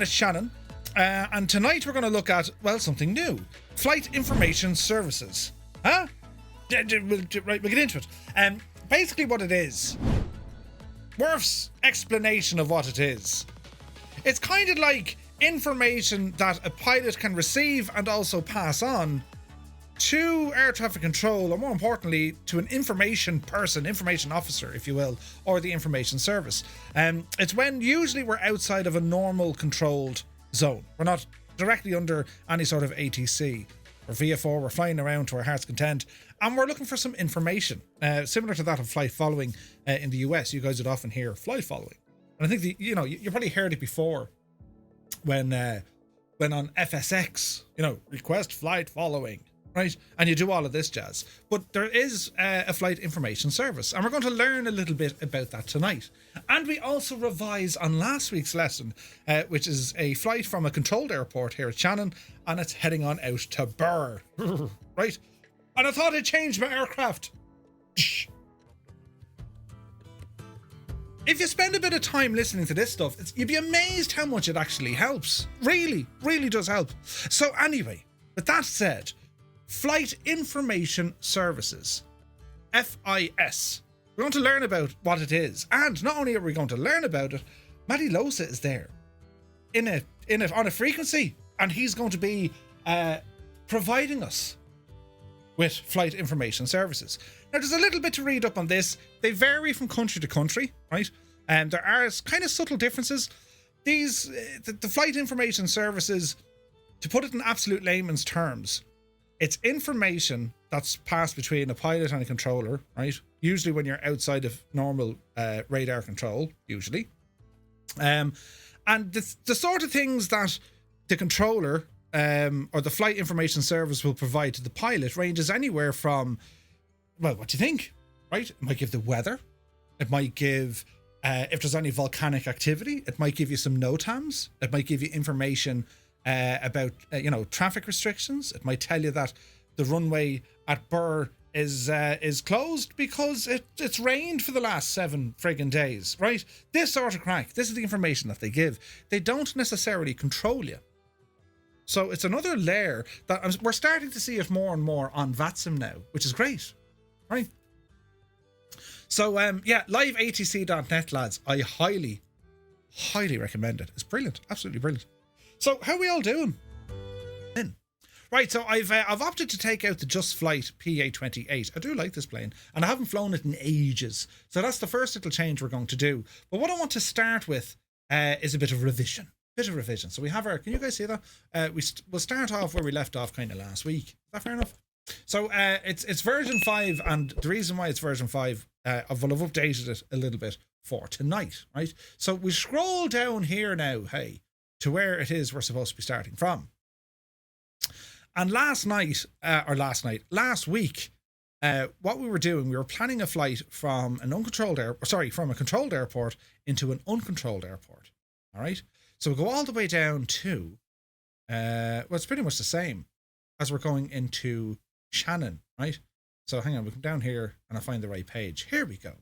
it's Shannon, and tonight we're going to look at, well, something new. Flight Information Services. Huh? Right, we'll get into it. Basically what it is, Worf's explanation of what it is. It's kind of like information that a pilot can receive and also pass on to air traffic control, or more importantly, to an information person, information officer, if you will, or the information service. It's when usually we're outside of a normal controlled zone. We're not directly under any sort of ATC or VFR. We're flying around to our heart's content, and we're looking for some information, similar to that of flight following in the US. You guys would often hear flight following, and I think you probably heard it before when on FSX, request flight following. Right, and you do all of this jazz, but there is a flight information service, and we're going to learn a little bit about that tonight. And we also revise on last week's lesson, which is a flight from a controlled airport here at Shannon, and it's heading on out to Burr. Right, and I thought I'd change my aircraft. If you spend a bit of time listening to this stuff, you'd be amazed how much it actually helps. Really, really does help. So anyway, with that said, Flight Information Services, FIS. We're going to learn about what it is, and not only are we going to learn about it, Matty Losa is there in it on a frequency, and he's going to be providing us with flight information services. Now, there's a little bit to read up on this. They vary from country to country, right? And there are kind of subtle differences. The flight information services, to put it in absolute layman's terms, it's information that's passed between a pilot and a controller, right? Usually when you're outside of normal radar control, usually. And the sort of things that the controller or the flight information service will provide to the pilot ranges anywhere from, well, what do you think, right? It might give the weather. It might give, if there's any volcanic activity, it might give you some NOTAMs. It might give you information about traffic restrictions. It might tell you that the runway at Burr is closed because it's rained for the last 7 friggin' days, right? This sort of crack. This is the information that they give. They don't necessarily control you. So it's another layer that we're starting to see it more and more on VATSim now, which is great, right? So liveatc.net, lads. I highly recommend it. It's brilliant, absolutely brilliant. So how are we all doing? Right, so I've opted to take out the Just Flight PA-28. I do like this plane, and I haven't flown it in ages. So that's the first little change we're going to do. But what I want to start with is a bit of revision. So we have can you guys see that? We'll start off where we left off kind of last week. Is that fair enough? So it's version 5, and the reason why it's version 5, I've updated it a little bit for tonight, right? So we scroll down here now, hey, to where it is we're supposed to be starting from. And last week, what we were doing, we were planning a flight from from a controlled airport into an uncontrolled airport. All right. So we go all the way down to, it's pretty much the same as we're going into Shannon, right? So hang on, we come down here and I find the right page. Here we go.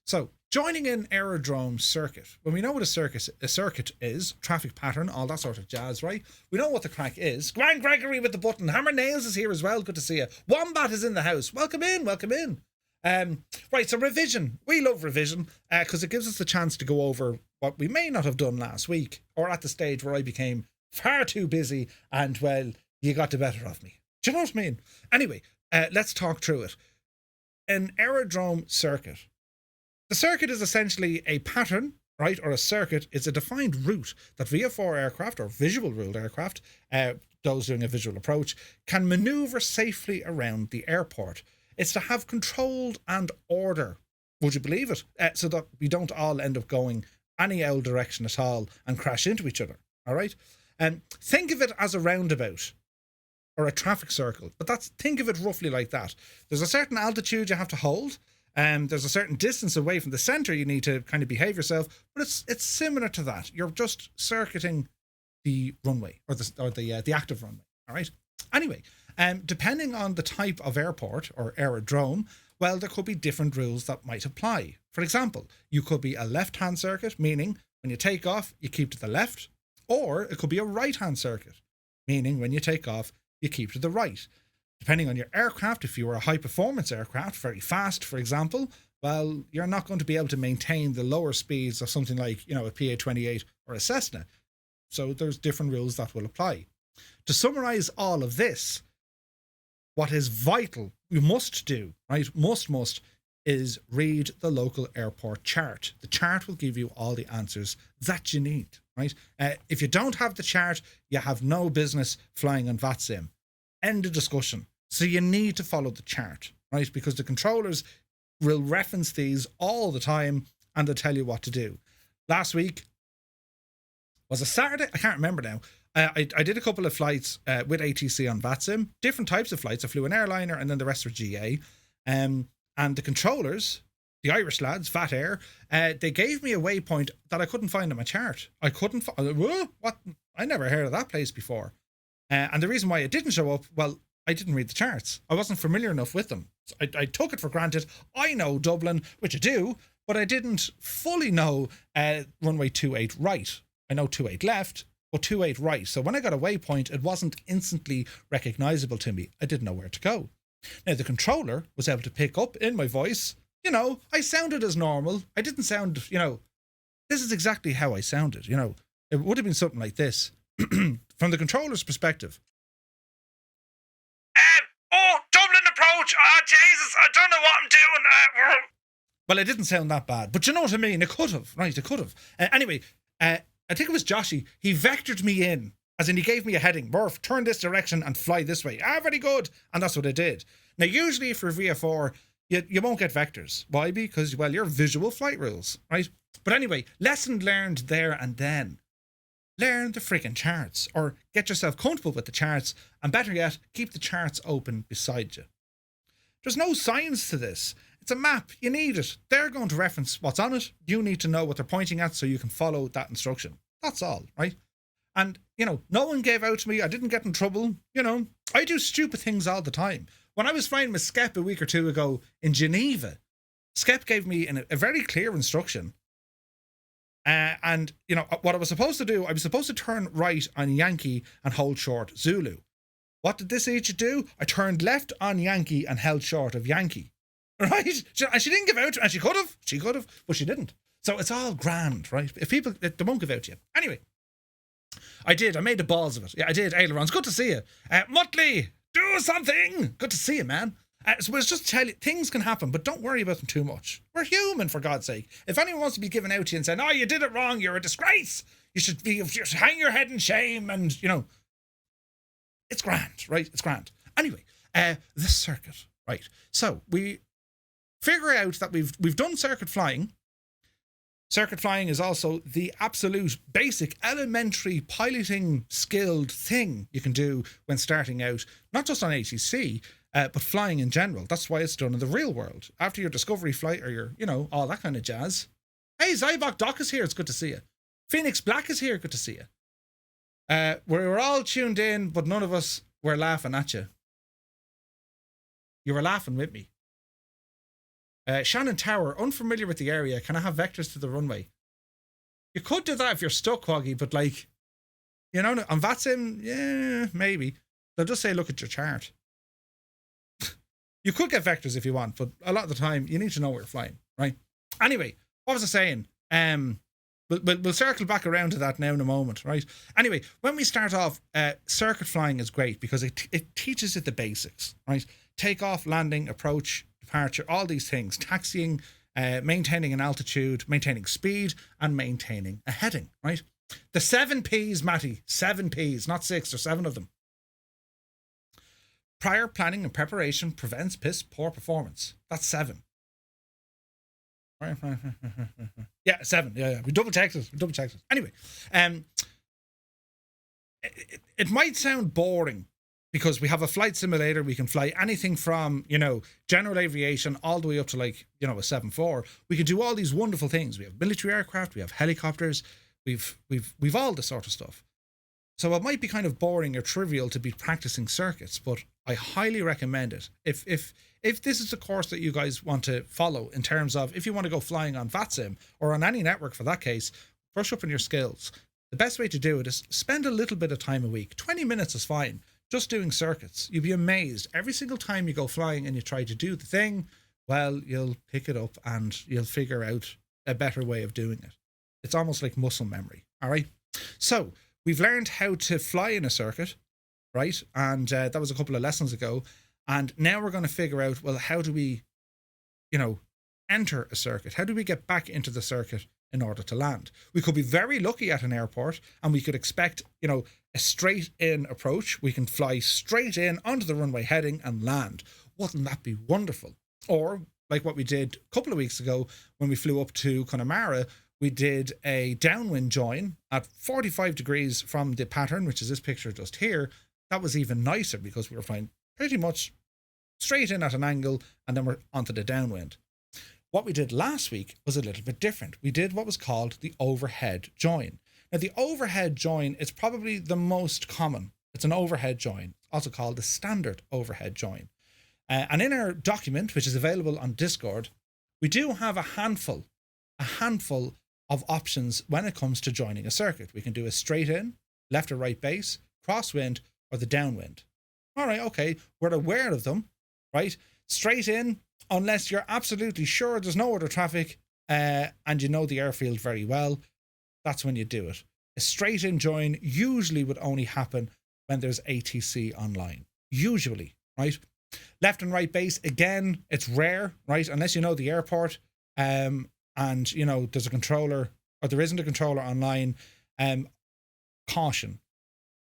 So joining in aerodrome circuit. When we know what a circuit is, traffic pattern, all that sort of jazz, right? We know what the crack is. Grant Gregory with the button. Hammer Nails is here as well. Good to see you. Wombat is in the house. Welcome in. Right, so revision. We love revision because it gives us the chance to go over what we may not have done last week, or at the stage where I became far too busy and, well, you got the better of me. Do you know what I mean? Anyway, let's talk through it. An aerodrome circuit. The circuit is essentially a pattern, right, or a circuit. It's a defined route that VFR aircraft or visual ruled aircraft, those doing a visual approach, can maneuver safely around the airport. It's to have controlled and order, would you believe it, so that we don't all end up going any old direction at all and crash into each other, all right? Think of it as a roundabout or a traffic circle, but think of it roughly like that. There's a certain altitude you have to hold. There's a certain distance away from the center you need to kind of behave yourself, but it's similar to that. You're just circuiting the runway or the active runway. All right. Anyway, depending on the type of airport or aerodrome, well, there could be different rules that might apply. For example, you could be a left-hand circuit, meaning when you take off, you keep to the left, Or it could be a right-hand circuit, meaning when you take off, you keep to the right. Depending on your aircraft, if you were a high-performance aircraft, very fast, for example, well, you're not going to be able to maintain the lower speeds of something like, a PA-28 or a Cessna. So there's different rules that will apply. To summarize all of this, what is vital, you must do, right? Must, is read the local airport chart. The chart will give you all the answers that you need, right? If you don't have the chart, you have no business flying on VATSim. End of discussion. So you need to follow the chart, right? Because the controllers will reference these all the time and they'll tell you what to do. Last week was a Saturday. I can't remember now. I did a couple of flights with ATC on VATSim, different types of flights. I flew an airliner and then the rest were GA. And the controllers, the Irish lads, VAT Air, they gave me a waypoint that I couldn't find on my chart. I couldn't find, what? I never heard of that place before. And the reason why it didn't show up, well, I didn't read the charts. I wasn't familiar enough with them. So I took it for granted. I know Dublin, which I do, but I didn't fully know runway 28 right. I know 28 left, but 28 right. So when I got a waypoint, it wasn't instantly recognizable to me. I didn't know where to go. Now, the controller was able to pick up in my voice, I sounded as normal. I didn't sound, this is exactly how I sounded, It would have been something like this. From the controller's perspective. Dublin approach. Jesus, I don't know what I'm doing. Well, it didn't sound that bad, but you know what I mean? It could have, right? It could have. Anyway, I think it was Joshy. He vectored me in, as in he gave me a heading. Murph, turn this direction and fly this way. Very good. And that's what I did. Now, usually for VFR, you won't get vectors. Why? Because, well, you're visual flight rules, right? But anyway, lesson learned there and then. Learn the freaking charts, or get yourself comfortable with the charts, and better yet, keep the charts open beside you. There's no science to this. It's a map. You need it. They're going to reference what's on it. You need to know what they're pointing at so you can follow that instruction. That's all, right? And, no one gave out to me. I didn't get in trouble. I do stupid things all the time. When I was flying with Skep a week or two ago in Geneva, Skep gave me a very clear instruction. And, what I was supposed to do, I was supposed to turn right on Yankee and hold short Zulu. What did this agent do? I turned left on Yankee and held short of Yankee. Right? And she didn't give out, and she could have, but she didn't. So it's all grand, right? If people, they won't give out to you. Anyway, I made the balls of it. Yeah, I did. Ailerons, good to see you. Muttley, do something. Good to see you, man. So let's just tell you, things can happen, but don't worry about them too much. We're human, for God's sake. If anyone wants to be given out to you and saying, "Oh, you did it wrong, you're a disgrace. You should hang your head in shame," and it's grand, right? It's grand. Anyway, the circuit, right? So we figure out that we've done circuit flying. Circuit flying is also the absolute basic elementary piloting skilled thing you can do when starting out, not just on ATC, but flying in general. That's why it's done in the real world. After your discovery flight or your, all that kind of jazz. Hey, Zybok Doc is here. It's good to see you. Phoenix Black is here. Good to see you. We're all tuned in, but none of us were laughing at you. You were laughing with me. Shannon Tower, unfamiliar with the area. Can I have vectors to the runway? You could do that if you're stuck, Woggy, but on VATSim, yeah, maybe. They'll just say, look at your chart. You could get vectors if you want, but a lot of the time, you need to know where you're flying, right? Anyway, what was I saying? We'll circle back around to that now in a moment, right? Anyway, when we start off, circuit flying is great because it teaches you the basics, right? Takeoff, landing, approach, departure, all these things, taxiing, maintaining an altitude, maintaining speed, and maintaining a heading, right? The 7 Ps, Matty, 7 Ps, not 6 or 7 of them. Prior planning and preparation prevents poor performance. That's 7. Yeah, 7. Yeah. We double checked it. Anyway, it might sound boring because we have a flight simulator. We can fly anything from, general aviation all the way up to a 747. We can do all these wonderful things. We have military aircraft. We have helicopters. We've all this sort of stuff. So it might be kind of boring or trivial to be practicing circuits, but I highly recommend it. If this is the course that you guys want to follow in terms of if you want to go flying on VATSim or on any network for that case, brush up on your skills. the best way to do it is spend a little bit of time a week. 20 minutes is fine. Just doing circuits. You'll be amazed. Every single time you go flying and you try to do the thing, well, you'll pick it up and you'll figure out a better way of doing it. It's almost like muscle memory. All right. So we've learned how to fly in a circuit, right? And that was a couple of lessons ago. And now we're going to figure out, well, how do we, enter a circuit? How do we get back into the circuit in order to land? We could be very lucky at an airport and we could expect, a straight in approach. We can fly straight in onto the runway heading and land. Wouldn't that be wonderful? Or like what we did a couple of weeks ago when we flew up to Connemara, we did a downwind join at 45 degrees from the pattern, which is this picture just here. That was even nicer because we were flying pretty much straight in at an angle and then we're onto the downwind. What we did last week was a little bit different. We did what was called the overhead join. Now, the overhead join is probably the most common. It's an overhead join, also called the standard overhead join. And in our document, which is available on Discord, we do have a handful of options when it comes to joining a circuit. We can do a straight in, left or right base, crosswind, or the downwind. All right, okay, we're aware of them, right? Straight in, unless you're absolutely sure there's no other traffic and you know the airfield very well, that's when you do it. A straight in join usually would only happen when there's ATC online. Usually, right? Left and right base, again, it's rare, right? Unless you know the airport and, there's a controller or there isn't a controller online. Caution.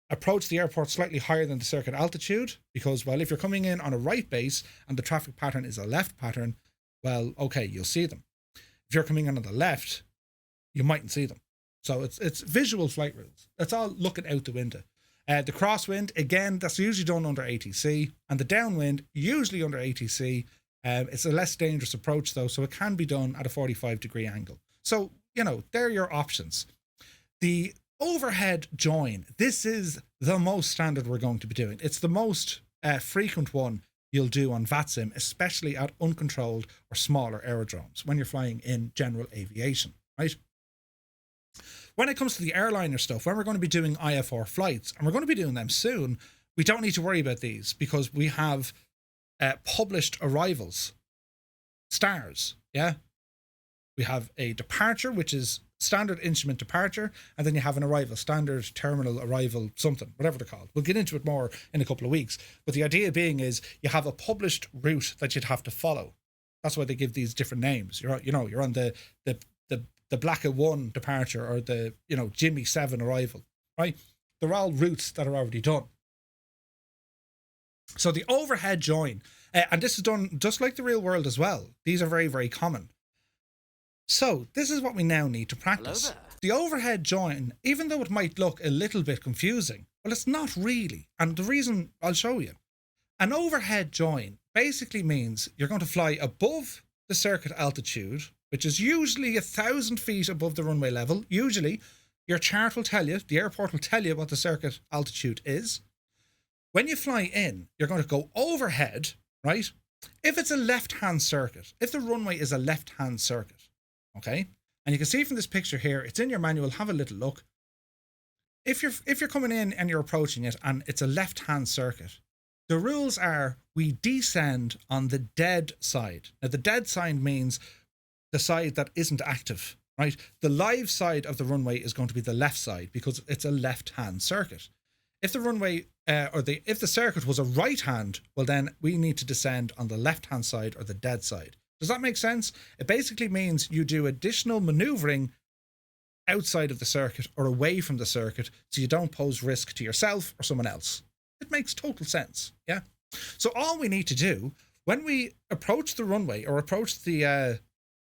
Approach the airport slightly higher than the circuit altitude because, well, if you're coming in on a right base and the traffic pattern is a left pattern, well, okay, you'll see them. If you're coming in on the left, you mightn't see them. So it's visual flight rules. That's all looking out the window. The crosswind, again, that's usually done under ATC, and the downwind, usually under ATC. It's a less dangerous approach, though, so it can be done at a 45-degree angle. So, they're your options. The overhead join, this is the most standard we're going to be doing. It's the most frequent one you'll do on VATSim, especially at uncontrolled or smaller aerodromes when you're flying in general aviation, right? When it comes to the airliner stuff, when we're going to be doing IFR flights, and we're going to be doing them soon, we don't need to worry about these because we have published arrivals, stars, yeah? We have a departure, which is standard instrument departure, and then you have an arrival, standard terminal arrival, something, whatever they're called. We'll get into it more in a couple of weeks. But the idea being is you have a published route that you'd have to follow. That's why they give these different names. You're on the Blacka 1 departure or the, Jimmy 7 arrival, right? They're all routes that are already done. So the overhead join, and this is done just like the real world as well. These are very, very common. So this is what we now need to practice. The overhead join, even though it might look a little bit confusing, well, it's not really. And the reason, I'll show you. An overhead join basically means you're going to fly above the circuit altitude, which is usually 1,000 feet above the runway level. Usually, your chart will tell you, the airport will tell you what the circuit altitude is. When you fly in, you're going to go overhead, right? If it's a left-hand circuit, if the runway is a left-hand circuit, okay? And you can see from this picture here, it's in your manual, have a little look. If you're coming in and you're approaching it and it's a left-hand circuit, the rules are we descend on the dead side. Now, the dead side means the side that isn't active, right? The live side of the runway is going to be the left side because it's a left-hand circuit. If the runway if the circuit was a right hand, well, then we need to descend on the left-hand side or the dead side. Does that make sense? It basically means you do additional maneuvering outside of the circuit or away from the circuit so you don't pose risk to yourself or someone else. It makes total sense, yeah? So all we need to do when we approach the runway or approach the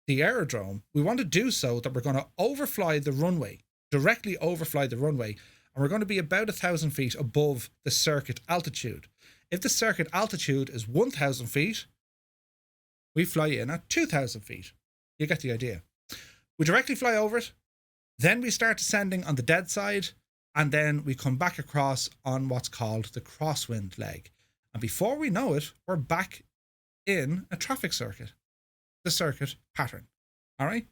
aerodrome, we want to do so that we're going to overfly the runway, directly overfly the runway, and we're going to be about 1,000 feet above the circuit altitude. If the circuit altitude is 1,000 feet, we fly in at 2,000 feet. You get the idea. We directly fly over it, then we start descending on the dead side, and then we come back across on what's called the crosswind leg. And before we know it, we're back in a traffic circuit, the circuit pattern. All right?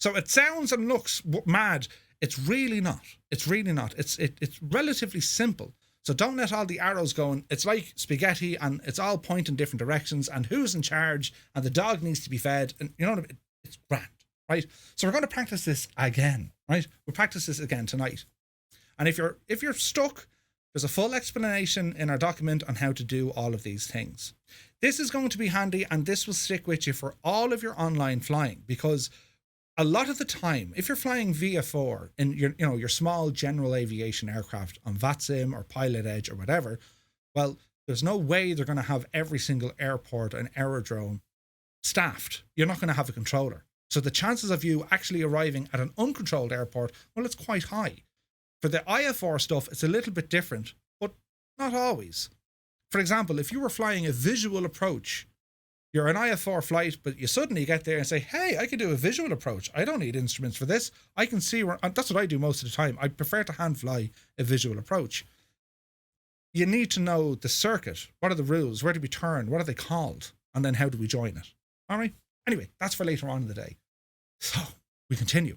So it sounds and looks mad It's really not. It's really not. It's relatively simple. So don't let all the arrows going. It's like spaghetti and it's all pointing different directions and who's in charge and the dog needs to be fed. And you know what I mean? It's grand, right? So we're going to practice this again, right? We'll practice this again tonight. And if you're stuck, there's a full explanation in our document on how to do all of these things. This is going to be handy and this will stick with you for all of your online flying, because a lot of the time, if you're flying VFR in your small general aviation aircraft on VATSim or Pilot Edge or whatever, well, there's no way they're going to have every single airport and aerodrome staffed. You're not going to have a controller. So the chances of you actually arriving at an uncontrolled airport, well, it's quite high. For the IFR stuff, it's a little bit different, but not always. For example, if you were flying a visual approach, you're an IFR flight, but you suddenly get there and say, hey, I can do a visual approach. I don't need instruments for this. I can see where, that's what I do most of the time. I prefer to hand fly a visual approach. You need to know the circuit. What are the rules? Where do we turn? What are they called? And then how do we join it? All right. Anyway, that's for later on in the day. So we continue.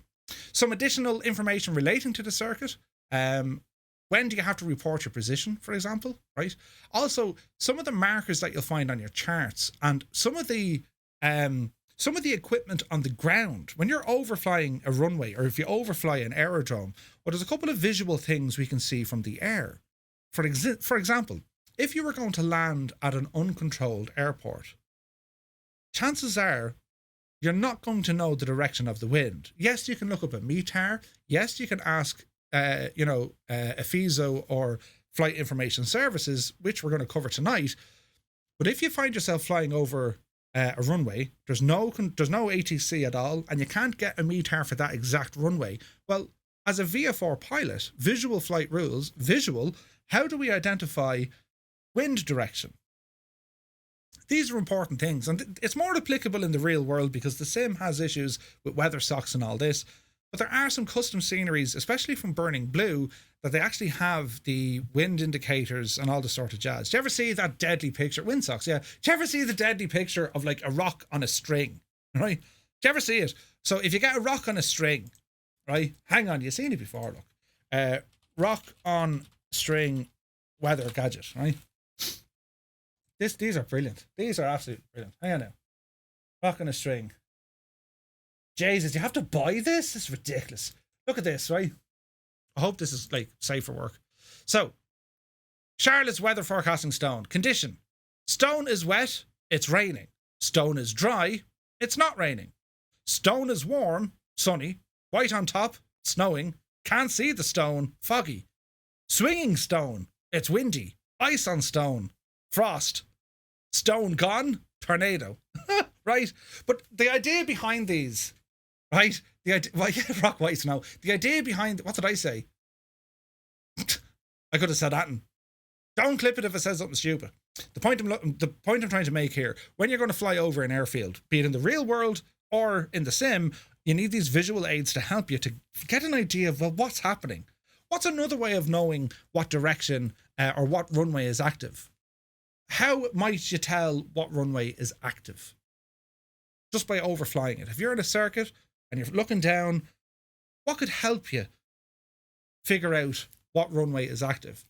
Some additional information relating to the circuit. When do you have to report your position, for example, right? Also, some of the markers that you'll find on your charts and some of the equipment on the ground when you're overflying a runway, or if you overfly an aerodrome, well, there's a couple of visual things we can see from the air. For example, if you were going to land at an uncontrolled airport, chances are you're not going to know the direction of the wind. Yes, you can look up a METAR. Yes, you can ask a FISO or Flight Information Services, which we're going to cover tonight. But if you find yourself flying over a runway, there's no ATC at all, and you can't get a METAR for that exact runway, well, as a VFR pilot, visual flight rules, how do we identify wind direction? These are important things, and it's more applicable in the real world because the sim has issues with weather socks and all this. But there are some custom sceneries, especially from Burning Blue, that they actually have the wind indicators and all the sort of jazz. Do you ever see that deadly picture? Wind socks, yeah. Do you ever see the deadly picture of like a rock on a string, right? Do you ever see it? So if you get a rock on a string, right? Hang on, you've seen it before, look. Rock on string weather gadget, right? These are brilliant. These are absolutely brilliant. Hang on now. Rock on a string. Jesus, you have to buy this? It's ridiculous. Look at this, right? I hope this is like safe for work. So, Charlotte's weather forecasting stone. Condition. Stone is wet, it's raining. Stone is dry, it's not raining. Stone is warm, sunny. White on top, snowing. Can't see the stone, foggy. Swinging stone, it's windy. Ice on stone, frost. Stone gone, tornado. Right? But the idea behind these... Right? The idea, well, yeah, rock white snow. The idea behind, what did I say? I could have said that. Don't clip it if it says something stupid. The point I'm trying to make here, when you're going to fly over an airfield, be it in the real world or in the sim, you need these visual aids to help you to get an idea of, well, what's happening. What's another way of knowing what direction or what runway is active? How might you tell what runway is active? Just by overflying it. If you're in a circuit and you're looking down, what could help you figure out what runway is active?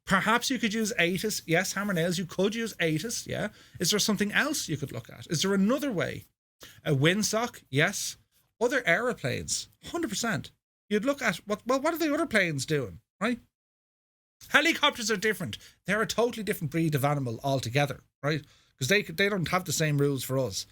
Perhaps you could use ATIS. Yes, hammer nails, you could use ATIS, yeah. Is there something else you could look at? Is there another way? A windsock, yes. Other aeroplanes, 100%. You'd look at, what are the other planes doing, right? Helicopters are different. They're a totally different breed of animal altogether, right? Because they don't have the same rules for us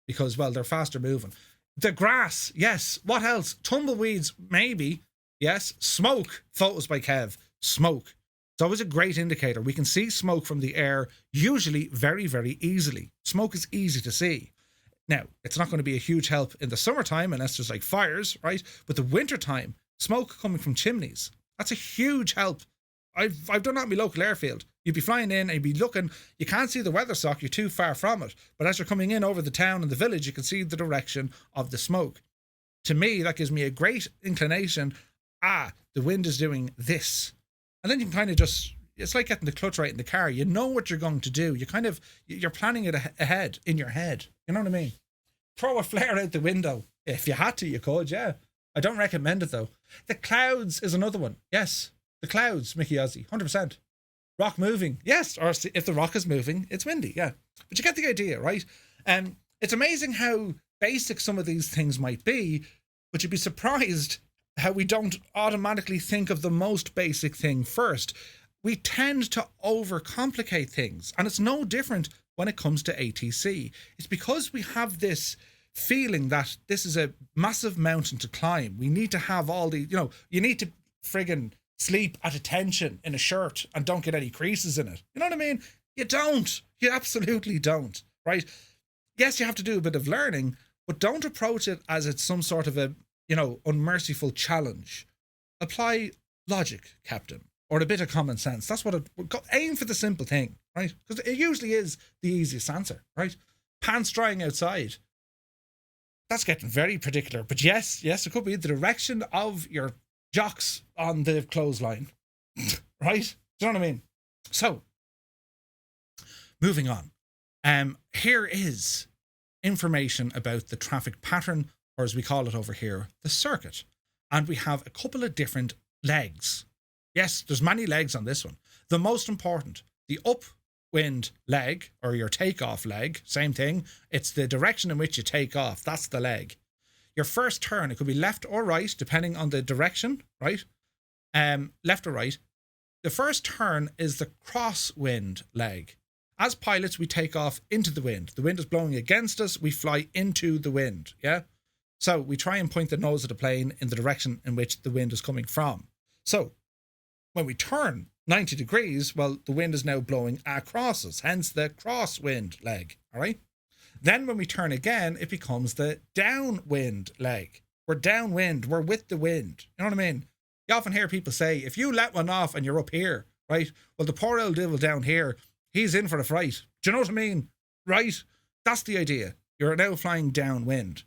because, well, they're faster moving. The grass, yes. What else? Tumbleweeds, maybe. Yes. Smoke. Photos by Kev. Smoke. It's always a great indicator. We can see smoke from the air, usually very, very easily. Smoke is easy to see. Now, it's not going to be a huge help in the summertime unless there's like fires, right? But the wintertime, smoke coming from chimneys, that's a huge help. I've done that in my local airfield. You'd be flying in and you'd be looking, you can't see the weather sock, you're too far from it. But as you're coming in over the town and the village, you can see the direction of the smoke. To me, that gives me a great inclination. The wind is doing this. And then you can kind of just, it's like getting the clutch right in the car. You know what you're going to do. You're planning it ahead in your head. You know what I mean? Throw a flare out the window. If you had to, you could, yeah. I don't recommend it though. The clouds is another one. Yes, the clouds, Mickey Ozzy, 100%. Rock moving, yes, or if the rock is moving, it's windy, yeah. But you get the idea, right? It's amazing how basic some of these things might be, but you'd be surprised how we don't automatically think of the most basic thing first. We tend to overcomplicate things, and it's no different when it comes to ATC. It's because we have this feeling that this is a massive mountain to climb. We need to have all the, you need to friggin' sleep at attention in a shirt and don't get any creases in it. You know what I mean? You don't. You absolutely don't, right? Yes, you have to do a bit of learning, but don't approach it as it's some sort of a, unmerciful challenge. Apply logic, Captain, or a bit of common sense. That's what aim for the simple thing, right? Because it usually is the easiest answer, right? Pants drying outside. That's getting very particular, but yes, it could be the direction of your jocks on the clothesline, right? Do you know what I mean? So, moving on. Here is information about the traffic pattern, or as we call it over here, the circuit. And we have a couple of different legs. Yes, there's many legs on this one. The most important, the upwind leg, or your takeoff leg, same thing. It's the direction in which you take off. That's the leg. Your first turn, it could be left or right, depending on the direction, right? Left or right. The first turn is the crosswind leg. As pilots, we take off into the wind. The wind is blowing against us. We fly into the wind, yeah? So we try and point the nose of the plane in the direction in which the wind is coming from. So when we turn 90 degrees, well, the wind is now blowing across us, hence the crosswind leg, all right? Then when we turn again, it becomes the downwind leg. We're downwind, we're with the wind. You know what I mean? You often hear people say, if you let one off and you're up here, right? Well, the poor old devil down here, he's in for a fright. Do you know what I mean? Right? That's the idea. You're now flying downwind.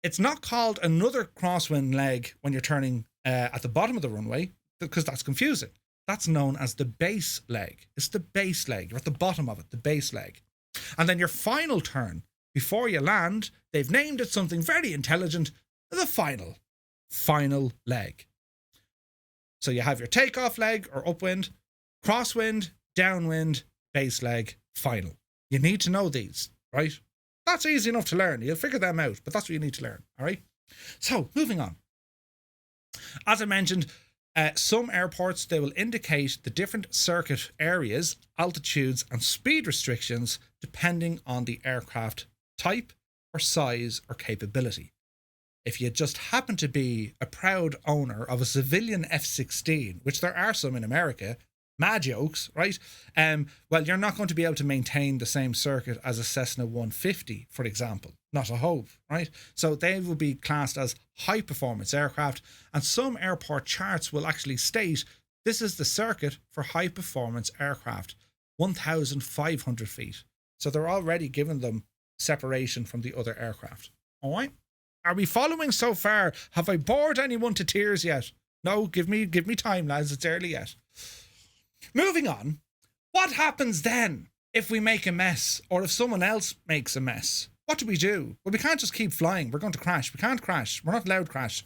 It's not called another crosswind leg when you're turning at the bottom of the runway, because that's confusing. That's known as the base leg. It's the base leg. You're at the bottom of it, the base leg. And then your final turn, before you land, they've named it something very intelligent, the final leg. So you have your takeoff leg or upwind, crosswind, downwind, base leg, final. You need to know these, right? That's easy enough to learn. You'll figure them out, but that's what you need to learn, all right? So, moving on. As I mentioned, some airports, they will indicate the different circuit areas, altitudes, and speed restrictions depending on the aircraft type or size or capability. If you just happen to be a proud owner of a civilian F-16, which there are some in America, mad jokes, right? Well, you're not going to be able to maintain the same circuit as a Cessna 150, for example. Not a hope, right? So they will be classed as high performance aircraft, and some airport charts will actually state this is the circuit for high performance aircraft, 1,500 feet. So they're already giving them separation from the other aircraft. All right? Are we following so far? Have I bored anyone to tears yet? No, give me time, lads. It's early yet. Moving on, what happens then if we make a mess or if someone else makes a mess? What do we do? Well, we can't just keep flying. We're going to crash. We can't crash. We're not allowed to crash.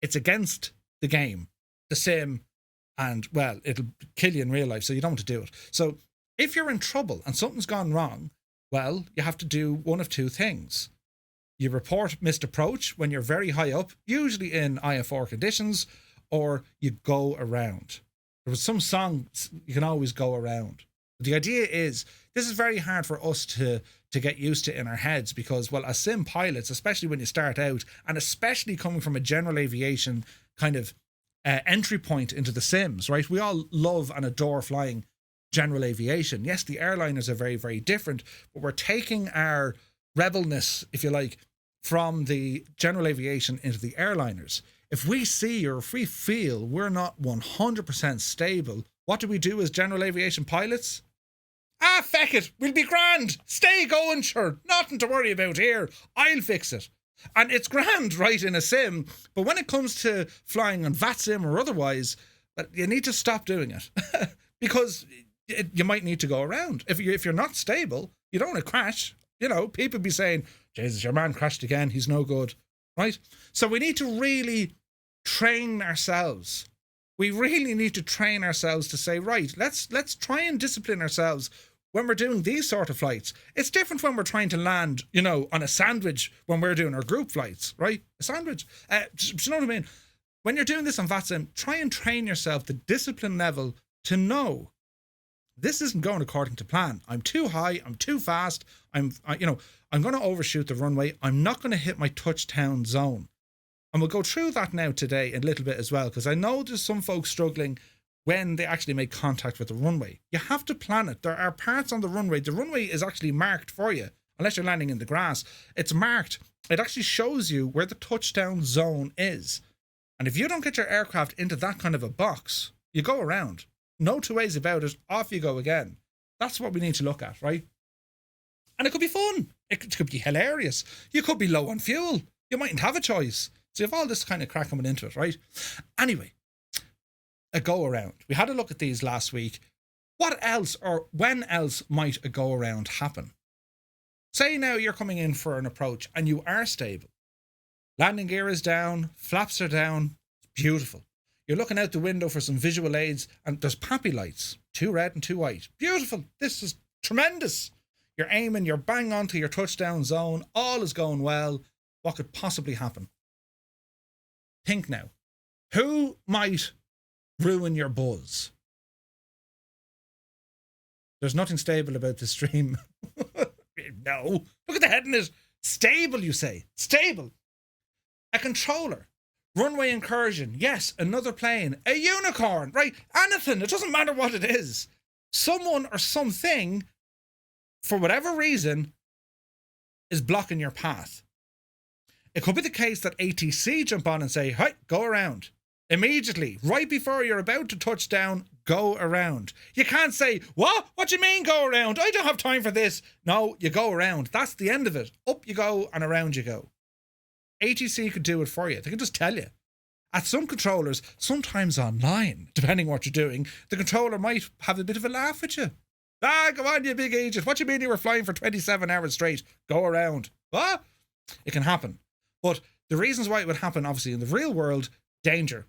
It's against the game, the sim, and, well, it'll kill you in real life, so you don't want to do it. So if you're in trouble and something's gone wrong, well, you have to do one of two things. You report missed approach when you're very high up, usually in IFR conditions, or you go around. There was some song, you can always go around. The idea is, this is very hard for us to get used to in our heads because, well, as sim pilots, especially when you start out, and especially coming from a general aviation kind of entry point into the sims, right? We all love and adore flying general aviation. Yes, the airliners are very, very different, but we're taking our rebelness, if you like, from the general aviation into the airliners. If we see or if we feel we're not 100% stable, what do we do as general aviation pilots? Feck it, we'll be grand. Stay going, sure. Nothing to worry about here. I'll fix it. And it's grand, right, in a sim, but when it comes to flying on VATSim or otherwise, you need to stop doing it because you might need to go around. If you're not stable, you don't want to crash. You know, people be saying, Jesus, your man crashed again. He's no good. right? So we need to really train ourselves. We really need to train ourselves to say, right, let's try and discipline ourselves when we're doing these sort of flights. It's different when we're trying to land, on a sandwich when we're doing our group flights, right? A sandwich. Do you know what I mean? When you're doing this on VATSim, try and train yourself the discipline level to know this isn't going according to plan. I'm too high. I'm too fast. I'm going to overshoot the runway. I'm not going to hit my touchdown zone. And we'll go through that now today a little bit as well, because I know there's some folks struggling when they actually make contact with the runway. You have to plan it. There are parts on the runway. The runway is actually marked for you, unless you're landing in the grass. It's marked. It actually shows you where the touchdown zone is. And if you don't get your aircraft into that kind of a box, you go around. No two ways about it. Off you go again. That's what we need to look at, right? And it could be fun. It could be hilarious. You could be low on fuel. You mightn't have a choice. So you have all this kind of crack coming into it, right? Anyway, a go around. We had a look at these last week. What else or when else might a go around happen? Say now you're coming in for an approach and you are stable. Landing gear is down, flaps are down. It's beautiful. You're looking out the window for some visual aids and there's pappy lights, 2 red and 2 white. Beautiful. This is tremendous. You're aiming, you're bang onto your touchdown zone. All is going well. What could possibly happen? Think now. Who might ruin your buzz? There's nothing stable about this stream. No. Look at the head in it. Stable, you say. Stable. A controller. Runway incursion. Yes, another plane. A unicorn. Right? Anything. It doesn't matter what it is. Someone or something, for whatever reason, is blocking your path. It could be the case that ATC jump on and say, hey, go around. Immediately, right before you're about to touch down, go around. You can't say, what? What do you mean go around? I don't have time for this. No, you go around. That's the end of it. Up you go and around you go. ATC could do it for you. They can just tell you. At some controllers, sometimes online, depending what you're doing, the controller might have a bit of a laugh at you. Go on, you big agent. What do you mean you were flying for 27 hours straight? Go around. What? It can happen. But the reasons why it would happen, obviously, in the real world, danger.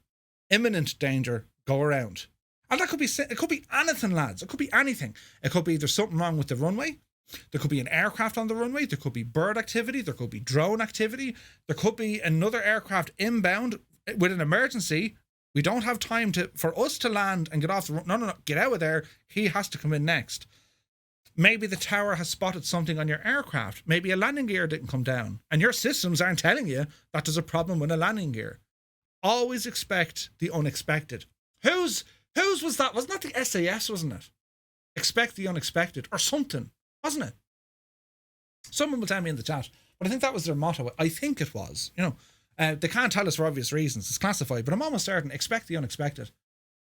Imminent danger, go around. And it could be anything, lads. It could be anything. It could be there's something wrong with the runway. There could be an aircraft on the runway. There could be bird activity. There could be drone activity. There could be another aircraft inbound with an emergency. We don't have time for us to land and get off the runway. No, get out of there. He has to come in next. Maybe the tower has spotted something on your aircraft. Maybe a landing gear didn't come down and your systems aren't telling you that there's a problem with a landing gear. Always expect the unexpected. Whose was that? Wasn't that the SAS, wasn't it? Expect the unexpected or something, wasn't it? Someone will tell me in the chat, but I think that was their motto. I think it was. They can't tell us for obvious reasons. It's classified, but I'm almost certain. Expect the unexpected.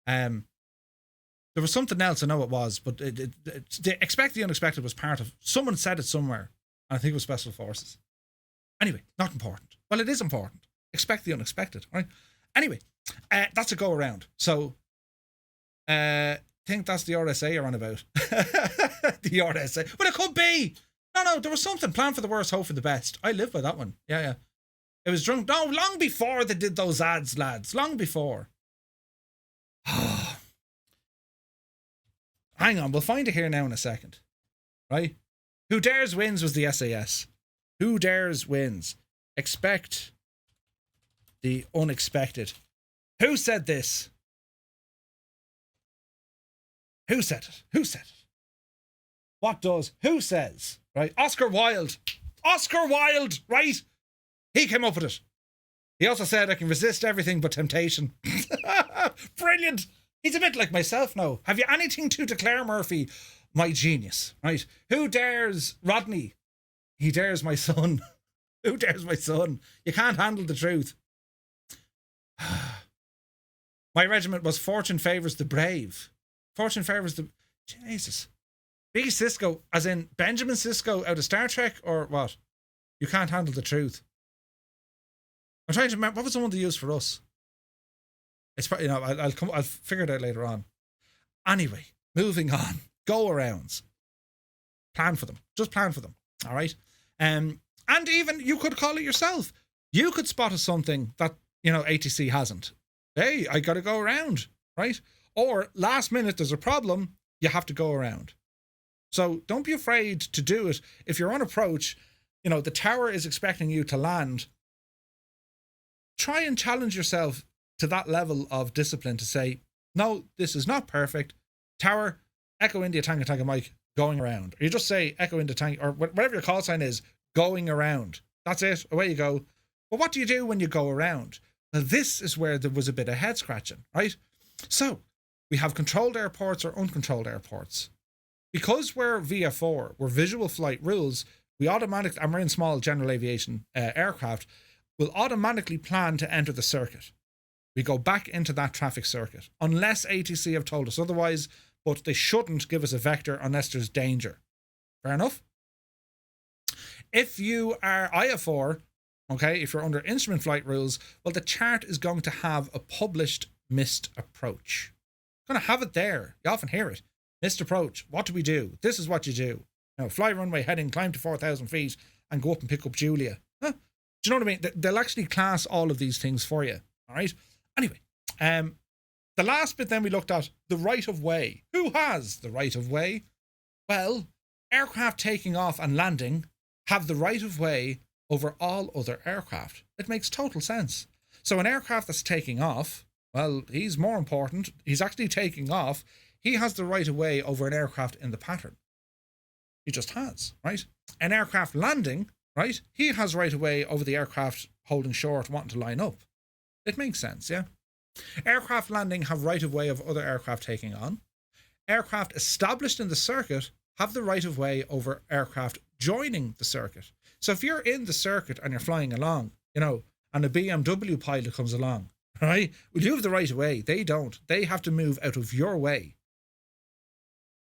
There was something else, I know it was, but expect the unexpected was part of, someone said it somewhere, and I think it was Special Forces. Anyway, not important. Well, it is important. Expect the unexpected, right? Anyway, that's a go around. So, think that's the RSA you're on about. The RSA. But it could be. No, there was something. Plan for the worst, hope for the best. I live by that one. Yeah. It was drunk. No, long before they did those ads, lads. Long before. Hang on, we'll find it here now in a second. Right? Who dares wins was the SAS. Who dares wins. Expect the unexpected. Who said this? Who said it? What does? Who says? Right? Oscar Wilde, right? He came up with it. He also said, I can resist everything but temptation. Brilliant. He's a bit like myself now. Have you anything to declare, Murphy? My genius, right? Who dares Rodney? He dares my son. Who dares my son? You can't handle the truth. My regiment was Fortune favours the brave. Fortune favours the... Jesus. B. Sisko, as in Benjamin Sisko out of Star Trek, or what? You can't handle the truth. I'm trying to remember, what was the one they used for us? It's probably, I'll figure it out later on. Anyway, moving on. Go arounds. Plan for them. Just plan for them. All right. And even you could call it yourself. You could spot something that, ATC hasn't. Hey, I got to go around, right? Or last minute, there's a problem, you have to go around. So don't be afraid to do it. If you're on approach, the tower is expecting you to land. Try and challenge yourself to that level of discipline to say, no, this is not perfect. Tower, Echo India, Tango Mike, going around. Or you just say Echo India, Tango, or whatever your call sign is, going around. That's it. Away you go. But what do you do when you go around? Well, this is where there was a bit of head scratching, right? So we have controlled airports or uncontrolled airports. Because we're VFR, we're visual flight rules, we automatically, and we're in small general aviation aircraft, will automatically plan to enter the circuit. We go back into that traffic circuit, unless ATC have told us otherwise, but they shouldn't give us a vector unless there's danger. Fair enough? If you are IFR, okay, if you're under instrument flight rules, well, the chart is going to have a published missed approach. It's going to have it there. You often hear it. Missed approach. What do we do? This is what you do. Fly runway heading, climb to 4,000 feet, and go up and pick up Julia. Huh? Do you know what I mean? They'll actually class all of these things for you. All right? Anyway, the last bit then we looked at, the right of way. Who has the right of way? Well, aircraft taking off and landing have the right of way over all other aircraft. It makes total sense. So an aircraft that's taking off, well, he's more important. He's actually taking off. He has the right of way over an aircraft in the pattern. He just has, right? An aircraft landing, right? He has right of way over the aircraft holding short, wanting to line up. It makes sense, yeah? Aircraft landing have right of way of other aircraft taking on. Aircraft established in the circuit have the right of way over aircraft joining the circuit. So if you're in the circuit and you're flying along, and a BMW pilot comes along, right? Well, you have the right of way. They don't. They have to move out of your way.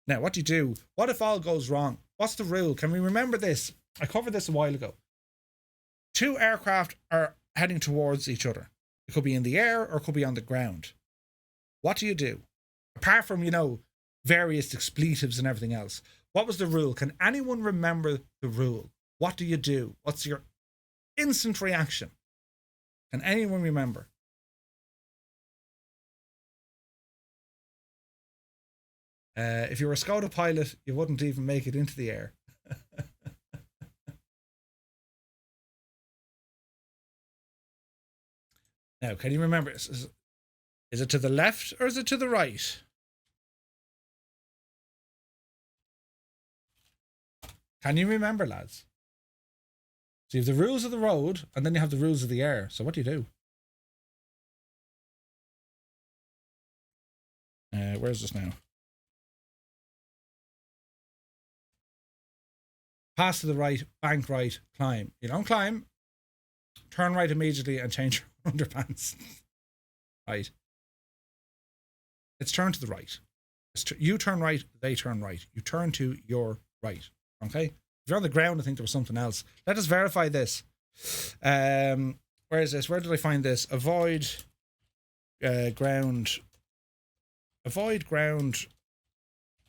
Now, what do you do? What if all goes wrong? What's the rule? Can we remember this? I covered this a while ago. Two aircraft are heading towards each other. It could be in the air or it could be on the ground. What do you do? Apart from, various expletives and everything else. What was the rule? Can anyone remember the rule? What do you do? What's your instant reaction? Can anyone remember? If you were a Skoda pilot, you wouldn't even make it into the air. Now, can you remember? Is it to the left or is it to the right? Can you remember, lads? So you have the rules of the road and then you have the rules of the air. So what do you do? Where's this now? Pass to the right, bank right, climb. You don't climb. Turn right immediately and change your underpants. Right. It's turn to the right. You turn right, they turn right. You turn to your right. Okay? If you're on the ground, I think there was something else. Let us verify this. Where is this? Where did I find this? Avoid ground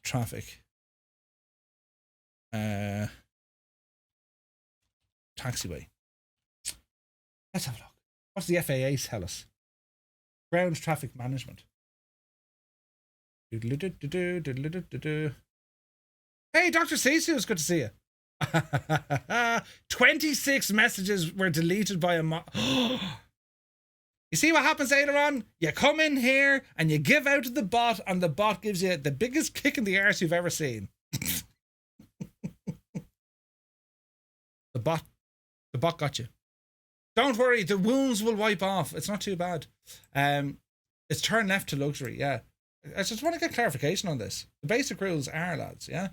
traffic. Taxiway. Let's have a look. What's the FAA tell us? Ground traffic management. Hey, Dr. Cici, it's good to see you. 26 messages were deleted by a You see what happens later on? You come in here and you give out to the bot and the bot gives you the biggest kick in the arse you've ever seen. The bot got you. Don't worry, the wounds will wipe off. It's not too bad. It's turn left to luxury, yeah. I just want to get clarification on this. The basic rules are, lads, yeah?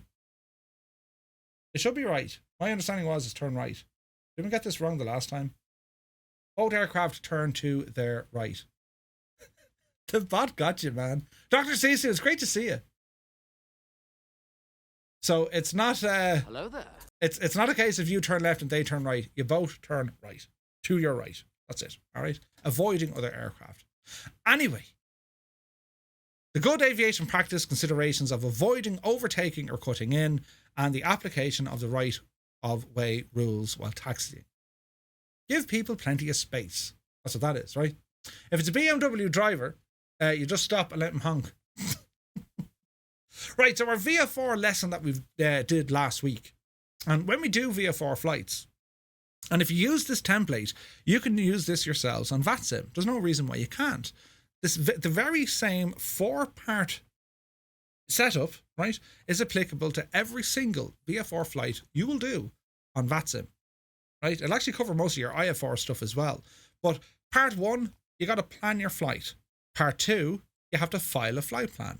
It should be right. My understanding was it's turn right. Didn't we get this wrong the last time? Both aircraft turn to their right. The bot got you, man. Dr. Cici, it's great to see you. So it's not... Hello there. It's not a case of you turn left and they turn right. You both turn right. To your right. That's it. All right? Avoiding other aircraft. Anyway, the good aviation practice considerations of avoiding overtaking or cutting in and the application of the right of way rules while taxiing. Give people plenty of space. That's what that is, right? If it's a BMW driver, you just stop and let him honk. Right, so our VFR lesson that we did last week. And when we do VFR flights, and if you use this template, you can use this yourselves on VATSim. There's no reason why you can't. The very same 4-part setup, right, is applicable to every single VFR flight you will do on VATSim, right? It'll actually cover most of your IFR stuff as well. But part 1, you got to plan your flight. Part 2, you have to file a flight plan.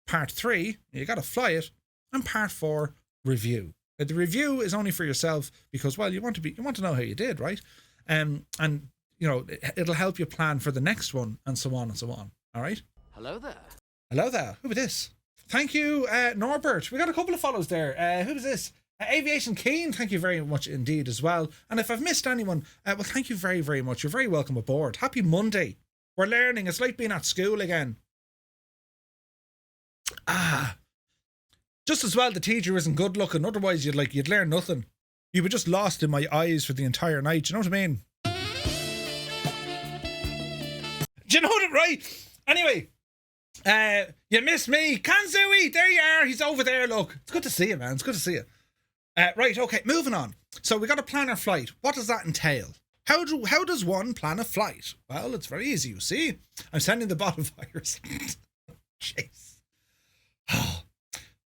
Part 3, you got to fly it. And part 4, review. The review is only for yourself because, well, you want to know how you did, right? And you know, it'll help you plan for the next one, and so on and so on. All right. Hello there. Hello there. Who is this? Thank you, Norbert. We got a couple of follows there. Who is this? Aviation Keen. Thank you very much indeed as well. And if I've missed anyone, well, thank you very, very much. You're very welcome aboard. Happy Monday. We're learning. It's like being at school again. Just as well the teacher isn't good looking, otherwise you'd learn nothing. You were just lost in my eyes for the entire night. Do you know what I mean? Do you know what, right? Anyway, you missed me. Kanzui, there you are. He's over there, look. It's good to see you, man. It's good to see you. Right, okay, moving on. So we got to plan our flight. What does that entail? How does one plan a flight? Well, it's very easy, you see. I'm sending the bottle virus. Jeez.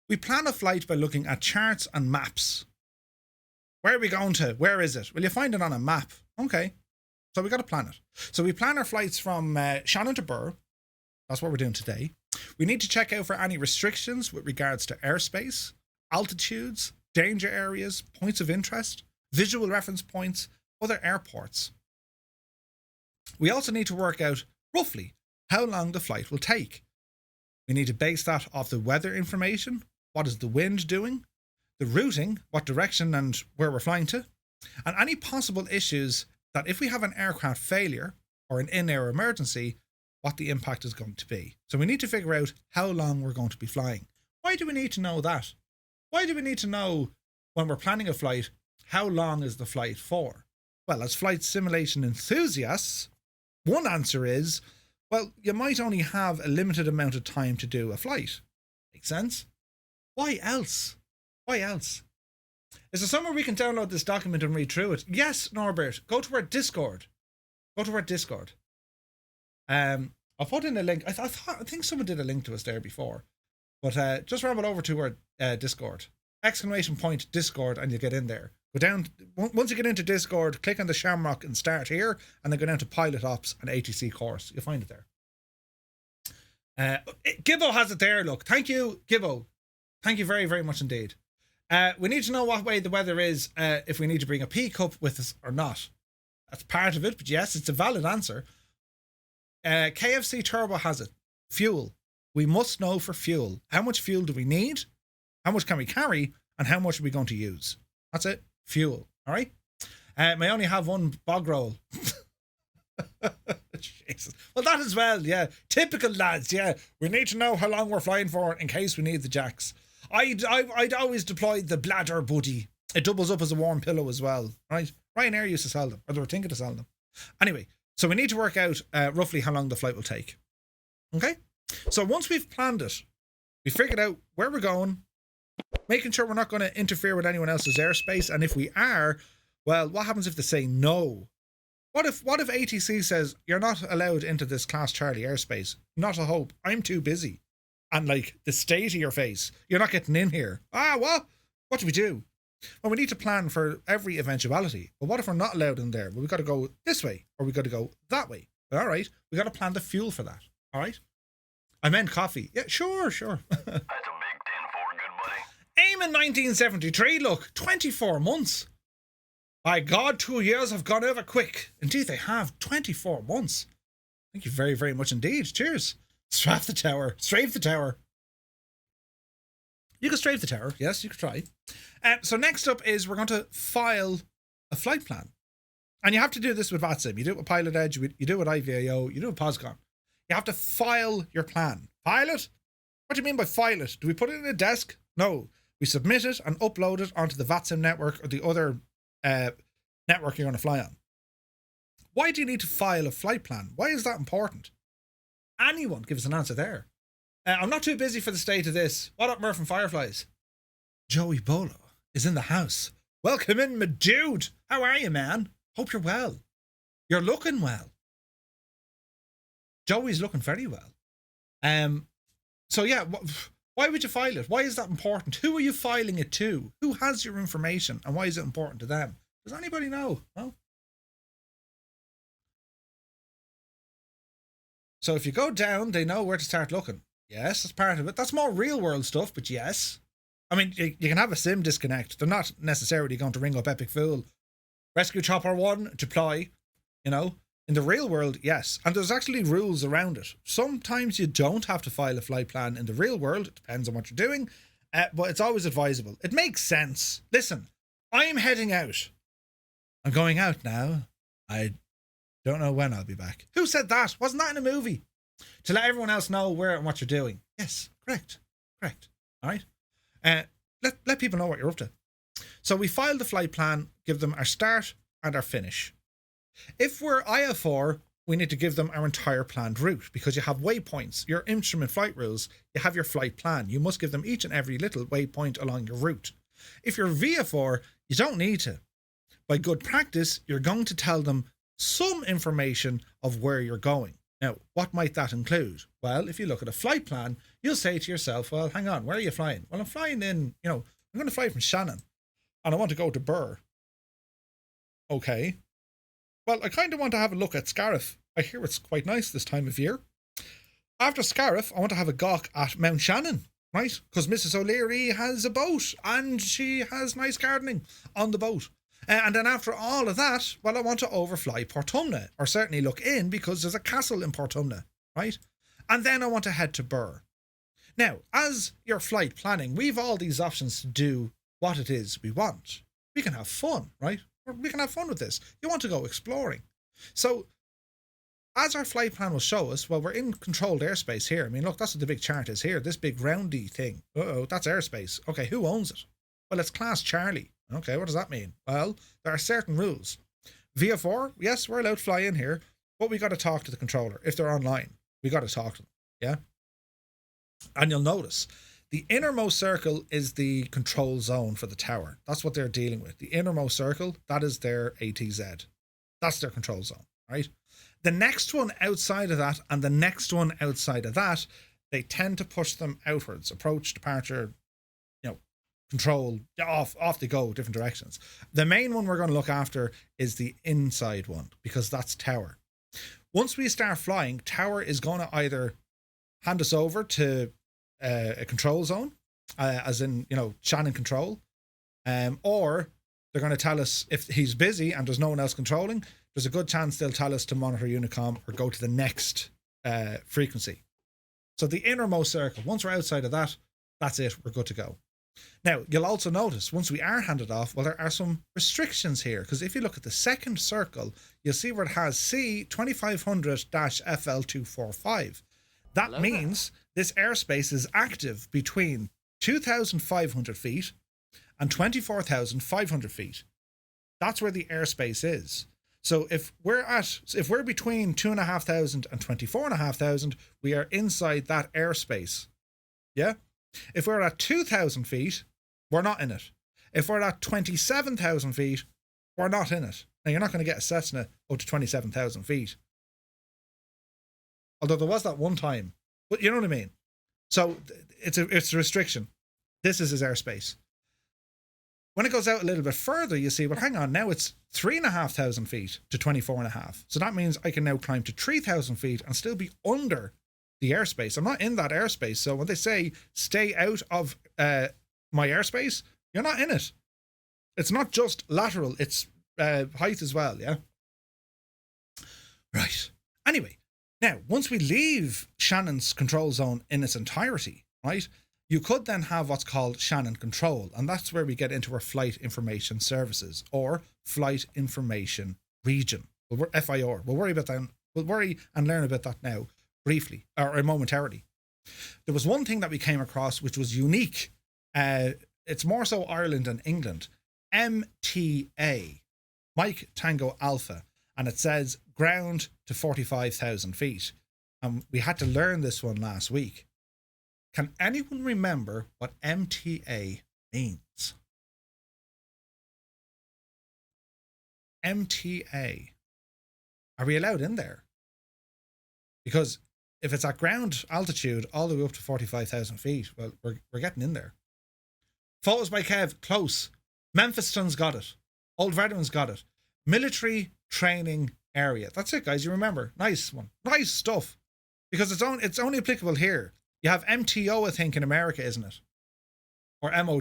We plan a flight by looking at charts and maps. Where are we going to? Where is it? Well, you find it on a map. Okay. So we got to plan it. So we plan our flights from Shannon to Burr. That's what we're doing today. We need to check out for any restrictions with regards to airspace, altitudes, danger areas, points of interest, visual reference points, other airports. We also need to work out roughly how long the flight will take. We need to base that off the weather information. What is the wind doing? The routing, what direction and where we're flying to, and any possible issues that if we have an aircraft failure or an in-air emergency, what the impact is going to be. So we need to figure out how long we're going to be flying. Why do we need to know that? Why do we need to know when we're planning a flight, how long is the flight for? Well, as flight simulation enthusiasts, one answer is, well, you might only have a limited amount of time to do a flight. Make sense? Why else? Why else? Is there somewhere we can download this document and read through it? Yes, Norbert. Go to our Discord. Go to our Discord. I'll put in a link. I think someone did a link to us there before. But just ramble over to our Discord. ! Discord, and you get in there. Go down. Once you get into Discord, click on the Shamrock and start here, and then go down to Pilot Ops and ATC Course. You'll find it there. Gibbo has it there, look. Thank you, Gibbo. Thank you very, very much indeed. We need to know what way the weather is, if we need to bring a pea cup with us or not. That's part of it, but yes, it's a valid answer. KFC Turbo has it. Fuel. We must know for fuel. How much fuel do we need? How much can we carry? And how much are we going to use? That's it. Fuel. All right? May only have one bog roll. Jesus. Well, that as well, yeah. Typical lads, yeah. We need to know how long we're flying for in case we need the jacks. I'd always deploy the bladder buddy. It doubles up as a warm pillow as well, right? Ryanair used to sell them, or they were thinking to sell them. Anyway, so we need to work out roughly how long the flight will take. Okay? So once we've planned it, we figured out where we're going, making sure we're not going to interfere with anyone else's airspace, and if we are, well, what happens if they say no? What if ATC says, you're not allowed into this Class Charlie airspace? Not a hope. I'm too busy. And like the state of your face, you're not getting in here. What? What do we do? Well, we need to plan for every eventuality. But what if we're not allowed in there? Well, we've got to go this way, or we've got to go that way. All right. We've got to plan the fuel for that. All right. I meant coffee. Yeah, sure. That's a big 10-4, good buddy. AIM in 1973. Look, 24 months. My God, 2 years have gone over quick. Indeed, they have. 24 months. Thank you very, very much indeed. Cheers. Strafe the tower. Strafe the tower. You can strafe the tower. Yes, you can try. So next up is we're going to file a flight plan. And you have to do this with VATSim. You do it with Pilot Edge. You do it with IVAO. You do it with POSCON. You have to file your plan. File it? What do you mean by file it? Do we put it in a desk? No. We submit it and upload it onto the VATSim network or the other network you're going to fly on. Why do you need to file a flight plan? Why is that important? Anyone give us an answer there. I'm not too busy for the state of this. What up, Murph and Fireflies? Joey Bolo is in the house. Welcome in, my dude. How are you, man? Hope you're well. You're looking well. Joey's looking very well. So yeah, why would you file it? Why is that important? Who are you filing it to? Who has your information, and why is it important to them? Does anybody know? No? So if you go down, they know where to start looking. Yes, that's part of it. That's more real world stuff, but yes. I mean, you can have a sim disconnect. They're not necessarily going to ring up Epic Fool. Rescue Chopper 1, deploy, you know. In the real world, yes. And there's actually rules around it. Sometimes you don't have to file a flight plan in the real world. It depends on what you're doing. But it's always advisable. It makes sense. Listen, I'm heading out. I'm going out now. I don't know when I'll be back. Who said that? Wasn't that in a movie? To let everyone else know where and what you're doing. Yes, correct. All right. Let people know what you're up to. So we file the flight plan, give them our start and our finish. If we're IFR, we need to give them our entire planned route because you have waypoints, your instrument flight rules, you have your flight plan. You must give them each and every little waypoint along your route. If you're VFR, you don't need to. By good practice, you're going to tell them some information of where you're going. Now, what might that include? Well, if you look at a flight plan, you'll say to yourself, well, hang on, where are you flying? Well, I'm flying in, I'm going to fly from Shannon and I want to go to Burr. Okay. Well, I kind of want to have a look at Scariff. I hear it's quite nice this time of year. After Scariff, I want to have a gawk at Mount Shannon, right? Because Mrs. O'Leary has a boat and she has nice gardening on the boat. And then after all of that, well, I want to overfly Portumna, or certainly look in because there's a castle in Portumna, right? And then I want to head to Burr. Now, as your flight planning, we've all these options to do what it is we want. We can have fun, right? We can have fun with this. You want to go exploring. So, as our flight plan will show us, well, we're in controlled airspace here. I mean, look, that's what the big chart is here. This big roundy thing. Uh-oh, that's airspace. Okay, who owns it? Well, it's Class Charlie. Okay, what does that mean? Well, there are certain rules. VFR, yes, we're allowed to fly in here, but we got to talk to the controller. If they're online, we got to talk to them, yeah? And you'll notice, the innermost circle is the control zone for the tower. That's what they're dealing with. The innermost circle, that is their ATZ. That's their control zone, right? The next one outside of that and the next one outside of that, they tend to push them outwards. Approach, departure, control, off they go, different directions. The main one we're going to look after is the inside one because that's tower. Once we start flying, tower is going to either hand us over to a control zone, as in, Shannon control, or they're going to tell us if he's busy and there's no one else controlling, there's a good chance they'll tell us to monitor Unicom or go to the next frequency. So the innermost circle, once we're outside of that, that's it, we're good to go. Now, you'll also notice once we are handed off, well, there are some restrictions here because if you look at the second circle, you'll see where it has C2500-FL245. That means this airspace is active between 2,500 feet and 24,500 feet. That's where the airspace is. So if we're between 2,500 and 24,500, we are inside that airspace. Yeah? If we're at 2,000 feet, we're not in it. If we're at 27,000 feet, we're not in it. Now, you're not going to get a Cessna up to 27,000 feet. Although there was that one time. But you know what I mean? So it's a restriction. This is his airspace. When it goes out a little bit further, you see, well, hang on, now it's 3,500 feet to 24.5. So that means I can now climb to 3,000 feet and still be under the airspace. I'm not in that airspace. So when they say stay out of my airspace, you're not in it. It's not just lateral, it's height as well, yeah? Right. Anyway, now, once we leave Shannon's control zone in its entirety, right, you could then have what's called Shannon control, and that's where we get into our flight information services or flight information region. FIR. We'll worry about that. We'll worry and learn about that now. Briefly or momentarily. There was one thing that we came across which was unique. It's more so Ireland and England. MTA, Mike Tango Alpha, and it says ground to 45,000 feet. And we had to learn this one last week. Can anyone remember what MTA means? MTA. Are we allowed in there? Because if it's at ground altitude all the way up to 45,000 feet, well, we're getting in there. Photos by Kev, close. Memphiston's got it. Old Veteran's got it. Military training area. That's it, guys. You remember. Nice one. Nice stuff. Because it's only applicable here. You have MTO, I think, in America, isn't it? Or MO,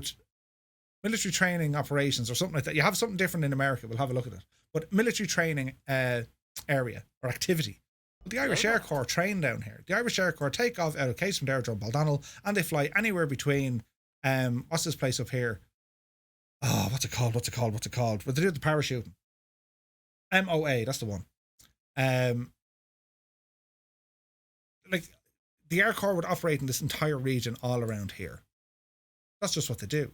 military training operations or something like that. You have something different in America. We'll have a look at it. But military training area or activity. But the Irish Air Corps train down here. The Irish Air Corps take off out of Casement Aerodrome Baldonnel and they fly anywhere between, what's this place up here? Oh, what's it called? But they do the parachuting. MOA, that's the one. Like, the Air Corps would operate in this entire region all around here. That's just what they do.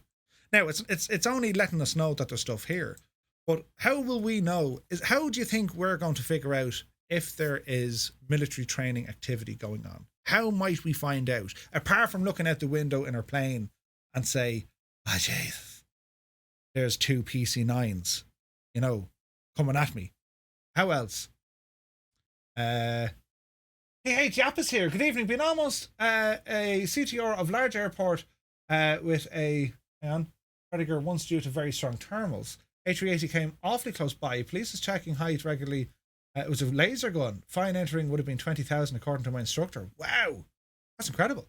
Now, it's only letting us know that there's stuff here. But how will we know? How do you think we're going to figure out if there is military training activity going on? How might we find out? Apart from looking out the window in our plane and say, ah, jeez, there's two PC-9s, coming at me. How else? Hey, Jap is here. Good evening. Been almost a CTR of large airport with a Predator once due to very strong thermals. A380 came awfully close by. Police is checking height regularly. It was a laser gun. Fine entering would have been 20,000 according to my instructor. Wow, that's incredible.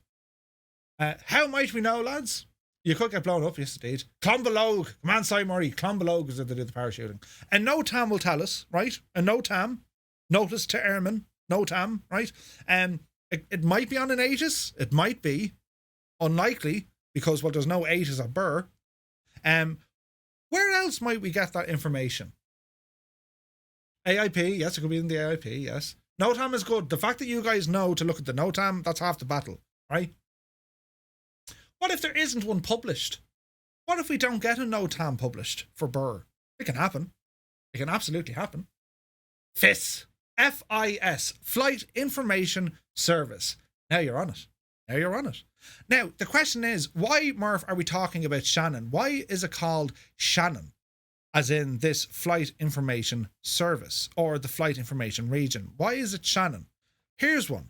How might we know, lads? You could get blown up, yes indeed. Clonbelogue. Come on, Si Murray. Clonbelogue is where they do the parachuting. And NOTAM will tell us, right? And NOTAM, notice to airmen, NOTAM, right? It might be on an ATIS. It might be. Unlikely, because, well, there's no ATIS at Burr. Where else might we get that information? AIP, yes, it could be in the AIP, yes. NOTAM is good. The fact that you guys know to look at the NOTAM, that's half the battle, right? What if there isn't one published? What if we don't get a NOTAM published for Burr? It can happen. It can absolutely happen. FIS. FIS. Flight Information Service. Now you're on it. Now, the question is, why, Murph, are we talking about Shannon? Why is it called Shannon? As in this Flight Information Service or the Flight Information Region. Why is it Shannon? Here's one.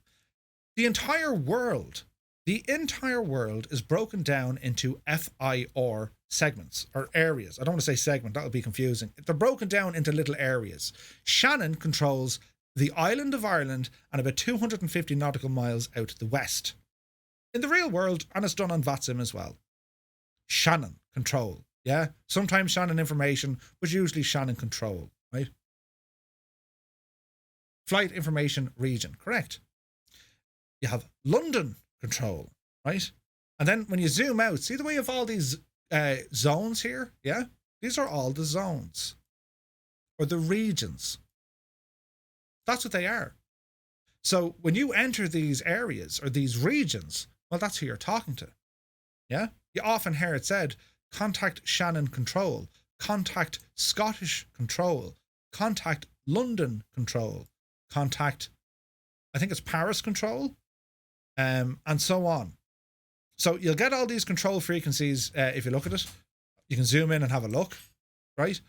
The entire world is broken down into FIR segments or areas. I don't want to say segment, that would be confusing. They're broken down into little areas. Shannon controls the island of Ireland and about 250 nautical miles out to the west. In the real world, and it's done on VATSim as well. Shannon control, yeah? Sometimes Shannon information, but usually Shannon control, right? Flight Information Region, correct. You have London control, right? And then when you zoom out, see the way you have all these zones here, yeah? These are all the zones or the regions. That's what they are. So when you enter these areas or these regions, well, that's who you're talking to. Yeah? You often hear it said, contact Shannon Control, contact Scottish Control, contact London Control, contact, I think it's Paris Control, and so on. So you'll get all these control frequencies if you look at it. You can zoom in and have a look, right?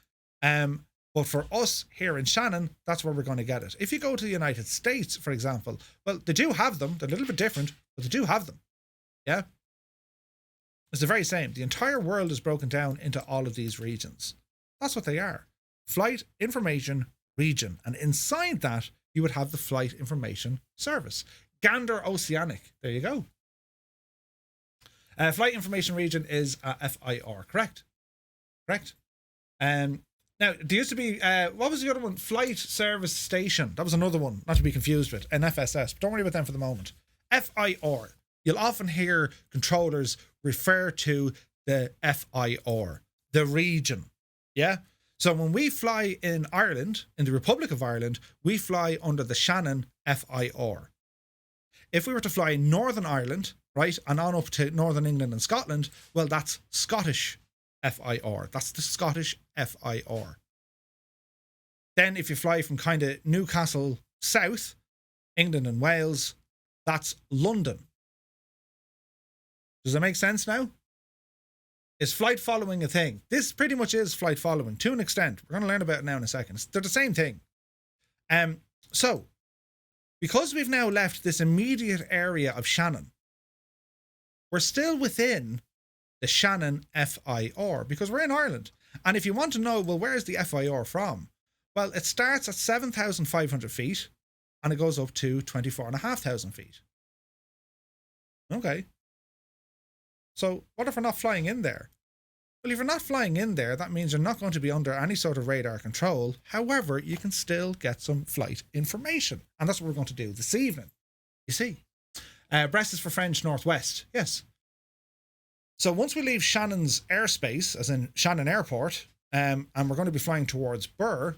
But for us here in Shannon, that's where we're going to get it. If you go to the United States, for example, well, they do have them. They're a little bit different, but they do have them. Yeah? It's the very same. The entire world is broken down into all of these regions. That's what they are. Flight Information Region. And inside that, you would have the Flight Information Service. Gander Oceanic. There you go. Flight Information Region is FIR, correct? Correct. Now, there used to be, what was the other one? Flight Service Station. That was another one, not to be confused with, an FSS. But don't worry about them for the moment. FIR. You'll often hear controllers refer to the FIR, the region. Yeah? So when we fly in Ireland, in the Republic of Ireland, we fly under the Shannon FIR. If we were to fly in Northern Ireland, right, and on up to Northern England and Scotland, well, that's Scottish FIR. That's the Scottish FIR. Then if you fly from kind of Newcastle south, England and Wales, that's London. Does that make sense now? Is flight following a thing? This pretty much is flight following to an extent. We're going to learn about it now in a second. They're the same thing. So, because we've now left this immediate area of Shannon, we're still within the Shannon FIR because we're in Ireland. And if you want to know, well, where's the FIR from? Well, it starts at 7,500 feet and it goes up to 24,500 feet. Okay. So what if we're not flying in there? Well, if you're not flying in there, that means you're not going to be under any sort of radar control. However, you can still get some flight information. And that's what we're going to do this evening. You see, Brest is for French Northwest. Yes. So once we leave Shannon's airspace, as in Shannon Airport, and we're going to be flying towards Birr,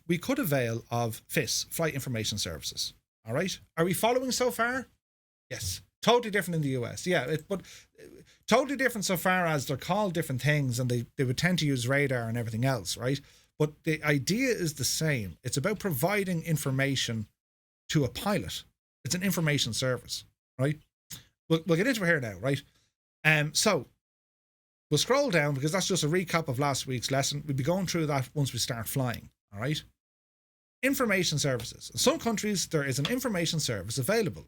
we could avail of FIS, Flight Information Services. All right. Are we following so far? Yes. Totally different in the US. Yeah, but totally different so far as they're called different things and they would tend to use radar and everything else, right? But the idea is the same. It's about providing information to a pilot. It's an information service, right? We'll get into it here now, right? So we'll scroll down because that's just a recap of last week's lesson. We'll be going through that once we start flying, all right? Information services. In some countries, there is an information service available.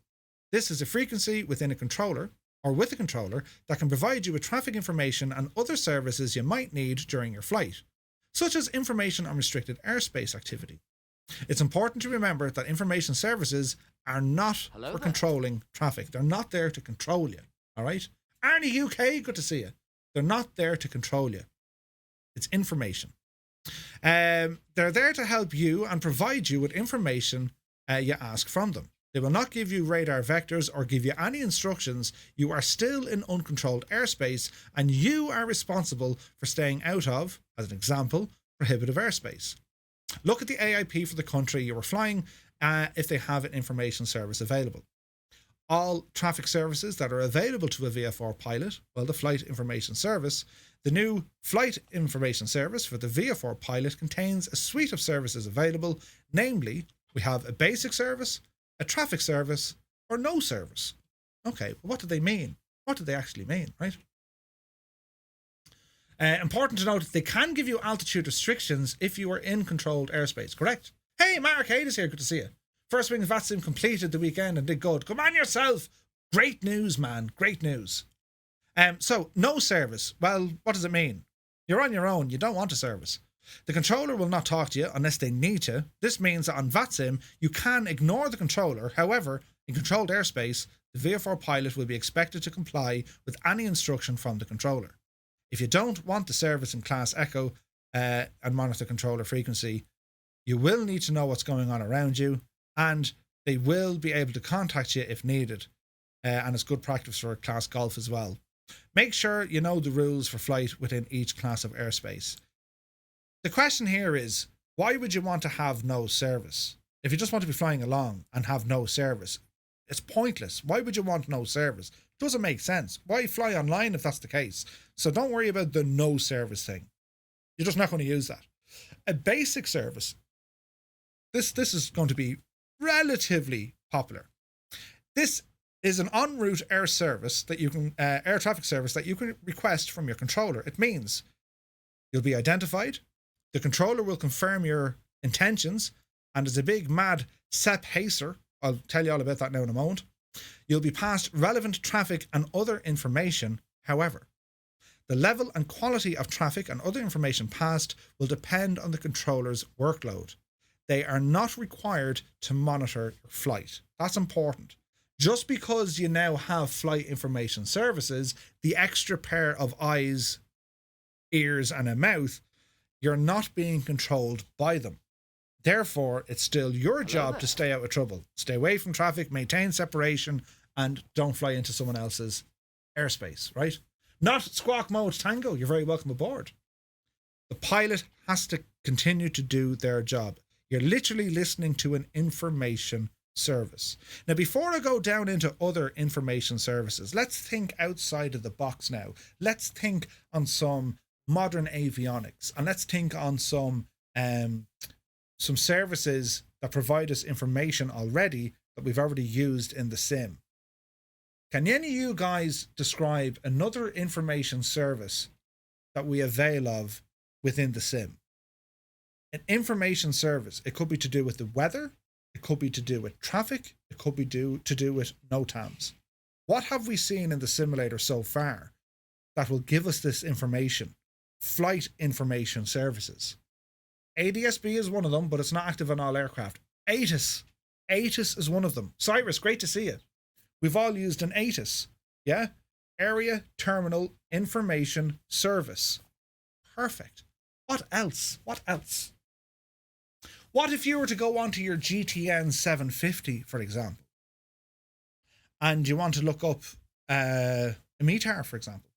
This is a frequency within a controller or with a controller that can provide you with traffic information and other services you might need during your flight, such as information on restricted airspace activity. It's important to remember that information services are not for controlling traffic. They're not there to control you, all right? Arnie UK, good to see you. They're not there to control you. It's information. They're there to help you and provide you with information you ask from them. They will not give you radar vectors or give you any instructions. You are still in uncontrolled airspace and you are responsible for staying out of, as an example, prohibitive airspace. Look at the AIP for the country you are flying if they have an information service available. All traffic services that are available to a VFR pilot, well, the Flight Information Service, the new Flight Information Service for the VFR pilot contains a suite of services available. Namely, we have a basic service, a traffic service, or no service. Okay, but what do they mean? What do they actually mean, right? Important to note, they can give you altitude restrictions if you are in controlled airspace, correct? Hey, Mark Hayes here, good to see you. First Wing VATSim completed the weekend and did good. Come on yourself. Great news, man. Great news. So, no service. Well, what does it mean? You're on your own. You don't want a service. The controller will not talk to you unless they need to. This means that on VATSim, you can ignore the controller. However, in controlled airspace, the VFR pilot will be expected to comply with any instruction from the controller. If you don't want the service in Class Echo and monitor controller frequency, you will need to know what's going on around you, and they will be able to contact you if needed. And it's good practice for Class Golf as well. Make sure you know the rules for flight within each class of airspace. The question here is, why would you want to have no service? If you just want to be flying along and have no service, it's pointless. Why would you want no service? It doesn't make sense. Why fly online if that's the case? So don't worry about the no service thing. You're just not going to use that. A basic service. This is going to be relatively popular. This is an en route air service that you can air traffic service that you can request from your controller. It means you'll be identified. The controller will confirm your intentions, and as a big mad Sepp Hacer, I'll tell you all about that now in a moment. You'll be passed relevant traffic and other information. However, the level and quality of traffic and other information passed will depend on the controller's workload. They are not required to monitor your flight. That's important. Just because you now have flight information services, the extra pair of eyes, ears, and a mouth, you're not being controlled by them. Therefore, it's still your job to stay out of trouble. Stay away from traffic, maintain separation, and don't fly into someone else's airspace, right? Not squawk mode tango. You're very welcome aboard. The pilot has to continue to do their job. You're literally listening to an information service. Now, before I go down into other information services, let's think outside of the box now. Let's think on some modern avionics, and let's think on some some services that provide us information already that we've already used in the sim. Can any of you guys describe another information service that we avail of within the sim? An information service. It could be to do with the weather. It could be to do with traffic. It could be to do with NOTAMs. What have we seen in the simulator so far that will give us this information? Flight information services. ADSB is one of them, but it's not active on all aircraft. ATIS. ATIS is one of them. Cyrus, great to see you. We've all used an ATIS. Yeah? Area Terminal Information Service. Perfect. What else? What else? What if you were to go onto your GTN 750, for example, and you want to look up a METAR, for example?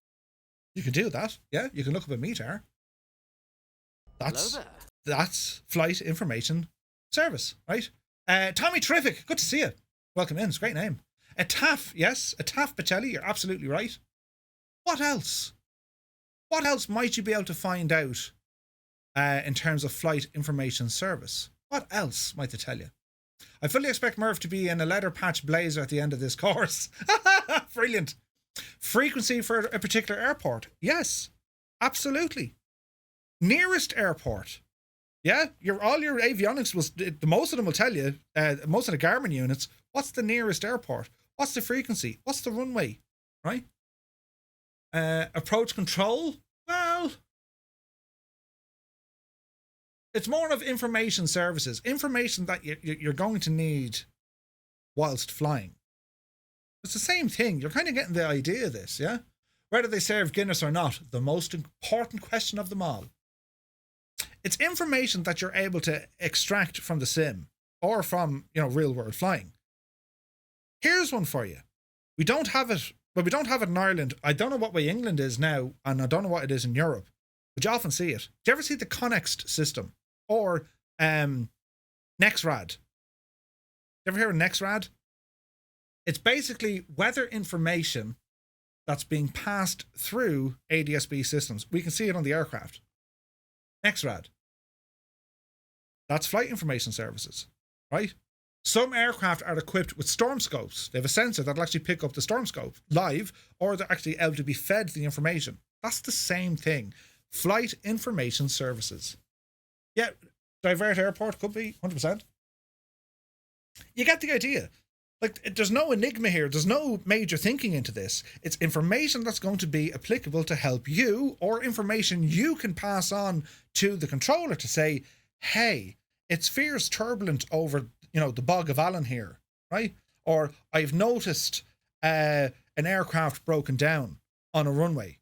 You can do that. Yeah, you can look up a METAR. That's Flight Information Service, right? Tommy, terrific. Good to see you. Welcome in. It's a great name. A TAF, yes. A TAF Patelli, you're absolutely right. What else? What else might you be able to find out in terms of Flight Information Service? What else might they tell you? I fully expect Merv to be in a leather patch blazer at the end of this course. Brilliant. Frequency for a particular airport. Yes, absolutely. Nearest airport. Yeah, all your avionics most of them will tell you, most of the Garmin units, what's the nearest airport? What's the frequency? What's the runway? Right? Approach control? Well, it's more of information services. Information that you're going to need whilst flying. It's the same thing. You're kind of getting the idea of this, yeah? Whether they serve Guinness or not, the most important question of them all. It's information that you're able to extract from the sim or from, real world flying. Here's one for you. We don't have it. Well, we don't have it in Ireland. I don't know what way England is now, and I don't know what it is in Europe, but you often see it. Do you ever see the Connext system or NexRad? You ever hear of NexRad? It's basically weather information that's being passed through ADSB systems. We can see it on the aircraft. NexRad. That's Flight Information Services, right? Some aircraft are equipped with storm scopes. They have a sensor that'll actually pick up the storm scope live, or they're actually able to be fed the information. That's the same thing. Flight Information Services. Yeah, Divert Airport could be 100%. You get the idea. Like, there's no enigma here. There's no major thinking into this. It's information that's going to be applicable to help you, or information you can pass on to the controller to say, hey, it feels turbulent over, the Bog of Allen here, right? Or I've noticed an aircraft broken down on a runway,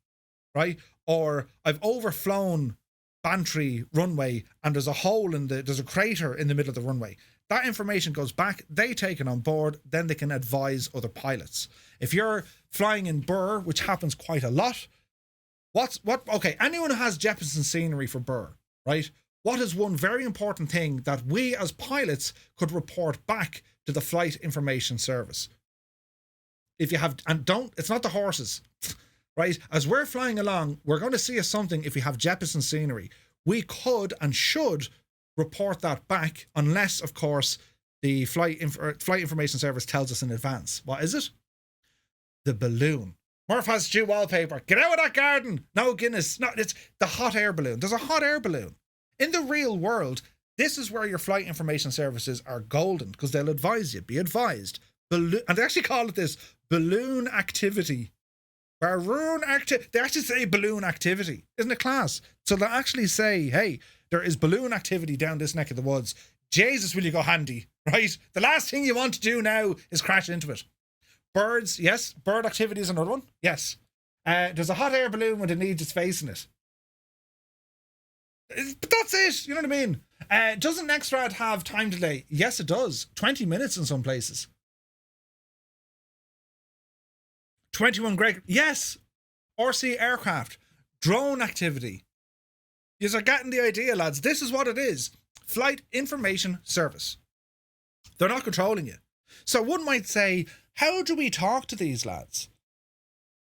right? Or I've overflown Bantry runway and there's a crater in the middle of the runway. That information goes back, they take it on board, then they can advise other pilots. If you're flying in Burr, which happens quite a lot, anyone who has Jeppesen scenery for Burr, right? What is one very important thing that we as pilots could report back to the Flight Information Service? If you have, it's not the horses, right? As we're flying along, we're going to see something if we have Jeppesen scenery. We could and should report that back, unless, of course, the Flight Information Service tells us in advance. What is it? The balloon. Murph has Stew wallpaper. Get out of that garden. No, Guinness. No, it's the hot air balloon. There's a hot air balloon. In the real world, this is where your Flight Information Services are golden, because they'll advise you. Be advised. And they actually call it this balloon activity. They actually say balloon activity. Isn't it class? So they'll actually say, hey, there is balloon activity down this neck of the woods. Jesus, will you go handy, right? The last thing you want to do now is crash into it. Birds, yes. Bird activity is another one. Yes. There's a hot air balloon when it needs its face in it. But that's it. You know what I mean? Doesn't NexRad have time delay? Yes, it does. 20 minutes in some places. 21 great. Yes. RC aircraft. Drone activity. You're getting the idea, lads. This is what it is. Flight Information Service. They're not controlling you. So one might say, how do we talk to these lads?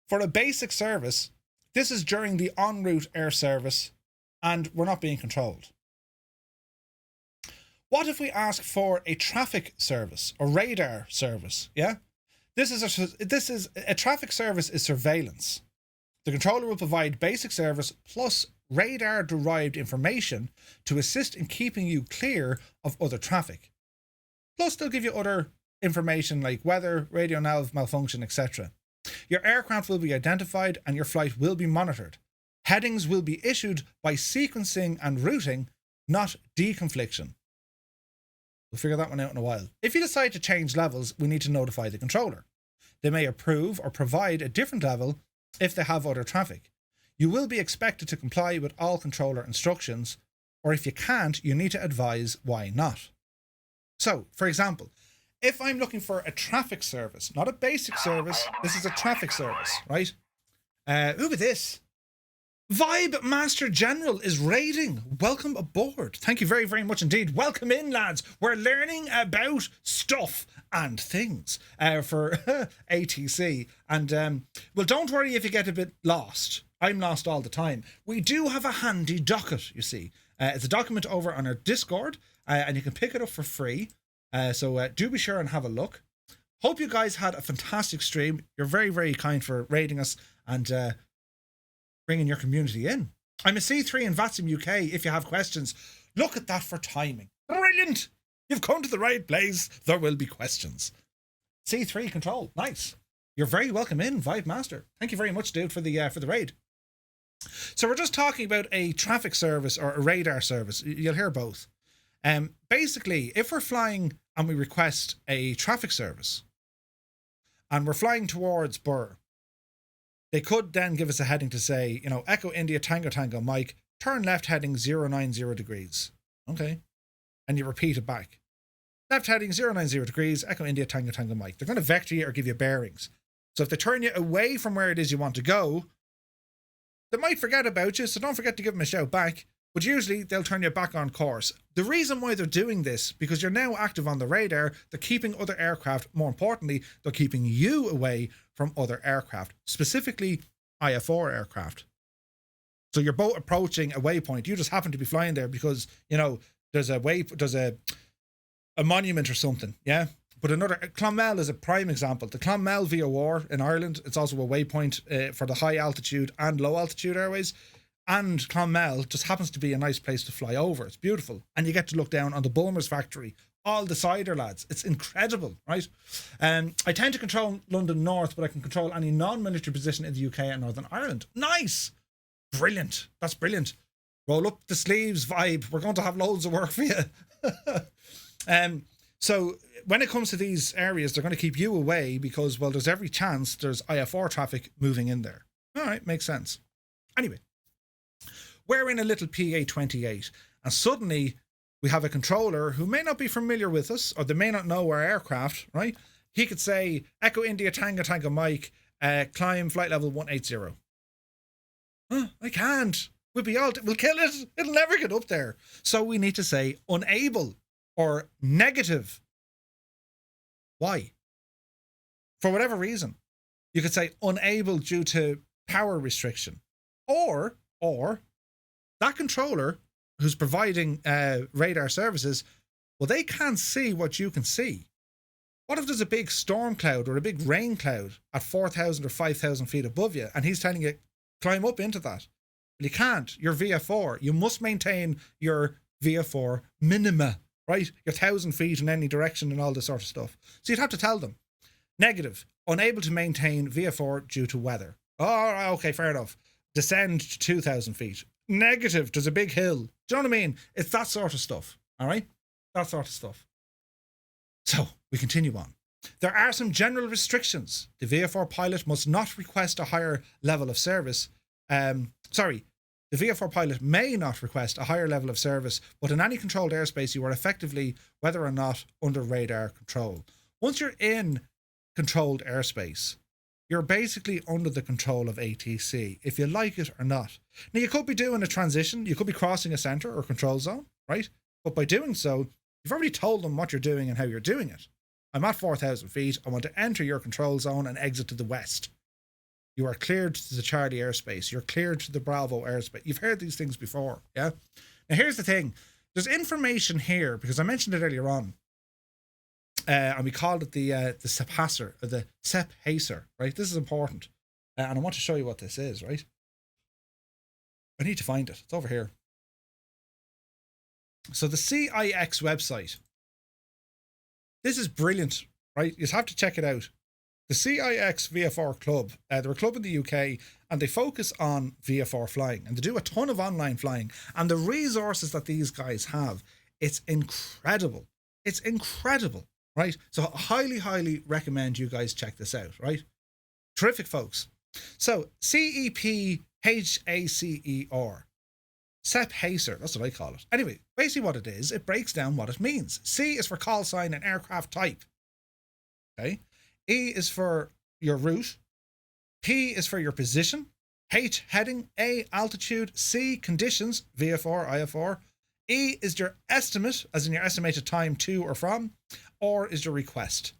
For a basic service, this is during the en route air service, and we're not being controlled. What if we ask for a traffic service or radar service? Yeah, this is a traffic service is surveillance. The controller will provide basic service plus radar-derived information to assist in keeping you clear of other traffic. Plus, they'll give you other information like weather, radio nav malfunction, etc. Your aircraft will be identified and your flight will be monitored. Headings will be issued by sequencing and routing, not deconfliction. We'll figure that one out in a while. If you decide to change levels, we need to notify the controller. They may approve or provide a different level if they have other traffic. You will be expected to comply with all controller instructions, or if you can't, you need to advise why not. So, for example, if I'm looking for a traffic service, not a basic service, this is a traffic service, right? Who is this? Vibe Master General is raiding. Welcome aboard. Thank you very, very much indeed. Welcome in, lads. We're learning about stuff and things for ATC. And, well, don't worry if you get a bit lost. I'm lost all the time. We do have a handy docket, you see. It's a document over on our Discord, and you can pick it up for free. So do be sure and have a look. Hope you guys had a fantastic stream. You're very, very kind for raiding us and bringing your community in. I'm a C3 in VATSim UK. If you have questions, look at that for timing. Brilliant! You've come to the right place. There will be questions. C3 control. Nice. You're very welcome in, Vibe Master. Thank you very much, dude, for the raid. So we're just talking about a traffic service or a radar service. You'll hear both. Basically, if we're flying and we request a traffic service and we're flying towards Burr, they could then give us a heading to say, you know, Echo India Tango Tango Mike, turn left heading 090 degrees. Okay. And you repeat it back. Left heading 090 degrees, Echo India Tango Tango Mike. They're going to vector you or give you bearings. So if they turn you away from where it is you want to go, they might forget about you, so don't forget to give them a shout back. But usually they'll turn you back on course. The reason why they're doing this, because you're now active on the radar, they're keeping other aircraft, more importantly, they're keeping you away from other aircraft, specifically IFR aircraft. So you're both approaching a waypoint. You just happen to be flying there because, you know, there's a monument or something, yeah? But another, Clonmel is a prime example. The Clonmel VOR in Ireland, it's also a waypoint for the high altitude and low altitude airways. And Clonmel just happens to be a nice place to fly over. It's beautiful. And you get to look down on the Bulmers factory, all the cider lads. It's incredible, right? I tend to control London North, but I can control any non-military position in the UK and Northern Ireland. Nice. Brilliant. That's brilliant. Roll up the sleeves, Vibe. We're going to have loads of work for you. So when it comes to these areas, they're going to keep you away because, well, there's every chance there's IFR traffic moving in there. All right, makes sense. Anyway. We're in a little PA-28 and suddenly we have a controller who may not be familiar with us or they may not know our aircraft, right? He could say, Echo India Tango Tango Mike, climb flight level 180. I can't. We'll kill it. It'll never get up there. So we need to say unable or negative. Why? For whatever reason. You could say unable due to power restriction or that controller who's providing radar services, well, they can't see what you can see. What if there's a big storm cloud or a big rain cloud at 4,000 or 5,000 feet above you and he's telling you, climb up into that? Well, you can't. You're VFR. You must maintain your VFR minima, right? Your 1,000 feet in any direction and all this sort of stuff. So you'd have to tell them. Negative, unable to maintain VFR due to weather. Oh, okay, fair enough. Descend to 2,000 feet. Negative, there's a big hill. Do you know what I mean? It's that sort of stuff, all right? That sort of stuff. So, we continue on. There are some general restrictions. The VFR pilot must not request a higher level of service. The VFR pilot may not request a higher level of service, but in any controlled airspace, you are effectively, whether or not, under radar control. Once you're in controlled airspace, you're basically under the control of ATC, if you like it or not. Now, you could be doing a transition, you could be crossing a center or control zone, right? But by doing so, you've already told them what you're doing and how you're doing it. I'm at 4,000 feet. I want to enter your control zone and exit to the west. You are cleared to the Charlie airspace. You're cleared to the Bravo airspace. You've heard these things before, yeah? Now, here's the thing. There's information here because I mentioned it earlier on. And we called it the SEP HACER, the SEP HACER, right? This is important. And I want to show you what this is, right? I need to find it. It's over here. So the CIX website. This is brilliant, right? You have to check it out. The CIX VFR Club, they're a club in the UK and they focus on VFR flying and they do a ton of online flying. And the resources that these guys have, it's incredible. It's incredible, right? So I highly, highly recommend you guys check this out, right? Terrific, folks. So CEP HACER. SEP HACER, that's what I call it. Anyway, basically what it is, it breaks down what it means. C is for call sign and aircraft type. Okay. E is for your route. P is for your position. H, heading. A, altitude. C, conditions, VFR, IFR. E is your estimate, as in your estimated time to or from. R is your request.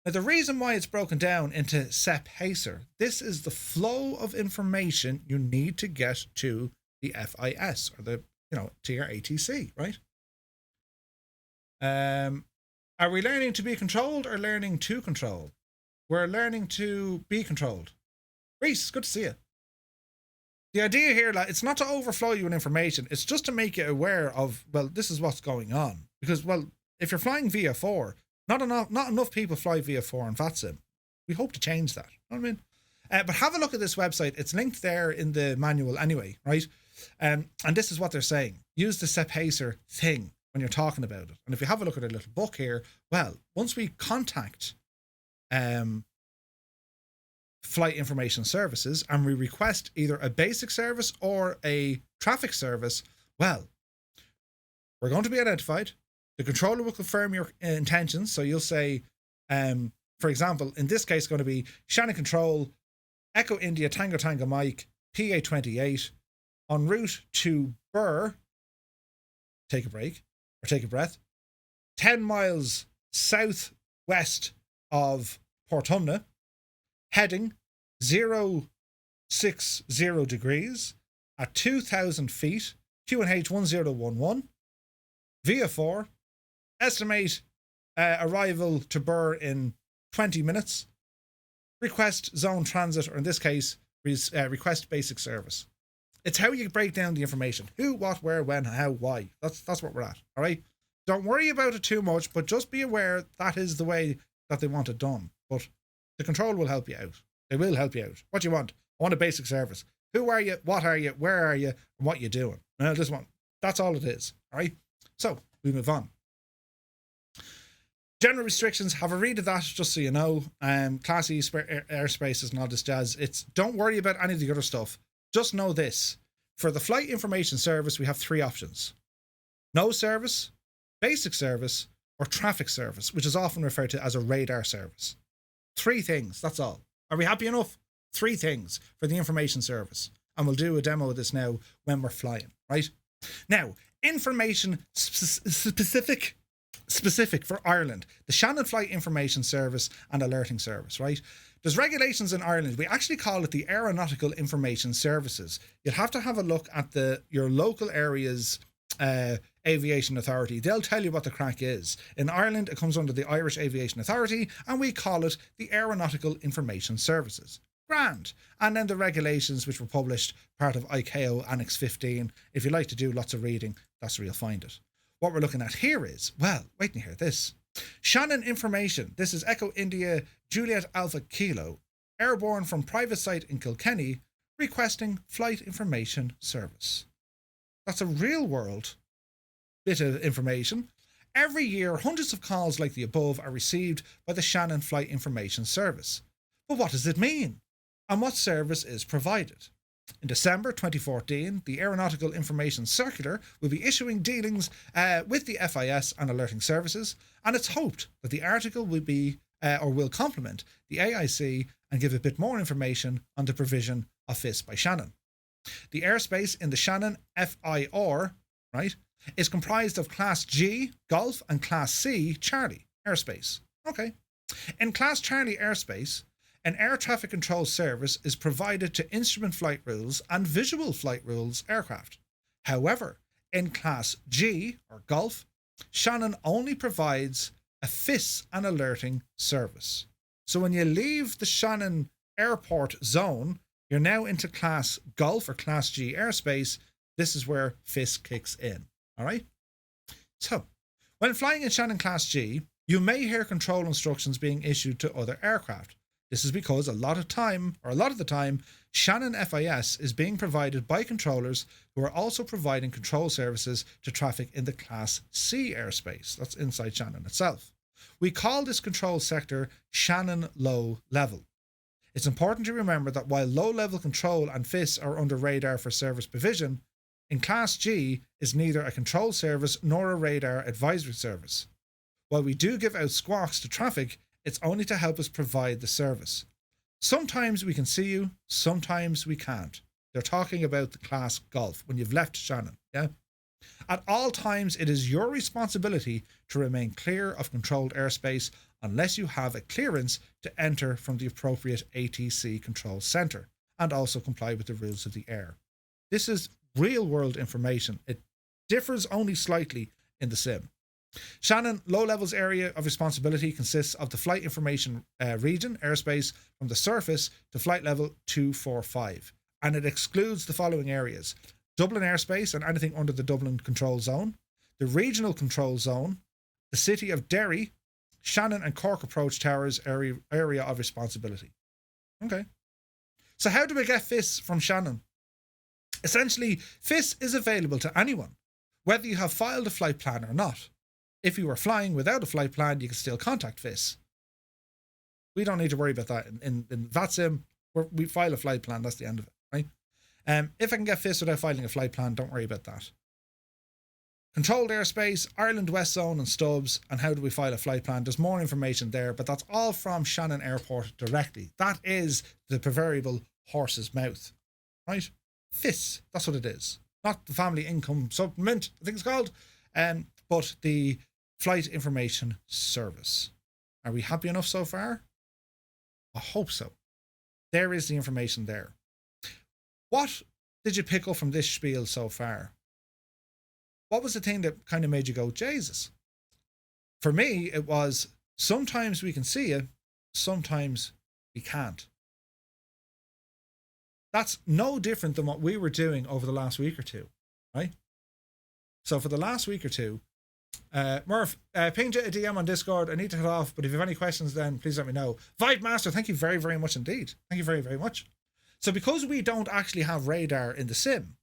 Now, the reason why it's broken down into SEP HACER, this is the flow of information you need to get to the FIS, or the, to your ATC, right? Are we learning to be controlled or learning to control? We're learning to be controlled. Reese, good to see you. The idea here, like, it's not to overflow you with information. It's just to make you aware of, well, this is what's going on. Because, well, if you're flying VFR, not enough people fly VFR and VATSim. We hope to change that. You know what I mean? But have a look at this website. It's linked there in the manual anyway, right? And this is what they're saying. Use the SEP HACER thing when you're talking about it. And if you have a look at a little book here, well, once we contact flight information services and we request either a basic service or a traffic service, well, we're going to be identified. The controller will confirm your intentions. So you'll say, for example, in this case, going to be Shannon Control, Echo India, Tango Tango Mike, PA28, en route to Burr, take a break, or take a breath, 10 miles southwest of Portumna, heading 060 degrees at 2,000 feet, QNH 1011, VFR, estimate arrival to Burr in 20 minutes, request zone transit, or in this case, request basic service. It's how you break down the information. Who, what, where, when, how, why. That's what we're at, all right? Don't worry about it too much, but just be aware that is the way that they want it done. But the control will help you out. They will help you out. What do you want? I want a basic service. Who are you? What are you? Where are you? And what you doing? No, this one. That's all it is, all right? So we move on. General restrictions, have a read of that just so you know. Class E airspaces and all this jazz. Don't worry about any of the other stuff. Just know this. For the flight information service, we have 3 options. No service, basic service, or traffic service, which is often referred to as a radar service. 3 things, that's all. Are we happy enough? 3 things for the information service. And we'll do a demo of this now when we're flying, right? Now, information specific for Ireland, the Shannon Flight Information Service and Alerting Service, right? There's regulations in Ireland. We actually call it the Aeronautical Information Services. You'd have to have a look at your local area's aviation authority. They'll tell you what the crack is. In Ireland, it comes under the Irish Aviation Authority, and we call it the Aeronautical Information Services. Grand. And then the regulations, which were published, part of ICAO Annex 15. If you like to do lots of reading, that's where you'll find it. What we're looking at here is, well, wait and hear this. Shannon Information. This is Echo India Juliet Alpha Kilo, airborne from private site in Kilkenny, requesting flight information service. That's a real world bit of information. Every year, hundreds of calls like the above are received by the Shannon Flight Information Service. But what does it mean? And what service is provided? In December 2014, the Aeronautical Information Circular will be issuing dealings with the FIS and alerting services, and it's hoped that the article will be or will complement the AIC and give a bit more information on the provision of FIS by Shannon. The airspace in the Shannon FIR, right, is comprised of Class G, Golf, and Class C, Charlie, airspace. Okay. In Class Charlie airspace, an air traffic control service is provided to instrument flight rules and visual flight rules aircraft. However, In Class G, or Golf, Shannon only provides a FIS and alerting service. So when you leave the Shannon Airport zone, you're now into Class Golf or Class G airspace. This is where FIS kicks in. All right? So, when flying in Shannon Class G, you may hear control instructions being issued to other aircraft. This is because a lot of the time, Shannon FIS is being provided by controllers who are also providing control services to traffic in the Class C airspace. That's inside Shannon itself. We call this control sector Shannon Low Level. It's important to remember that while low-level control and FIS are under radar for service provision, in Class G is neither a control service nor a radar advisory service. While we do give out squawks to traffic, it's only to help us provide the service. Sometimes we can see you, sometimes we can't. They're talking about the Class Golf when you've left Shannon, yeah? At all times, it is your responsibility to remain clear of controlled airspace unless you have a clearance to enter from the appropriate ATC control centre and also comply with the rules of the air. This is real-world information. It differs only slightly in the sim. Shannon Low Levels area of responsibility consists of the flight information region, airspace from the surface to flight level 245, and it excludes the following areas: Dublin airspace and anything under the Dublin control zone, the regional control zone, the city of Derry, Shannon and Cork approach towers area of responsibility. Okay. So how do we get FIS from Shannon? Essentially, FIS is available to anyone, whether you have filed a flight plan or not. If you are flying without a flight plan, you can still contact FIS. We don't need to worry about that. In VATSim, we file a flight plan, that's the end of it, right? If I can get FIS without filing a flight plan, don't worry about that. Controlled airspace, Ireland West Zone and Stubbs, and how do we file a flight plan? There's more information there, but that's all from Shannon Airport directly. That is the proverbial horse's mouth, right? FIS, that's what it is. Not the Family Income Supplement, I think it's called, but the Flight Information Service. Are we happy enough so far? I hope so. There is the information there. What did you pick up from this spiel so far? What was the thing that kind of made you go, Jesus? For me, it was sometimes we can see it, sometimes we can't. That's no different than what we were doing over the last week or two, right? So for the last week or two, Murph, pinged you a DM on Discord. I need to head off, but if you have any questions, then please let me know. Vibe Master, thank you very, very much indeed. Thank you very, very much. So because we don't actually have radar in the sim,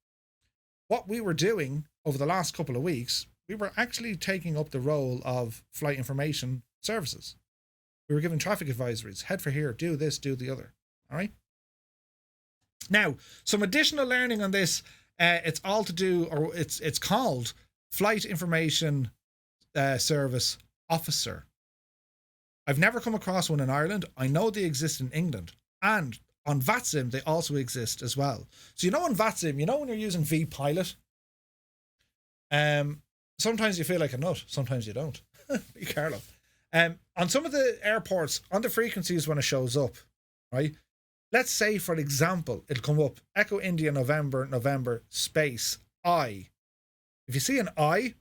what we were doing over the last couple of weeks, we were actually taking up the role of flight information services. We were giving traffic advisories, head for here, do this, do the other. All right. Now, some additional learning on this. It's all to do, or it's called Flight Information Service Officer. I've never come across one in Ireland. I know they exist in England, and on VATSim they also exist as well. So on VATSim, when you're using vPilot, sometimes you feel like a nut, sometimes you don't. Be careful. On some of the airports, on the frequencies when it shows up, right? Let's say, for example, it'll come up Echo India November space I. If you see an I,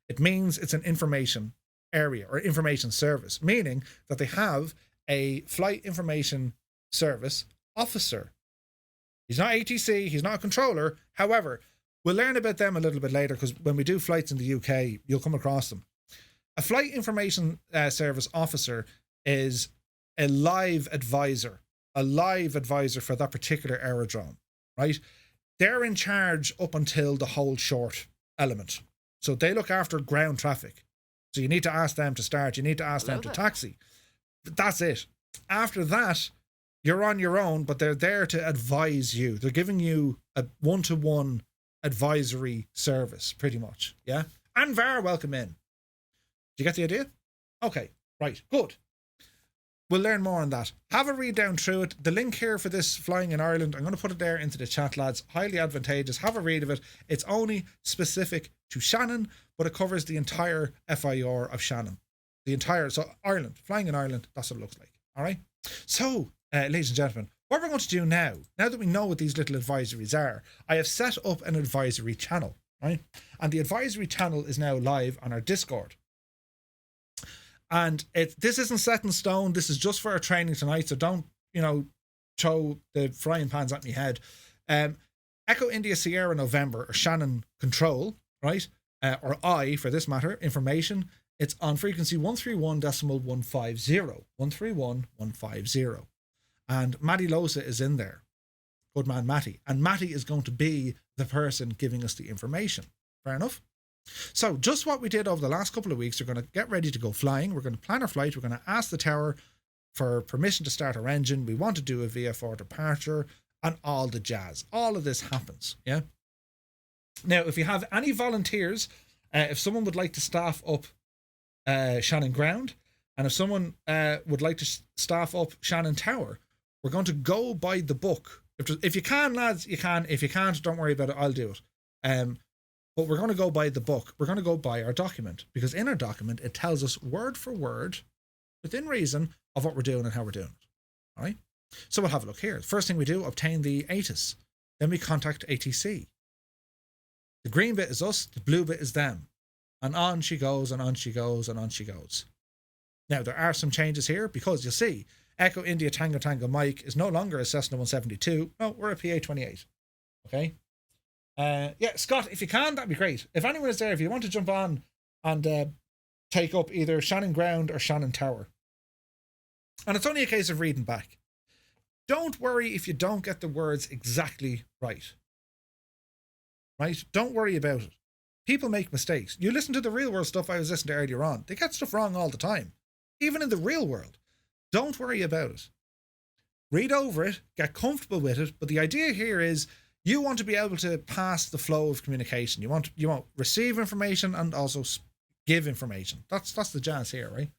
it means it's an information area or information service, meaning that they have a flight information service officer. He's not ATC, he's not a controller. However, we'll learn about them a little bit later, because when we do flights in the UK, you'll come across them. A flight information service officer is a live advisor for that particular aerodrome, right? They're in charge up until the hold short element. So they look after ground traffic. So you need to ask them to start. You need to ask them to taxi. That's it. After that, you're on your own, but they're there to advise you. They're giving you a one-to-one advisory service, pretty much. Yeah. And VAR, welcome in. Do you get the idea? Okay. Right. Good. We'll learn more on that. Have a read down through it. The link here for this flying in Ireland, I'm going to put it there into the chat, lads. Highly advantageous. Have a read of it. It's only specific to Shannon, but it covers the entire FIR of Shannon. So Ireland, flying in Ireland, that's what it looks like. All right. So, ladies and gentlemen, what we're going to do now that we know what these little advisories are, I have set up an advisory channel, right? And the advisory channel is now live on our Discord. And this isn't set in stone. This is just for our training tonight. So don't, throw the frying pans at me head. Echo India Sierra November, or Shannon Control, right? Or I, for this matter, information. It's on frequency 131.150. 131.150. And Matty Losa is in there. Good man, Matty. And Matty is going to be the person giving us the information. Fair enough? So just what we did over the last couple of weeks, we're going to get ready to go flying. We're going to plan our flight. We're going to ask the tower for permission to start our engine. We want to do a VFR departure and all the jazz. All of this happens. Yeah. Now, if you have any volunteers, if someone would like to staff up Shannon Ground, and if someone would like to staff up Shannon Tower, we're going to go by the book. If you can, lads, you can. If you can't, don't worry about it. I'll do it. But we're going to go by the book. We're going to go by our document, because in our document, it tells us word for word, within reason, of what we're doing and how we're doing it. All right? So we'll have a look here. First thing we do, obtain the ATIS. Then we contact ATC. The green bit is us. The blue bit is them. And on she goes, and on she goes, and on she goes. Now, there are some changes here, because you'll see, Echo India Tango Tango Mike is no longer a Cessna 172. No, we're a PA-28. Okay? Yeah, Scott, if you can, that'd be great. If anyone is there, if you want to jump on and take up either Shannon Ground or Shannon Tower. And it's only a case of reading back. Don't worry if you don't get the words exactly right. Right? Don't worry about it. People make mistakes. You listen to the real world stuff I was listening to earlier on. They get stuff wrong all the time. Even in the real world. Don't worry about it. Read over it, get comfortable with it, but the idea here is you want to be able to pass the flow of communication. You want receive information and also give information. That's the jazz here, right?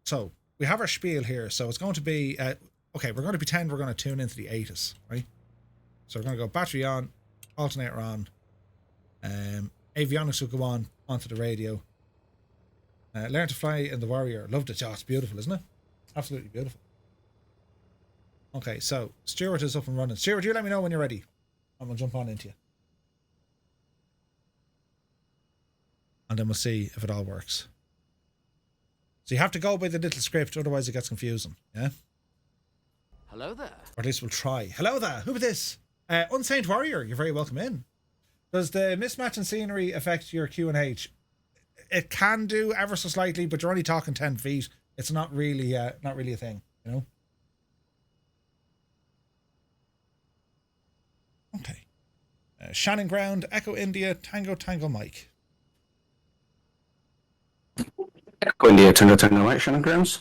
So we have our spiel here. So it's going to be okay. We're going to pretend we're going to tune into the ATIS, right? So we're going to go battery on, alternator on, avionics will go on onto the radio. Learn to fly in the Warrior. Loved it. Oh, it's beautiful, isn't it? Absolutely beautiful. Okay, so Stuart is up and running. Stuart, you let me know when you're ready. I'm going to jump on into you. And then we'll see if it all works. So you have to go by the little script, otherwise it gets confusing. Yeah? Hello there. Or at least we'll try. Hello there. Who is this? Unsaint Warrior, you're very welcome in. Does the mismatch in scenery affect your Q&H? It can do ever so slightly, but you're only talking 10 feet. It's not really a thing, you know? Okay. Shannon Ground, Echo India, Tango Tango Mike. Echo India, Tango Tango Mike, Shannon Grounds.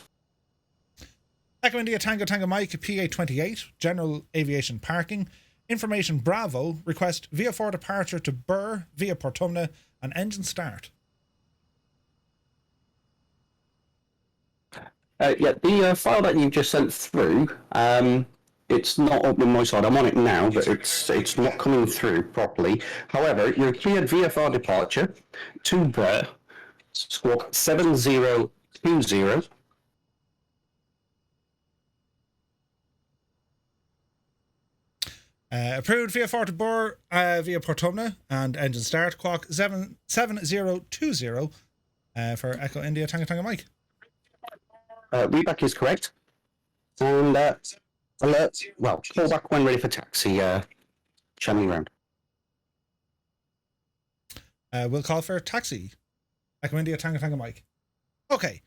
Echo India, Tango Tango Mike, PA-28, General Aviation Parking. Information Bravo, request VFR departure to Burr via Portumna and engine start. Yeah, the file that you just sent through, it's not up on my side. I'm on it now, but it's not coming through properly. However, you're cleared VFR departure to Burr, squawk 7020. Approved VFR to Burr via Portumna and engine start, clock 7020 for Echo India Tango Tango Mike. Readback is correct. And alert, well, call back when ready for taxi, Shannon Ground. We'll call for taxi. Echo India Tango Tango Mike. Okay.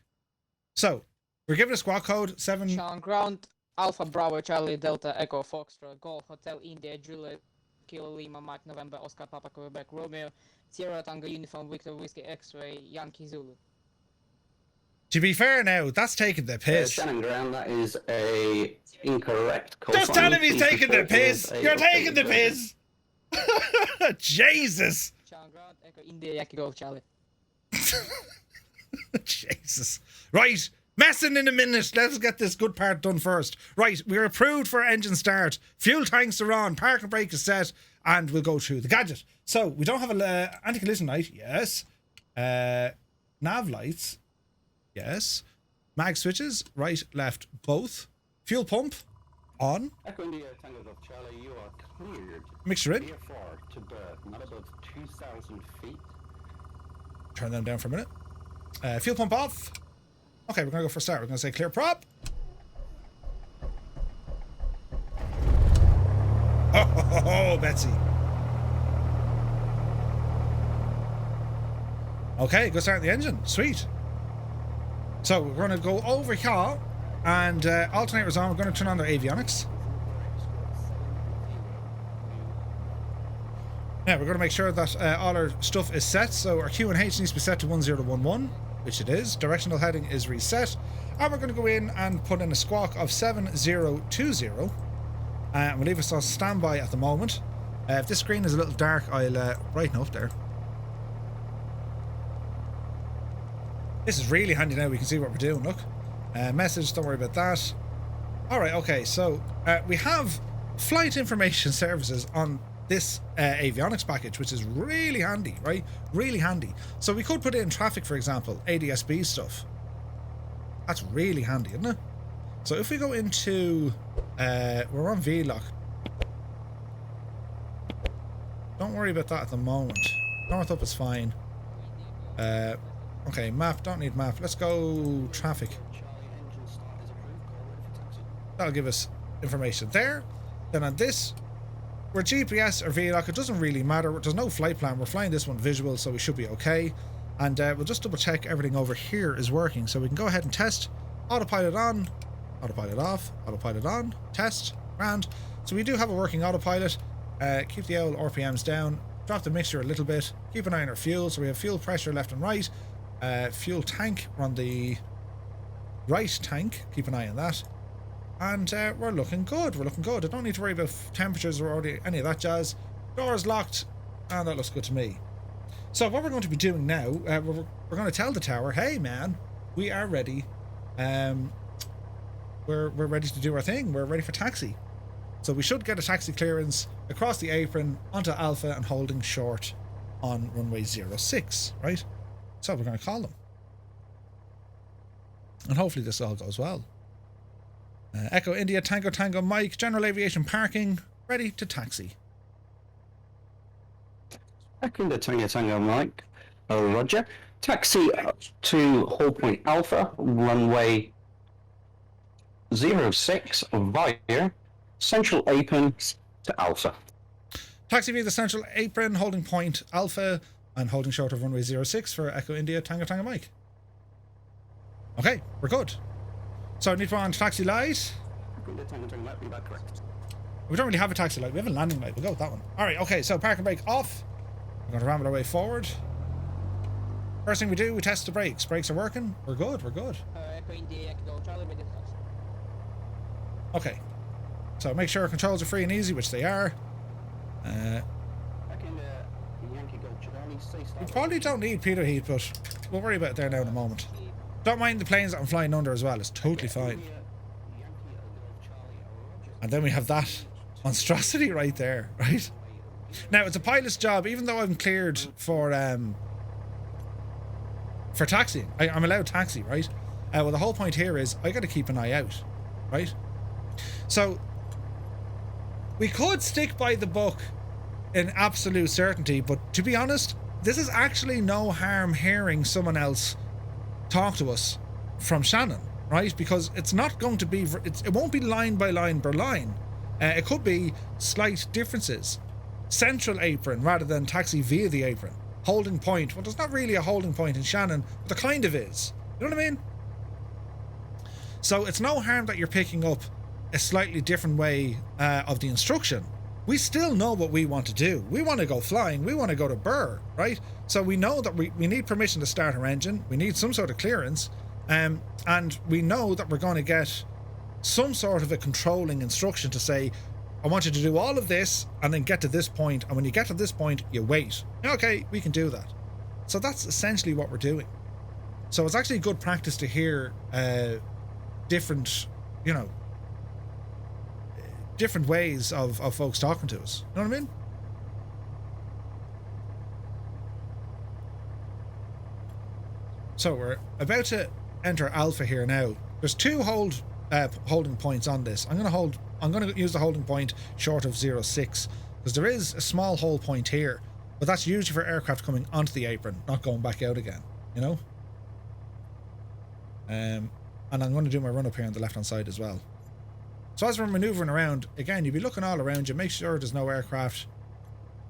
So, we're given a squawk code 7... Shannon Ground, Alpha Bravo Charlie Delta Echo Foxtrot Golf Hotel India Juliet Kilo Lima Mike November Oscar Papa Quebec Romeo Sierra Tango Uniform Victor Whiskey X-Ray Yankee Zulu. To be fair now, that's taking the piss. Shannon Ground, that is a incorrect call. Just tell him he's taking the piss. You're taking the piss. Jesus. Shannon Ground, Echo India Yankee Golf Charlie. Jesus. Right. Messing in a minute. Let's get this good part done first. Right. We're approved for engine start. Fuel tanks are on. Parking brake is set. And we'll go through the gadget. So, we don't have an anti-collision light. Yes. Nav lights. Yes. Mag switches. Right, left, both. Fuel pump. On. Echo India Tango Golf Charlie, you are cleared. Mixture in. VFR to berth, not above 2,000 feet. Turn them down for a minute. Fuel pump off. Okay, we're going to go for a start. We're going to say clear prop. Oh, Betsy. Okay, go start the engine. Sweet. So we're going to go over here and alternators on. We're going to turn on their avionics. Now we're going to make sure that all our stuff is set. So our Q and H needs to be set to 1011, which it is. Directional heading is reset. And we're going to go in and put in a squawk of 7020. And we'll leave us on standby at the moment. If this screen is a little dark, I'll brighten up there. This is really handy now. We can see what we're doing. Look. Message, don't worry about that. Alright, okay. So we have flight information services on this avionics package, which is really handy, right? Really handy. So we could put in traffic, for example, ADSB stuff. That's really handy, isn't it? So if we go into... we're on VLOC. Don't worry about that at the moment. North up is fine. Okay, map. Don't need map. Let's go traffic. That'll give us information there. Then on this, we're GPS or VLOC. It doesn't really matter. There's no flight plan. We're flying this one visual, so we should be okay. And we'll just double check everything over here is working. So we can go ahead and test. Autopilot on. Autopilot off. Autopilot on. Test. Grand. So we do have a working autopilot. Keep the old RPMs down. Drop the mixture a little bit. Keep an eye on our fuel. So we have fuel pressure left and right. Fuel tank. We're on the right tank. Keep an eye on that. And we're looking good. We're looking good. I don't need to worry about temperatures or any of that jazz. Door's locked. And that looks good to me. So what we're going to be doing now, we're going to tell the tower, hey man, we are ready. We're ready to do our thing. We're ready for taxi. So we should get a taxi clearance across the apron onto Alpha and holding short on runway 06, right? So we're going to call them. And hopefully this all goes well. Echo India Tango Tango Mike, General Aviation Parking, ready to taxi. Echo India Tango Tango Mike, Roger. Taxi up to hold point Alpha, runway 06 via Central Apron to Alpha. Taxi via the Central Apron, holding point Alpha, and holding short of runway 06 for Echo India Tango Tango Mike. Okay, we're good. So we need to put on taxi light. We don't really have a taxi light. We have a landing light. We'll go with that one. Alright, okay, so park and brake off. We're going to ramble our way forward. First thing we do, we test the brakes. Brakes are working. We're good, we're good. Okay. So make sure our controls are free and easy, which they are. We probably don't need Peter heat, but we'll worry about it there now in a moment. Don't mind the planes that I'm flying under as well. It's totally fine. And then we have that monstrosity right there, right? Now, it's a pilot's job, even though I'm cleared for taxiing. I'm allowed taxi, right? Well, the whole point here is I got to keep an eye out, right? So, we could stick by the book in absolute certainty, but to be honest, this is actually no harm hearing someone else talk to us from Shannon, right? Because it's not going to be, it won't be line by line per line. It could be slight differences. Central apron rather than taxi via the apron. Holding point. Well, there's not really a holding point in Shannon, but there kind of is. You know what I mean? So it's no harm that you're picking up a slightly different way of the instruction. We still know what we want to do. We want to go flying. We want to go to Burr, right? So we know that we need permission to start our engine. We need some sort of clearance. And we know that we're going to get some sort of a controlling instruction to say, I want you to do all of this and then get to this point. And when you get to this point, you wait. Okay, we can do that. So that's essentially what we're doing. So it's actually good practice to hear different, you know, different ways of folks talking to us. You know what I mean? So we're about to enter Alpha here now. There's two holding points on this. I'm going to hold I'm going to use the holding point short of 06 because there is a small hold point here, but that's usually for aircraft coming onto the apron, not going back out again, you know? And I'm going to do my run up here on the left hand side as well. So as we're maneuvering around, again, you'll be looking all around you, make sure there's no aircraft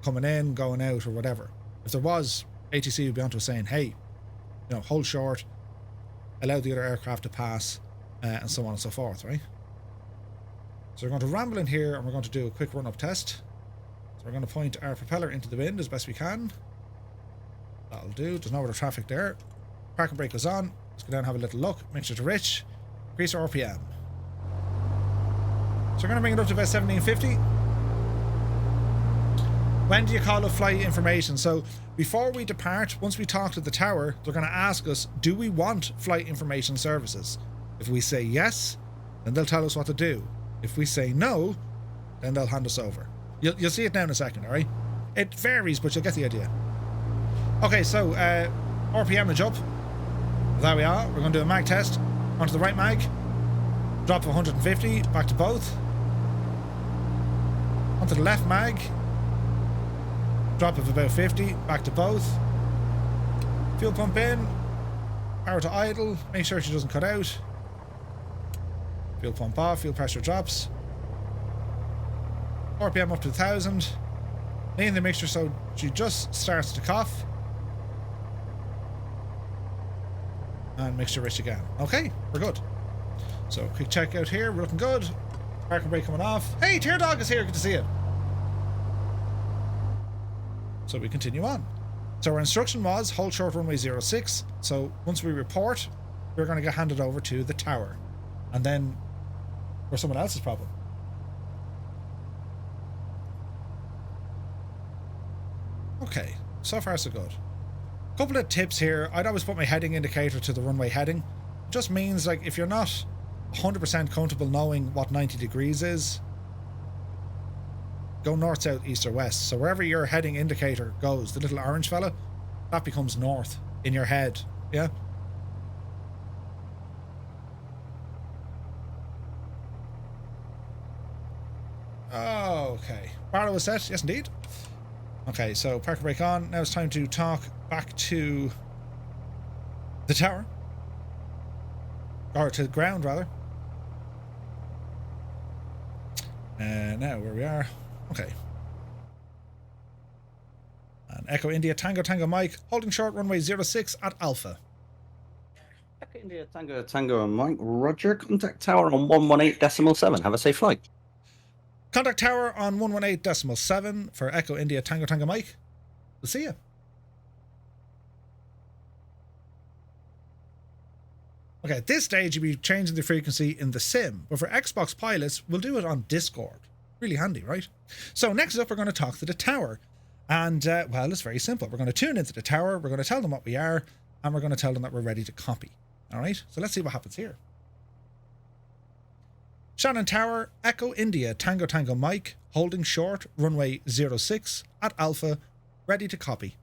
coming in, going out, or whatever. If there was, ATC would be onto us saying, hey, you know, hold short, allow the other aircraft to pass, and so on and so forth, right? So we're going to ramble in here and we're going to do a quick run up test. So we're going to point our propeller into the wind as best we can. That'll do. There's no other traffic there. Parking brake goes on. Let's go down and have a little look. Mixture to rich. Increase our RPM. So we're going to bring it up to about 1750. When do you call a flight information? So before we depart, once we talk to the tower, they're going to ask us, do we want flight information services? If we say yes, then they'll tell us what to do. If we say no, then they'll hand us over. You'll see it now in a second, all right? It varies, but you'll get the idea. Okay, so RPM is up. There we are. We're going to do a mag test. Onto the right mag. Drop of 150. Back to both. Onto the left mag. Drop of about 50. Back to both. Fuel pump in. Power to idle. Make sure she doesn't cut out. Fuel pump off. Fuel pressure drops. RPM up to 1,000. Lean the mixture so she just starts to cough. And mixture rich again. Okay, we're good. So quick check out here. We're looking good. Parking brake coming off. Hey, Tear Dog is here. Good to see you. So we continue on. So our instruction was hold short runway 06. So once we report, we're going to get handed over to the tower. And then we're someone else's problem. Okay, so far so good. Couple of tips here. I'd always put my heading indicator to the runway heading. It just means, like, if you're not 100% comfortable knowing what 90 degrees is, go north, south, east, or west. So wherever your heading indicator goes, the little orange fella, that becomes north in your head. Yeah? Okay. Barrow is set. Yes, indeed. Okay, so parking brake on. Now it's time to talk back to the tower. Or to the ground, rather. And now where we are. Okay. And Echo India Tango Tango Mike, holding short runway 06 at Alpha. Echo India Tango Tango and Mike, Roger. Contact tower on 118.7. Have a safe flight. Contact tower on 118.7 for Echo India Tango Tango Mike. We'll see you. Okay, at this stage you'll be changing the frequency in the sim, but for Xbox pilots, we'll do it on Discord. Really handy, right? So next up, we're going to talk to the tower. And, well, it's very simple. We're going to tune into the tower, we're going to tell them what we are, and we're going to tell them that we're ready to copy. All right? So let's see what happens here. Shannon Tower, Echo India, Tango Tango Mike, holding short, runway 06 at Alpha, ready to copy.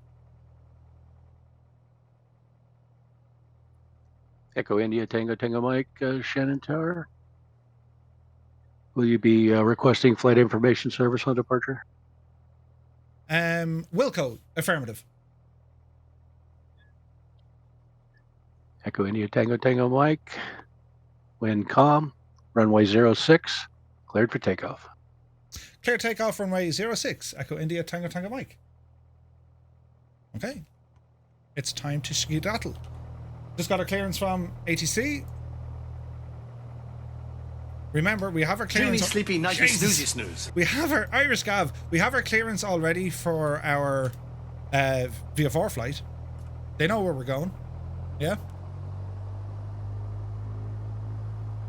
Echo India, Tango Tango Mike, Shannon Tower. Will you be requesting flight information service on departure? Wilco, affirmative. Echo India, Tango Tango Mike, wind calm, runway 06, cleared for takeoff. Clear takeoff, runway 06, Echo India, Tango Tango Mike. Okay. It's time to skedaddle. Just got a clearance from ATC. Remember, we have our clearance. Dreamy, sleepy, nighty, snoozy, snooze. We have our Irish Gav. We have our clearance already for our VFR flight. They know where we're going. Yeah.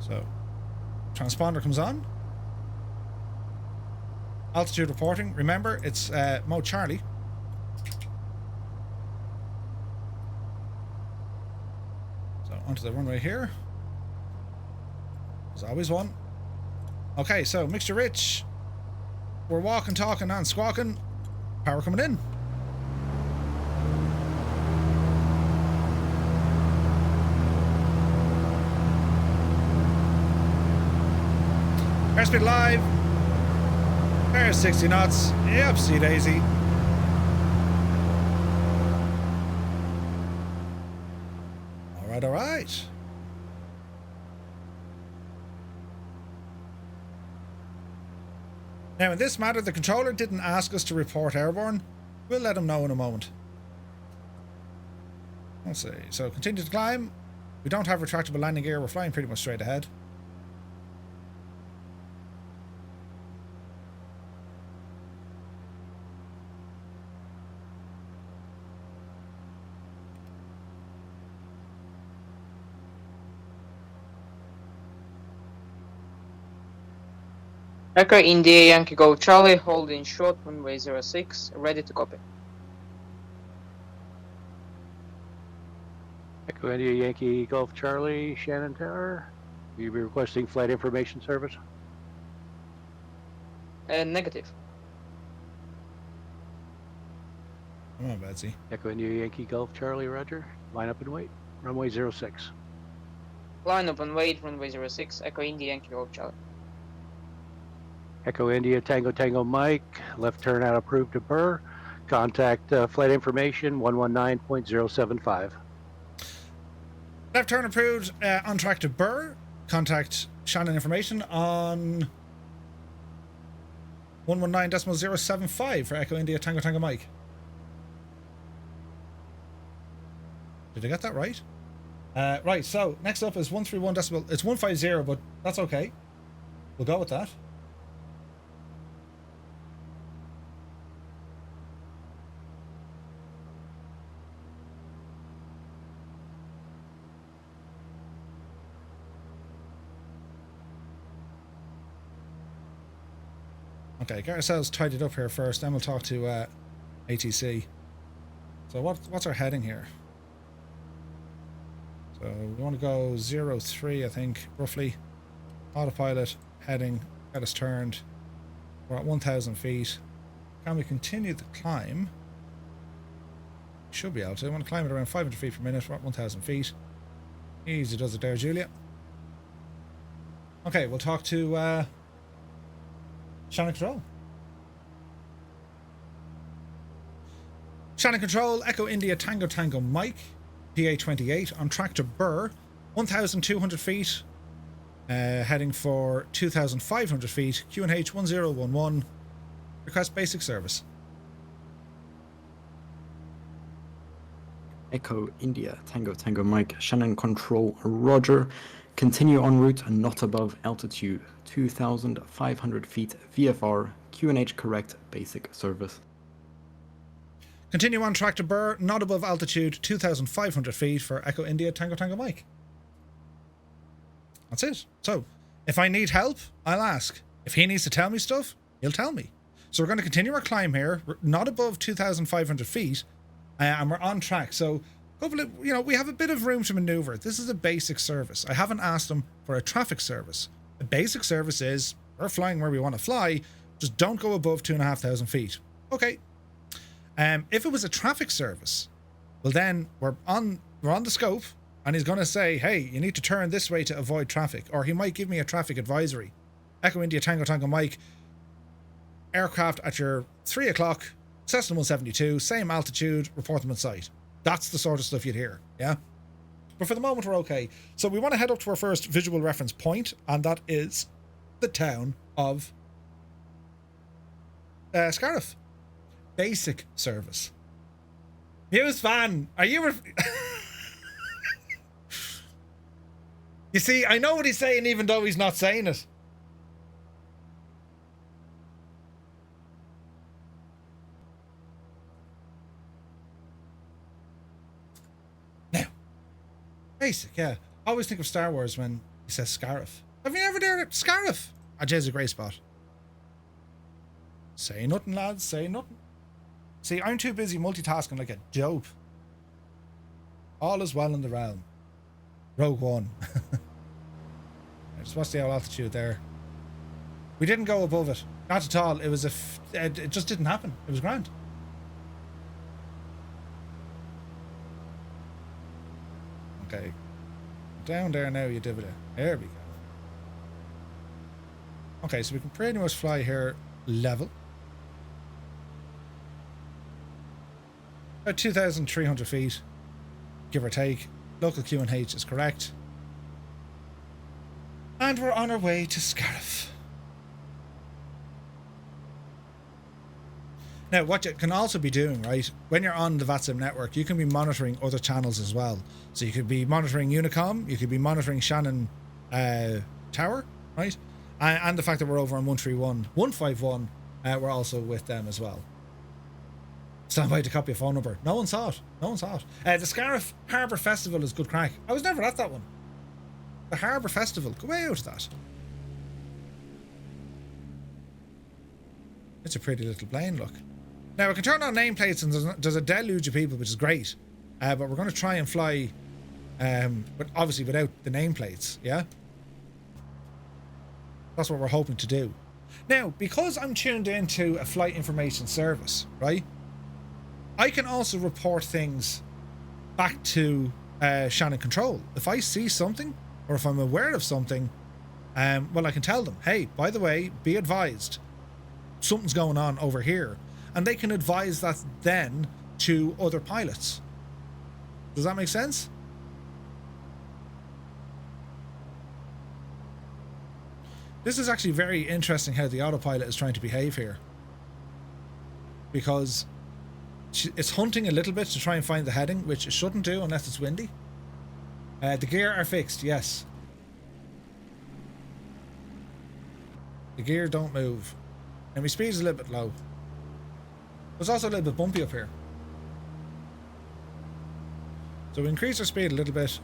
So, transponder comes on. Altitude reporting. Remember, it's mode Charlie. So onto the runway here. There's always one. Okay, so mixture rich. We're walking, talking, and squawking. Power coming in. Airspeed live. There's 60 knots. Yep, see Daisy. Alright, alright. Now, in this matter, the controller didn't ask us to report airborne. We'll let him know in a moment. Let's see. So, continue to climb. We don't have retractable landing gear. We're flying pretty much straight ahead. Echo India Yankee Golf Charlie, holding short runway 06, ready to copy. Echo India Yankee Golf Charlie, Shannon Tower. Will you be requesting flight information service? Negative. Come on, Betsy. Echo India Yankee Golf Charlie, Roger. Line up and wait. Runway 06. Line up and wait, runway 06, Echo India Yankee Golf Charlie. Echo India Tango Tango Mike. Left turn out approved to Burr. Contact flight information 119.075. Left turn approved, on track to Burr. Contact Shannon information on 119.075 for Echo India Tango Tango Mike. Did I get that right? Right, so next up is 131 decibel. It's 150, but that's okay. We'll go with that. Okay, get ourselves tidied up here first, then we'll talk to ATC. So what's our heading here? So we want to go 03, I think, roughly. Autopilot, heading, get us turned. We're at 1,000 feet. Can we continue the climb? Should be able to. I want to climb at around 500 feet per minute. We're at 1,000 feet. Easy does it there, Julia. Okay, we'll talk to Shannon Control. Shannon Control, Echo India Tango Tango Mike, PA28, on track to Burr, 1,200 feet, heading for 2,500 feet, QNH 1011, request basic service. Echo India Tango Tango Mike, Shannon Control, Roger. Continue en route and not above altitude 2,500 feet VFR, QNH correct basic service. Continue on track to Burr, not above altitude 2,500 feet for Echo India Tango Tango Mike. That's it. So, if I need help, I'll ask. If he needs to tell me stuff, he'll tell me. So we're going to continue our climb here, we're not above 2,500 feet, and we're on track. So, hopefully, you know, we have a bit of room to maneuver. This is a basic service. I haven't asked him for a traffic service. A basic service is, we're flying where we want to fly, just don't go above 2,500 feet. Okay. If it was a traffic service, well then we're on the scope, and he's going to say, hey, you need to turn this way to avoid traffic. Or he might give me a traffic advisory. Echo India Tango Tango Mike, aircraft at your 3 o'clock, Cessna 172, same altitude, report them in sight. That's the sort of stuff you'd hear, yeah? But for the moment, we're okay. So we want to head up to our first visual reference point, and that is the town of Scariff. Basic service. Hughes fan, are you... You see, I know what he's saying even though he's not saying it. Basic, yeah. I always think of Star Wars when he says Scarif. Have you ever heard it? Scarif? Jay's a great spot. Say nothing, lads. Say nothing. See, I'm too busy multitasking like a dope. All is well in the realm. Rogue One. Just what's the altitude there? We didn't go above it. Not at all. It was it just didn't happen. It was grand. Okay. Down there now, you divot it. There we go. Okay, so we can pretty much fly here level. About 2,300 feet, give or take. Local QNH is correct. And we're on our way to Scariff. Now, what you can also be doing, right, when you're on the VATSim network, you can be monitoring other channels as well. So you could be monitoring Unicom, you could be monitoring Shannon Tower, right? And the fact that we're over on 151, we're also with them as well. Stand by to copy a phone number. No one saw it. No one saw it. The Scariff Harbour Festival is good crack. I was never at that one. The Harbour Festival. Go way out of that. It's a pretty little plane, look. Now, we can turn on nameplates and there's a deluge of people, which is great. But we're going to try and fly, but obviously without the nameplates, yeah? That's what we're hoping to do. Now, because I'm tuned into a flight information service, right? I can also report things back to Shannon Control. If I see something, or if I'm aware of something, well, I can tell them, hey, by the way, be advised, something's going on over here. And they can advise that then to other pilots. Does that make sense? This is actually very interesting how the autopilot is trying to behave here. Because it's hunting a little bit to try and find the heading, which it shouldn't do unless it's windy. The gear are fixed, yes. The gear don't move. And my speed is a little bit low. It's also a little bit bumpy up here. So we increase our speed a little bit.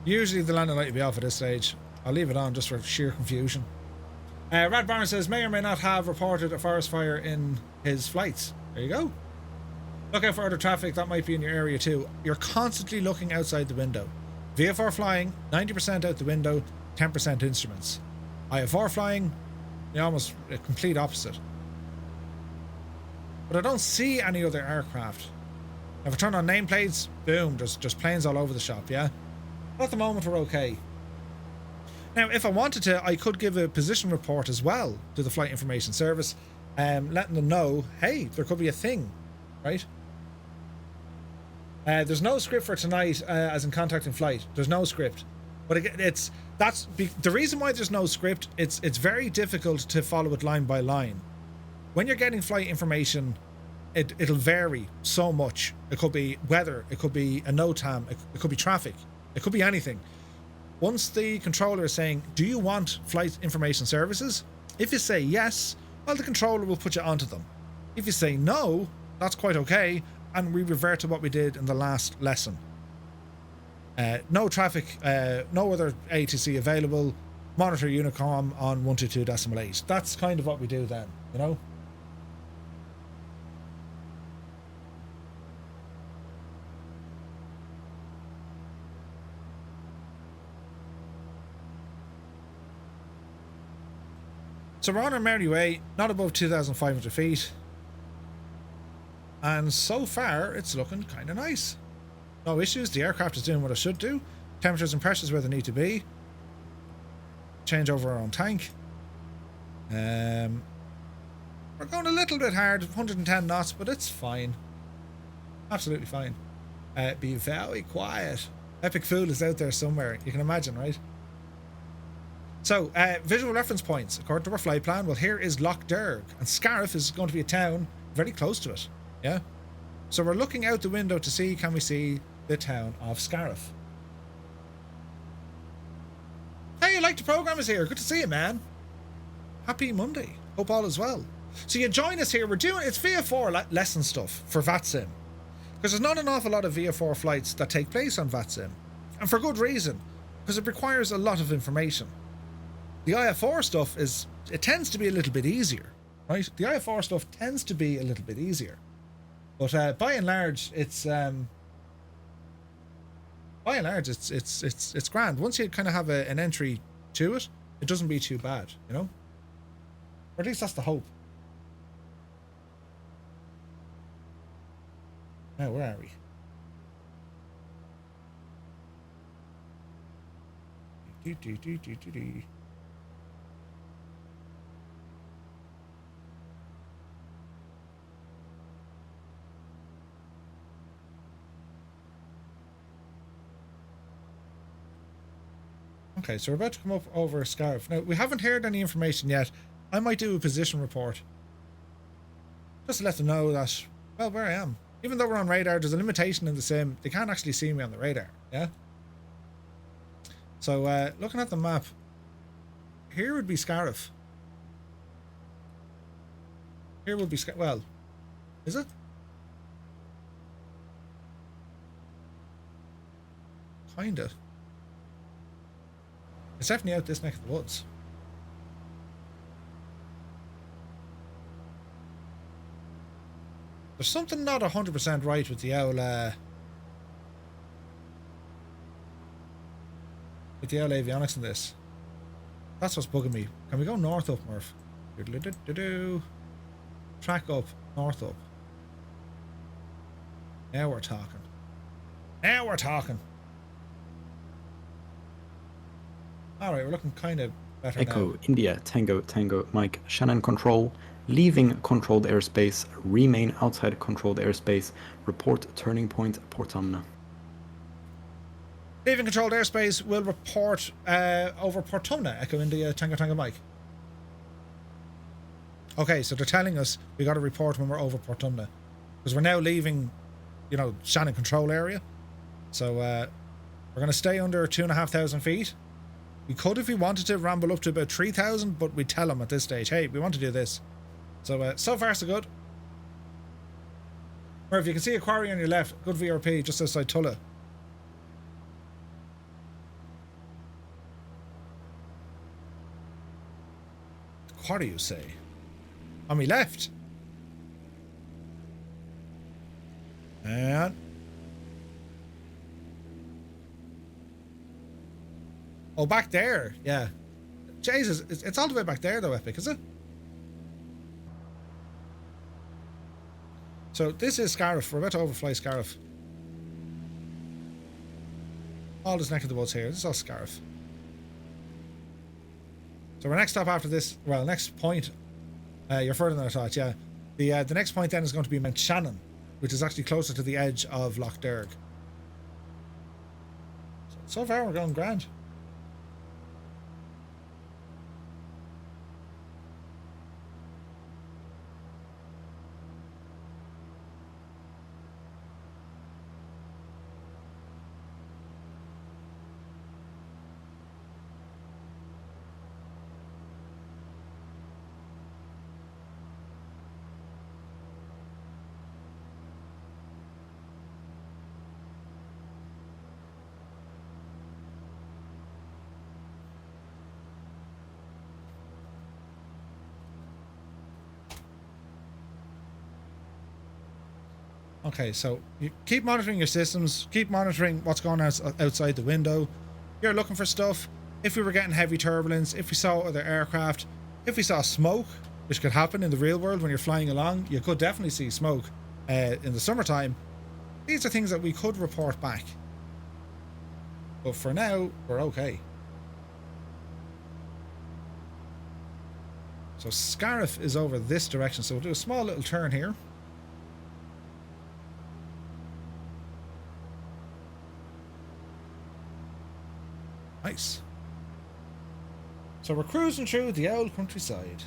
Usually the landing light will be off at this stage. I'll leave it on just for sheer confusion. Rad Barn says, may or may not have reported a forest fire in his flights. There you go. Look out for other traffic, that might be in your area too. You're constantly looking outside the window. VFR flying, 90% out the window, 10% instruments. IFR flying, almost a complete opposite. But I don't see any other aircraft. If I turn on nameplates, boom, there's just planes all over the shop, yeah? But at the moment we're okay. Now, if I wanted to, I could give a position report as well to the Flight Information Service, letting them know, hey, there could be a thing, right? There's no script for tonight, as in contacting flight. There's no script. But the reason why there's no script. It's very difficult to follow it line by line. When you're getting flight information, it'll vary so much. It could be weather, it could be a NOTAM, it could be traffic, it could be anything. Once the controller is saying, do you want flight information services? If you say yes, well, the controller will put you onto them. If you say no, that's quite okay, and we revert to what we did in the last lesson. No traffic, no other ATC available, monitor Unicom on 122.8. That's kind of what we do then, you know? So we're on our merry way, not above 2,500 feet. And so far, it's looking kind of nice. No issues, the aircraft is doing what it should do. Temperatures and pressures where they need to be. Change over our own tank. We're going a little bit hard, 110 knots, but it's fine. Absolutely fine. Be very quiet. Epic Fool is out there somewhere, you can imagine, right? So, visual reference points, according to our flight plan. Well, here is Loch Derg, and Scariff is going to be a town very close to it. Yeah? So we're looking out the window to see, can we see the town of Scariff? Hey, you like the program is here. Good to see you, man. Happy Monday. Hope all is well. So you join us here. We're doing, it's VFR lesson stuff for VATSim. Because there's not an awful lot of VFR flights that take place on VATSim. And for good reason. Because it requires a lot of information. The IFR stuff it tends to be a little bit easier, right? The IFR stuff tends to be a little bit easier. But by and large, it's grand. Once you kind of have an entry to it, it doesn't be too bad, you know? Or at least that's the hope. Now, where are we? Okay, so we're about to come up over Scarf. Now, we haven't heard any information yet. I might do a position report. Just to let them know that, well, where I am. Even though we're on radar, there's a limitation in the sim. They can't actually see me on the radar, yeah? So, looking at the map, here would be Scariff. Here would be well, is it? Kinda. It's definitely out this neck of the woods. There's something not 100% right with the owl, avionics in this. That's what's bugging me. Can we go north up, Murph? Track up, north up. Now we're talking. Now we're talking. Alright, we're looking kind of better Echo, now. India, Tango, Tango, Mike, Shannon Control, leaving controlled airspace, remain outside controlled airspace, report turning point, Portumna. Leaving controlled airspace, will report over Portumna, Echo, India, Tango, Tango, Mike. Okay, so they're telling us we got to report when we're over Portumna. Because we're now leaving, you know, Shannon control area. So we're going to stay under 2,500 feet. We could, if we wanted to, ramble up to about 3,000, but we tell them at this stage, hey, we want to do this. So, so far so good. Or if you can see a quarry on your left, good VRP just outside Tulla. Quarry, you say? On me left. And oh, back there, yeah. Jesus, it's all the way back there though, Epic, is it? So this is Scariff. We're about to overfly Scariff. All this neck of the woods here. This is all Scariff. So our next stop after this, well, next point, you're further than I thought, yeah. The next point then is going to be Mount Shannon, which is actually closer to the edge of Loch Derg. So far we're going grand. Okay, so you keep monitoring your systems, keep monitoring what's going on outside the window. You're looking for stuff. If we were getting heavy turbulence, if we saw other aircraft, if we saw smoke, which could happen in the real world when you're flying along, you could definitely see smoke in the summertime. These are things that we could report back. But for now, we're okay. So Scariff is over this direction, so we'll do a small little turn here. Nice. So we're cruising through the old countryside.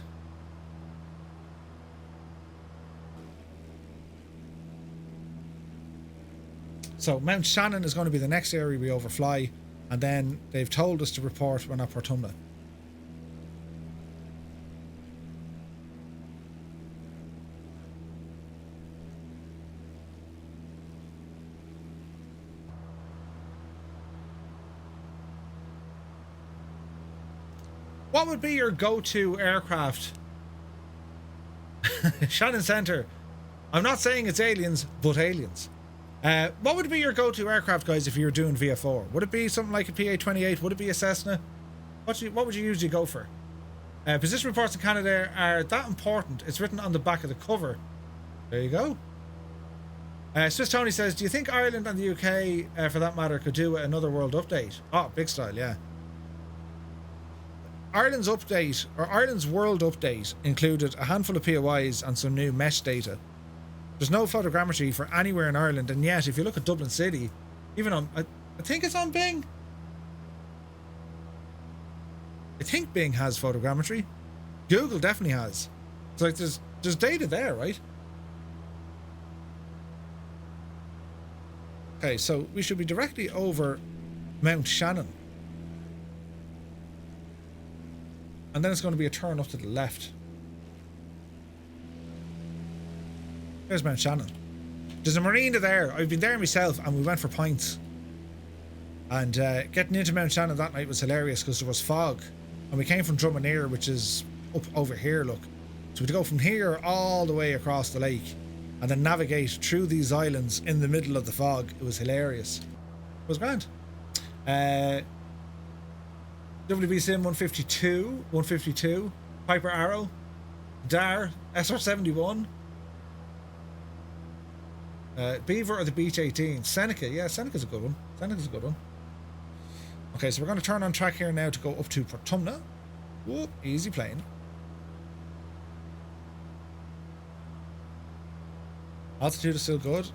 So Mount Shannon is going to be the next area we overfly, and then they've told us to report when at Portumna. What would be your go-to aircraft? Shannon Center. I'm not saying it's aliens, but aliens. What would be your go-to aircraft, guys, if you were doing VFR? Would it be something like a PA-28? Would it be a Cessna? What would you usually go for? Position reports in Canada are that important. It's written on the back of the cover. There you go. Swiss Tony says, do you think Ireland and the UK, for that matter, could do another world update? Oh, big style, yeah. Ireland's update, or Ireland's world update, included a handful of POIs and some new mesh data. There's no photogrammetry for anywhere in Ireland, and yet if you look at Dublin City, even on, I think it's on Bing. I think Bing has photogrammetry. Google definitely has. It's like there's data there, right? Okay, so we should be directly over Mount Shannon. And then it's going to be a turn up to the left. There's Mount Shannon. There's a marina there. I've been there myself and we went for pints. And getting into Mount Shannon that night was hilarious because there was fog. And we came from Drumineer, which is up over here, look. So we had to go from here all the way across the lake and then navigate through these islands in the middle of the fog. It was hilarious. It was grand. VATSim 152, Piper Arrow, Dar, SR71, Beaver or the Beach 18, Seneca. Yeah, Seneca's a good one. Okay, so we're going to turn on track here now to go up to Portumna. Whoop, easy plane. Altitude is still good.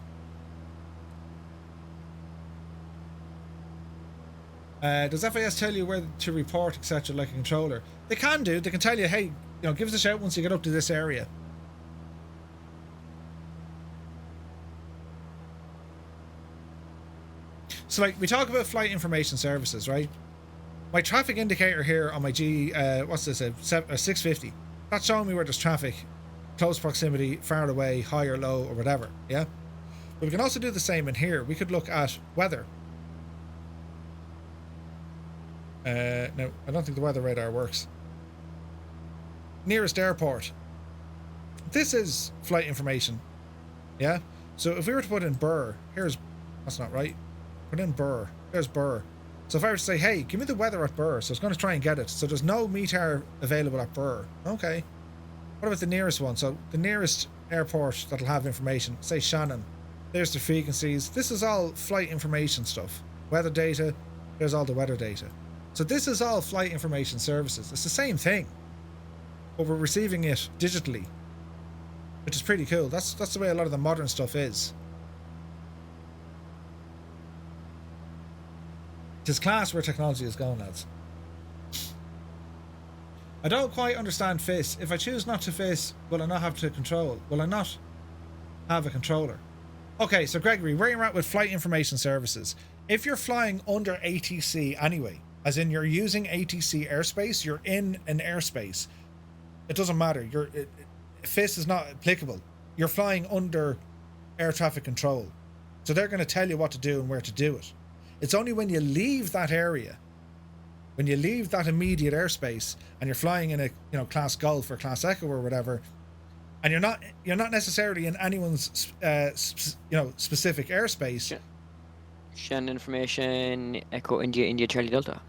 Does FIS tell you where to report, etc., like a controller? They can do. They can tell you, hey, give us a shout once you get up to this area. So, like, we talk about flight information services, right? My traffic indicator here on my what's this, a 650. That's showing me where there's traffic, close proximity, far away, high or low, or whatever, yeah? But we can also do the same in here. We could look at weather. No, I don't think the weather radar works. Nearest airport. This is flight information. Yeah? So if we were to put in Burr, that's not right. Put in Burr. There's Burr. So if I were to say, hey, give me the weather at Burr, so it's going to try and get it. So there's no METAR available at Burr. Okay. What about the nearest one? So the nearest airport that'll have information, say Shannon. There's the frequencies. This is all flight information stuff. Weather data. There's all the weather data. So this is all flight information services. It's the same thing, but we're receiving it digitally, which is pretty cool. That's the way a lot of the modern stuff is. It is class where technology is going, lads. I don't quite understand FIS. If I choose not to FIS, will I not have to control? Will I not have a controller? Okay, so Gregory, where you're at with flight information services. If you're flying under ATC anyway, as in you're using ATC airspace, you're in an airspace, it doesn't matter. FIS is not applicable. You're flying under air traffic control. So they're going to tell you what to do and where to do it. It's only when you leave that area, when you leave that immediate airspace and you're flying in a class Golf or class Echo or whatever, and you're not necessarily in anyone's specific airspace. Shannon information, Echo India Charlie Delta.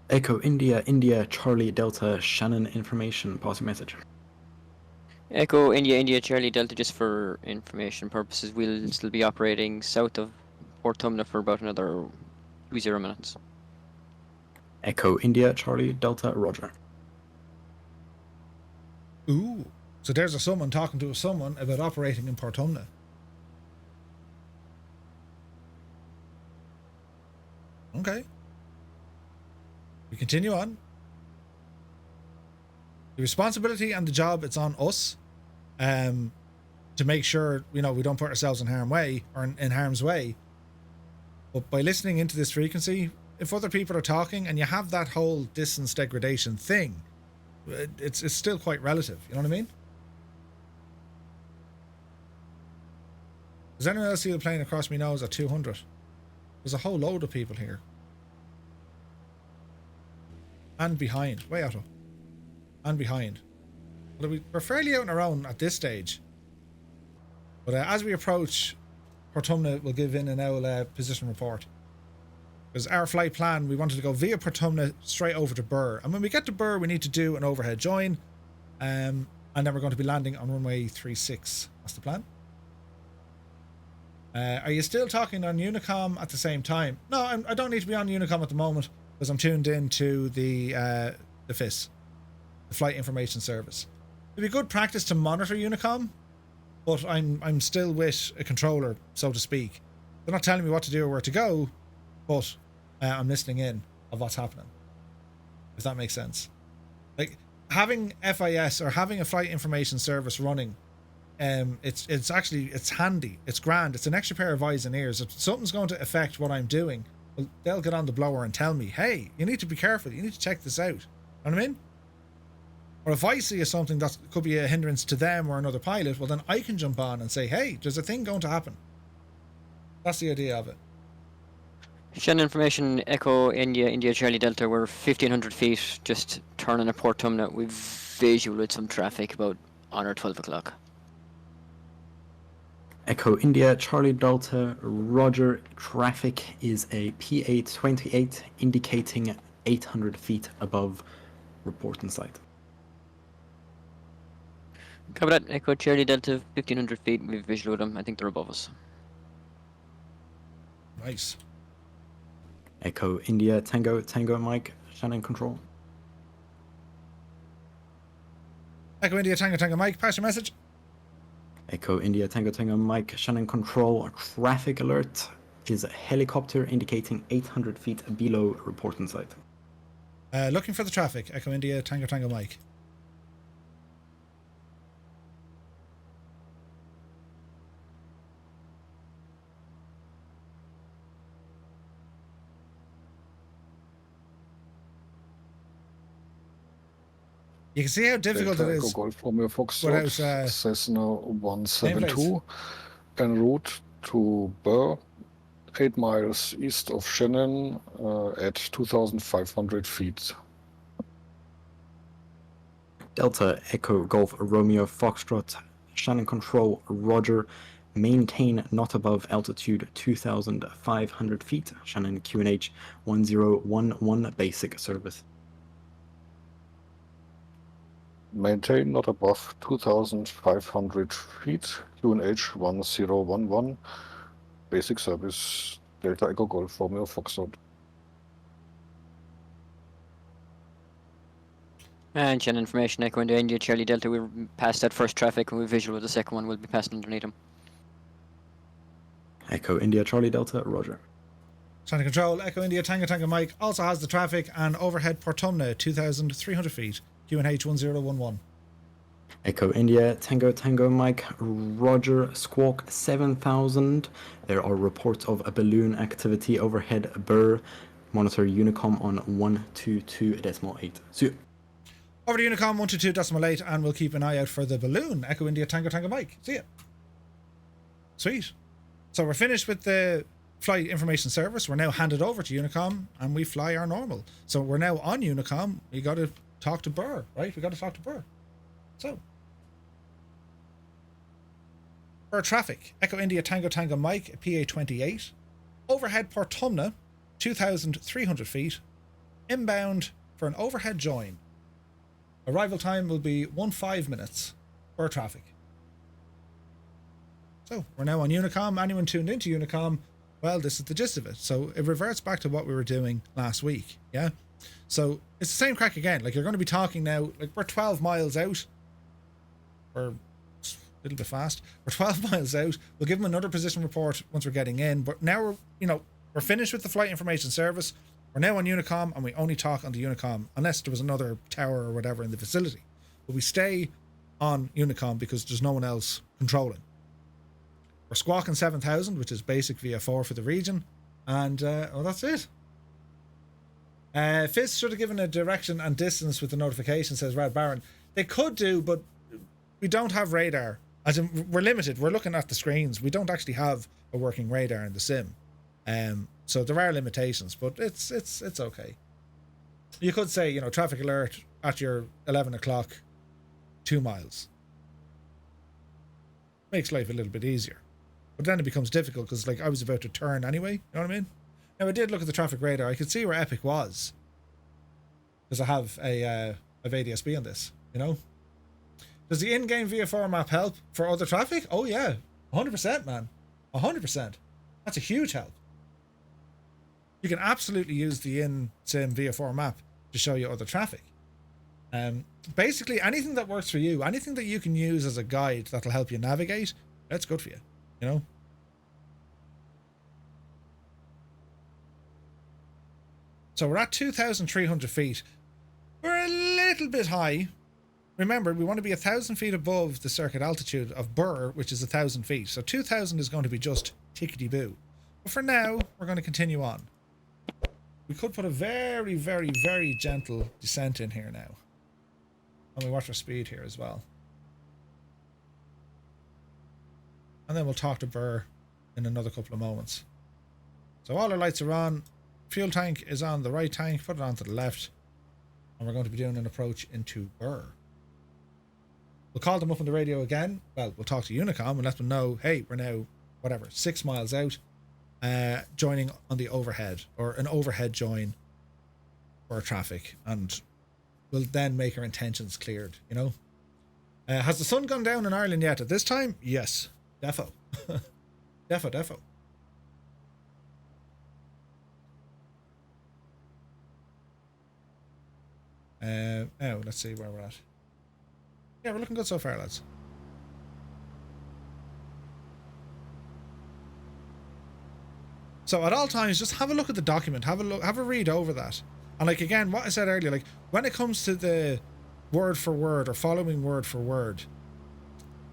Echo India Charlie Delta, Shannon information, passing message. Echo India Charlie Delta, just for information purposes, we'll still be operating south of Portumna for about another 20 minutes. Echo India Charlie Delta, Roger. Ooh, so there's someone talking to someone about operating in Portumna. Okay. We continue on. The responsibility and the job, it's on us to make sure, we don't put ourselves in harm's way. But by listening into this frequency, if other people are talking and you have that whole distance degradation thing, it's still quite relative. You know what I mean? Does anyone else see the plane across me nose at 200? There's a whole load of people here. And behind. Way out of. And behind. Well, we're fairly out on our own at this stage. But as we approach, Portumna will give in an out position report. Because our flight plan, we wanted to go via Portumna straight over to Burr. And when we get to Burr, we need to do an overhead join. And then we're going to be landing on runway 36. That's the plan. Are you still talking on Unicom at the same time? No, I don't need to be on Unicom at the moment. because I'm tuned into the FIS, the Flight Information Service. It'd be good practice to monitor Unicom, but I'm still with a controller, so to speak. They're not telling me what to do or where to go, but I'm listening in of what's happening. If that makes sense. Like having FIS or having a Flight Information Service running, it's handy, it's grand, it's an extra pair of eyes and ears. If something's going to affect what I'm doing, well, they'll get on the blower and tell me, hey, you need to be careful, you need to check this out. You know what I mean? Or if I see something that could be a hindrance to them or another pilot, well then I can jump on and say, hey, there's a thing going to happen. That's the idea of it. Shannon information, Echo, India, Charlie Delta, we're 1500 feet, just turning a port terminal. We've visual with some traffic about on or 12 o'clock. Echo India, Charlie Delta, Roger. Traffic is a PA28 indicating 800 feet above reporting site. Cover that, Echo, Charlie Delta, 1500 feet, we've visual with them, I think they're above us. Nice. Echo India, Tango Mike, Shannon control. Echo India, Tango Mike, pass your message. Echo India, Tango Mike, Shannon control. Traffic alert is a helicopter indicating 800 feet below reporting site. Looking for the traffic. Echo India, Tango Mike. You can see how difficult it is. Golf Romeo Foxtrot, Cessna 172, en route to Burr, 8 miles east of Shannon at 2,500 feet. Delta Echo Golf Romeo Foxtrot, Shannon control, Roger. Maintain not above altitude 2,500 feet. Shannon QNH 1011 basic service. Maintain not above 2,500 feet, QNH 1011, basic service, Delta Echo Golf Romeo Foxtrot. And Shannon information, Echo India, Charlie Delta, we're past that first traffic and we visual with the second one, we'll be passing underneath them. Echo India, Charlie Delta, Roger. Shannon control, Echo India, Tango Mike also has the traffic and overhead Portumna 2,300 feet. QNH 1011. Echo India, Tango Mike, Roger, Squawk 7000. There are reports of a balloon activity overhead Burr. Monitor Unicom on 122.8. So, over to Unicom 122.8 and we'll keep an eye out for the balloon. Echo India, Tango Mike. See ya. Sweet. So we're finished with the Flight Information Service. We're now handed over to Unicom and we fly our normal. So we're now on Unicom. We got to talk to Burr, right? We got to talk to Burr. So, Burr traffic. Echo India, Tango Mike, PA28. Overhead Portumna, 2,300 feet. Inbound for an overhead join. Arrival time will be 15 minutes. Burr traffic. So, we're now on Unicom. Anyone tuned into Unicom, well, this is the gist of it. So, it reverts back to what we were doing last week, yeah? So it's the same crack again. Like you're going to be talking now, like we're 12 miles out. We're a little bit fast. We're 12 miles out. We'll give them another position report once we're getting in. But now we're finished with the Flight Information Service. We're now on Unicom and we only talk on the Unicom unless there was another tower or whatever in the vicinity. But we stay on Unicom because there's no one else controlling. We're squawking 7,000, which is basic VFR for the region. And well, that's it. FIS should have given a direction and distance with the notification, says Rad Baron. They could do, but we don't have radar. As in, we're limited. We're looking at the screens. We don't actually have a working radar in the sim. So there are limitations, but it's okay. You could say, traffic alert at your 11 o'clock, 2 miles. Makes life a little bit easier. But then it becomes difficult because, I was about to turn anyway. You know what I mean? Now, I did look at the traffic radar. I could see where Epic was. Because I have a ADSB on this, Does the in-game VFR map help for other traffic? Oh, yeah. 100%, man. 100%. That's a huge help. You can absolutely use the in-sim VFR map to show you other traffic. Basically, anything that works for you, anything that you can use as a guide that'll help you navigate, that's good for you, you know? So we're at 2,300 feet. We're a little bit high. Remember, we want to be 1,000 feet above the circuit altitude of Burr, which is 1,000 feet. So 2,000 is going to be just tickety-boo. But for now, we're going to continue on. We could put a very, very, very gentle descent in here now. And we watch our speed here as well. And then we'll talk to Burr in another couple of moments. So all our lights are on. Fuel tank is on the right tank. Put it on to the left. And we're going to be doing an approach into Burr. We'll call them up on the radio again. Well, we'll talk to Unicom and let them know, hey, we're now, whatever, 6 miles out. Joining on the overhead, or an overhead join for traffic, and we'll then make our intentions cleared, you know. Has the sun gone down in Ireland yet at this time? Yes, defo. defo. Now let's see where we're at. Yeah, we're looking good so far, lads. So at all times, just have a look at the document, have a read over that. And like, again, what I said earlier, like when it comes to the word for word or following word for word,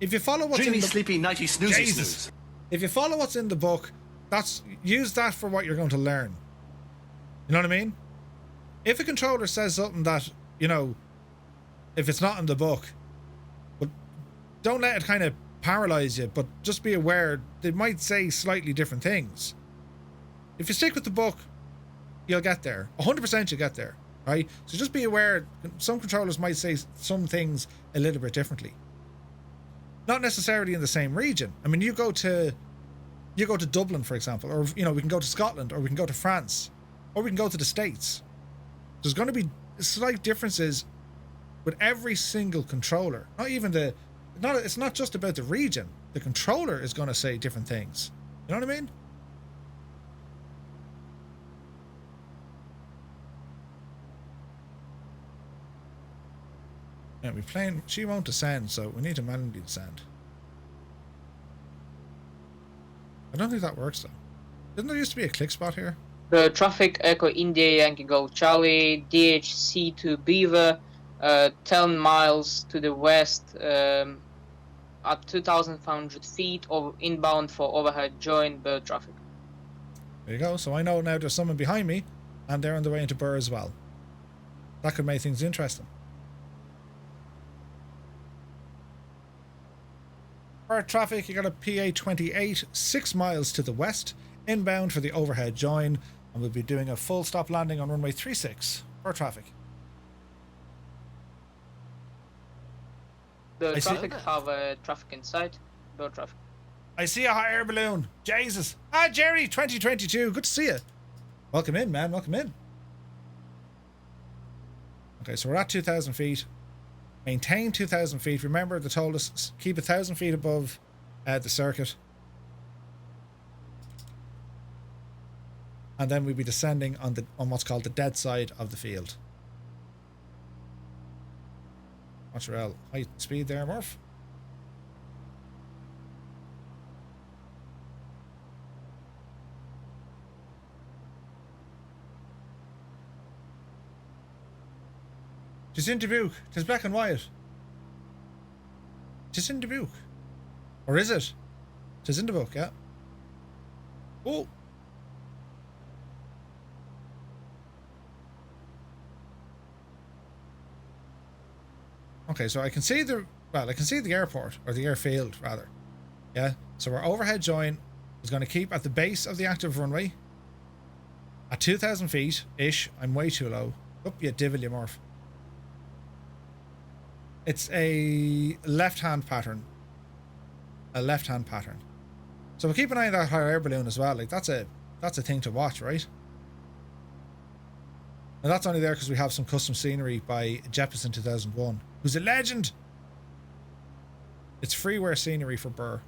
if you follow what's Dreamy, in the sleepy, nighty, snoozy, snooze. If you follow what's in the book, use that for what you're going to learn. You know what I mean? If a controller says something that, you know, if it's not in the book, but don't let it kind of paralyze you, but just be aware they might say slightly different things. If you stick with the book, you'll get there. 100% you'll get there, right? So just be aware, some controllers might say some things a little bit differently. Not necessarily in the same region. I mean, you go to Dublin, for example, or, you know, we can go to Scotland, or we can go to France, or we can go to the States. There's going to be slight differences with every single controller. It's not just about the region. The controller is going to say different things. You know what I mean? Yeah, we're playing. She won't descend, so we need to manually descend. I don't think that works though. Didn't there used to be a click spot here? The traffic Echo India Yankee Golf Charlie DHC to Beaver, 10 miles to the west, at 2,500 feet of inbound for overhead join bird traffic. There you go. So I know now there's someone behind me, and they're on the way into Burr as well. That could make things interesting. Burr traffic, you got a PA 28, 6 miles to the west, inbound for the overhead join, and we'll be doing a full stop landing on runway 36. Burr traffic. The traffic have traffic in sight, bird traffic. I see a hot air balloon. Jesus. Ah, Jerry, 2022. Good to see you. Welcome in, man. Welcome in. Okay, so we're at 2,000 feet. Maintain 2,000 feet. Remember, they told us keep 1,000 feet above the circuit. And then we'll be descending on what's called the dead side of the field. Watch your L. Height speed there, Murph. She's in Dubuque. It's black and white. She's in Dubuque. Or is it? She's in Dubuque, yeah. Oh. Okay, so I can see the airport, or the airfield rather. Yeah. So our overhead join is going to keep at the base of the active runway at 2,000 feet ish. I'm way too low. Up you divil, you Murph. It's a left-hand pattern. A left-hand pattern. So we'll keep an eye on that hot air balloon as well. Like that's a thing to watch, right? And that's only there because we have some custom scenery by Jeppesen 2001, who's a legend. It's freeware scenery for Burr.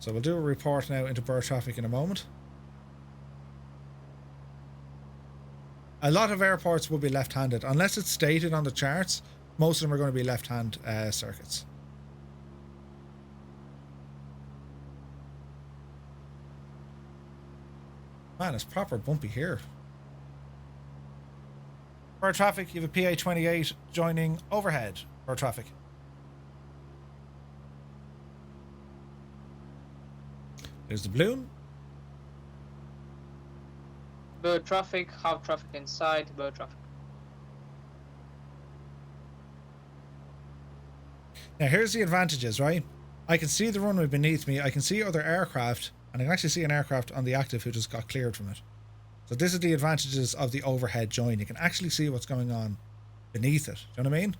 So we'll do a report now into bird traffic in a moment. A lot of airports will be left-handed. Unless it's stated on the charts, most of them are going to be left-hand circuits. Man, it's proper bumpy here. Bird traffic, you have a PA28 joining overhead. Bird traffic. There's the balloon. Bird traffic, have traffic inside, bird traffic. Now here's the advantages, right? I can see the runway beneath me, I can see other aircraft, and I can actually see an aircraft on the active who just got cleared from it. So this is the advantages of the overhead join. You can actually see what's going on beneath it. Do you know what I mean?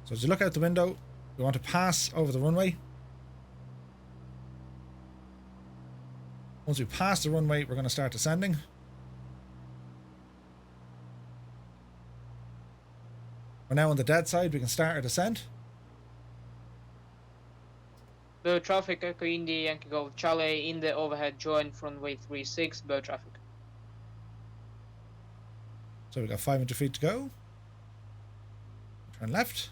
So as you look out the window, we want to pass over the runway. Once we pass the runway, we're going to start descending. We're now on the dead side. We can start our descent. Bird traffic, Echo India, Yankee Golf Charlie, in the overhead join, runway 36, bird traffic. So we've got 500 feet to go. Turn left.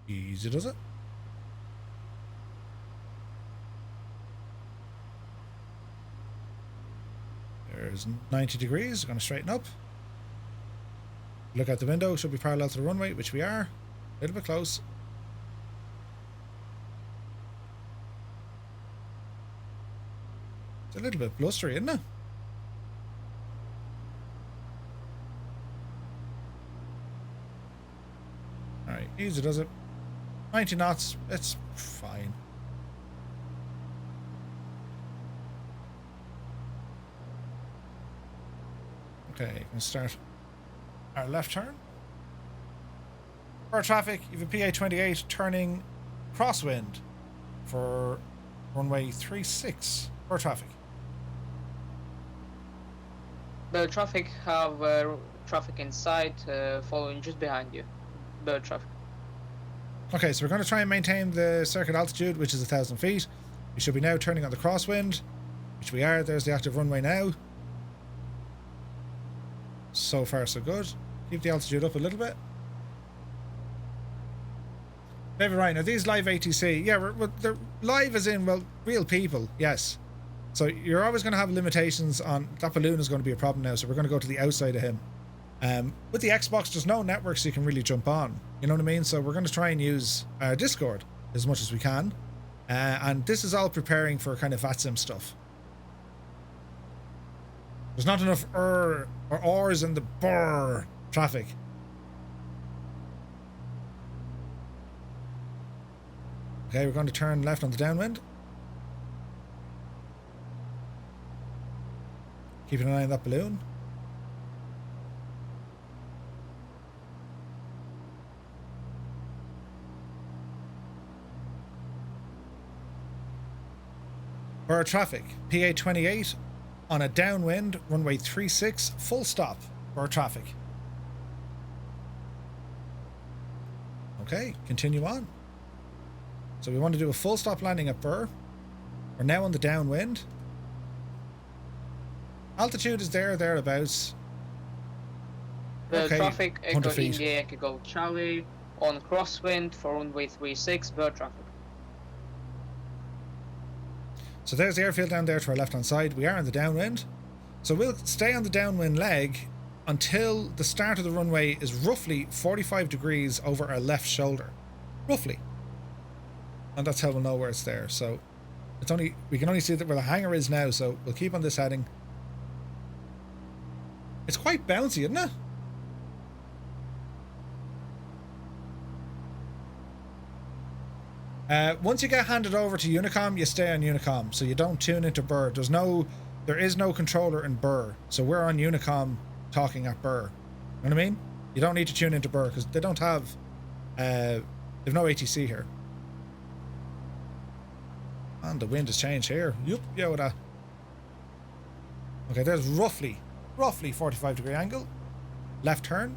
Easy does it. There's 90 degrees. We're going to straighten up. Look out the window. Should be parallel to the runway, which we are. A little bit close. It's a little bit blustery, isn't it? Alright, easy does it. 90 knots, it's fine. Okay, you can start our left turn. For traffic, you have a PA28 turning crosswind for runway 36 for traffic. Bird traffic, have traffic inside, following just behind you. Bird traffic. Okay, so we're going to try and maintain the circuit altitude, which is 1,000 feet. We should be now turning on the crosswind, which we are. There's the active runway now. So far, so good. Keep the altitude up a little bit. Maybe right now, these live ATC, yeah, they're live as in, well, real people, yes. So you're always going to have limitations on, that balloon is going to be a problem now, so we're going to go to the outside of him. With the Xbox, there's no networks you can really jump on. You know what I mean? So we're going to try and use Discord as much as we can. And this is all preparing for kind of VATSim stuff. There's not enough or ors in the brr traffic. Okay, we're going to turn left on the downwind. Keeping an eye on that balloon. Bird traffic, PA28 on a downwind, runway 36, full stop, bird traffic. Okay, continue on. So we want to do a full stop landing at Burr. We're now on the downwind. Altitude is thereabouts. Bird Okay, traffic, 100 Echo feet. India, Yankee Golf Charlie, on crosswind for runway 36, bird traffic. So there's the airfield down there to our left hand side. We are on the downwind. So we'll stay on the downwind leg until the start of the runway is roughly 45 degrees over our left shoulder. Roughly. And that's how we'll know where it's there. So it's only, we can only see that where the hangar is now, so we'll keep on this heading. It's quite bouncy, isn't it? Once you get handed over to Unicom, you stay on Unicom, so you don't tune into Burr. There is no controller in Burr, so we're on Unicom talking at Burr. You know what I mean? You don't need to tune into Burr because they don't have, they've no ATC here. And the wind has changed here. Yup, Yoda. Okay, there's roughly 45 degree angle. left turn.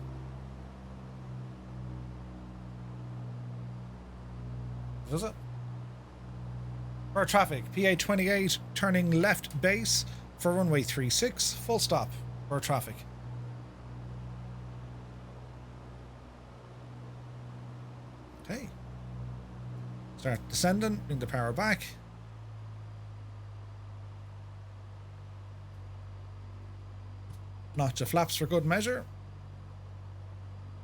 Does it? For traffic, PA 28 turning left base for runway 36, full stop for traffic. Okay. Start descending, bring the power back. Notch the flaps for good measure.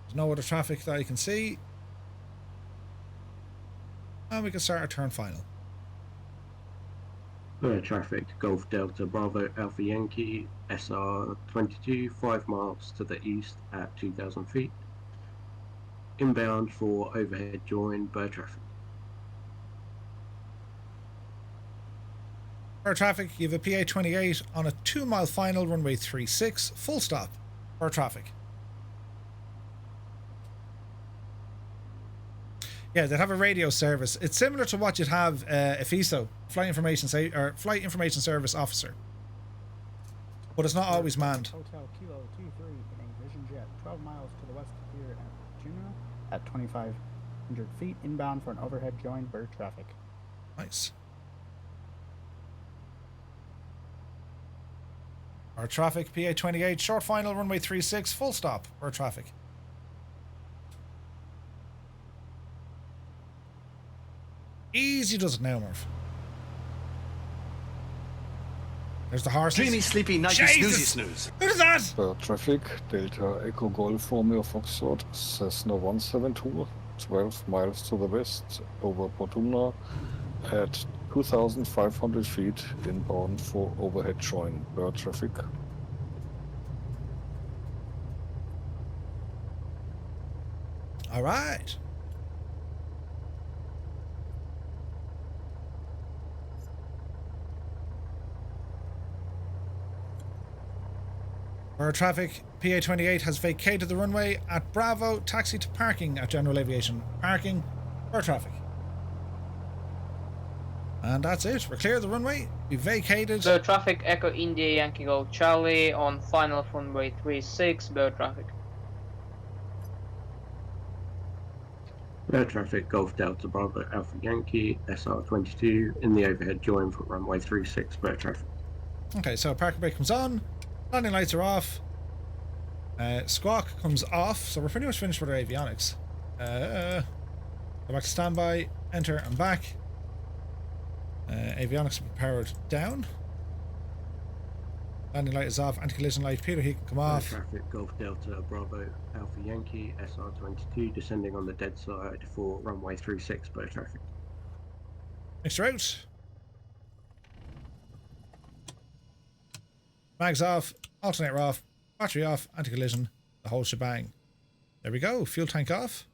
There's no other traffic that I can see. And we can start our turn final. Traffic, Golf Delta Bravo Alpha Yankee, SR 22, 5 miles to the east at 2,000 feet. Inbound for overhead join, bird traffic. For traffic, you have a PA 28 on a 2-mile final, runway 36, full stop for traffic. Yeah, they'd have a radio service. It's similar to what you'd have a FISO, Flight Information Service Officer, but it's not always manned. Hotel Kilo 23 in a Vision Jet, 12 miles to the west here at Juneau at 2,500 feet, inbound for an overhead join, bird traffic. Nice. Our traffic, PA 28, short final, runway 36, full stop for traffic. Easy does it now, Murph. There's the horses. Dreamy, sleepy, nighty, snoozy, snooze. Who's that? Traffic, Delta Echo Golf Romeo Foxtrot, Cessna 172, 12 miles to the west over Portumna at 2,500 feet, inbound for overhead join, bird traffic. All right. Our traffic, PA 28 has vacated the runway at Bravo, taxi to parking at General Aviation Parking for traffic. And that's it. We're clear of the runway. We vacated. The traffic, Echo India Yankee Golf Charlie on final runway 36, bird traffic. Air traffic, Golf Delta Bravo Alpha Yankee, SR 22 in the overhead join for runway 36, bird traffic. Okay, so parking brake comes on. Landing lights are off. Squawk comes off. So we're pretty much finished with our avionics. Go back to standby. Enter and back. Avionics will be powered down. Landing light is off. Anti-collision light. Peter, he can come off. Traffic, Golf Delta Bravo Alpha Yankee, SR 22 descending on the dead side for runway 36, bird traffic. Mixer out. Mags off, alternator off, battery off, anti-collision, the whole shebang. There we go, fuel tank off.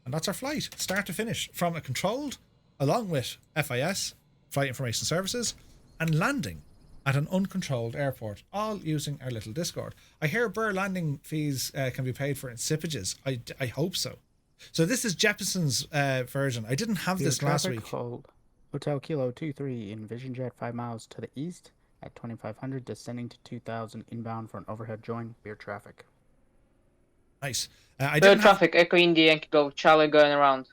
And that's our flight, start to finish, from a controlled, along with FIS, Flight Information Services, and landing at an uncontrolled airport, all using our little Discord. I hear Burr landing fees can be paid for in sipages. I hope so. So this is Jeppson's version. I didn't have this last week. Hold. Hotel Kilo 23 in Vision Jet, 5 miles to the east at 2,500, descending to 2,000, inbound for an overhead join, beer traffic. Nice. Bird traffic, Echo India Yankee Golf Charlie going around.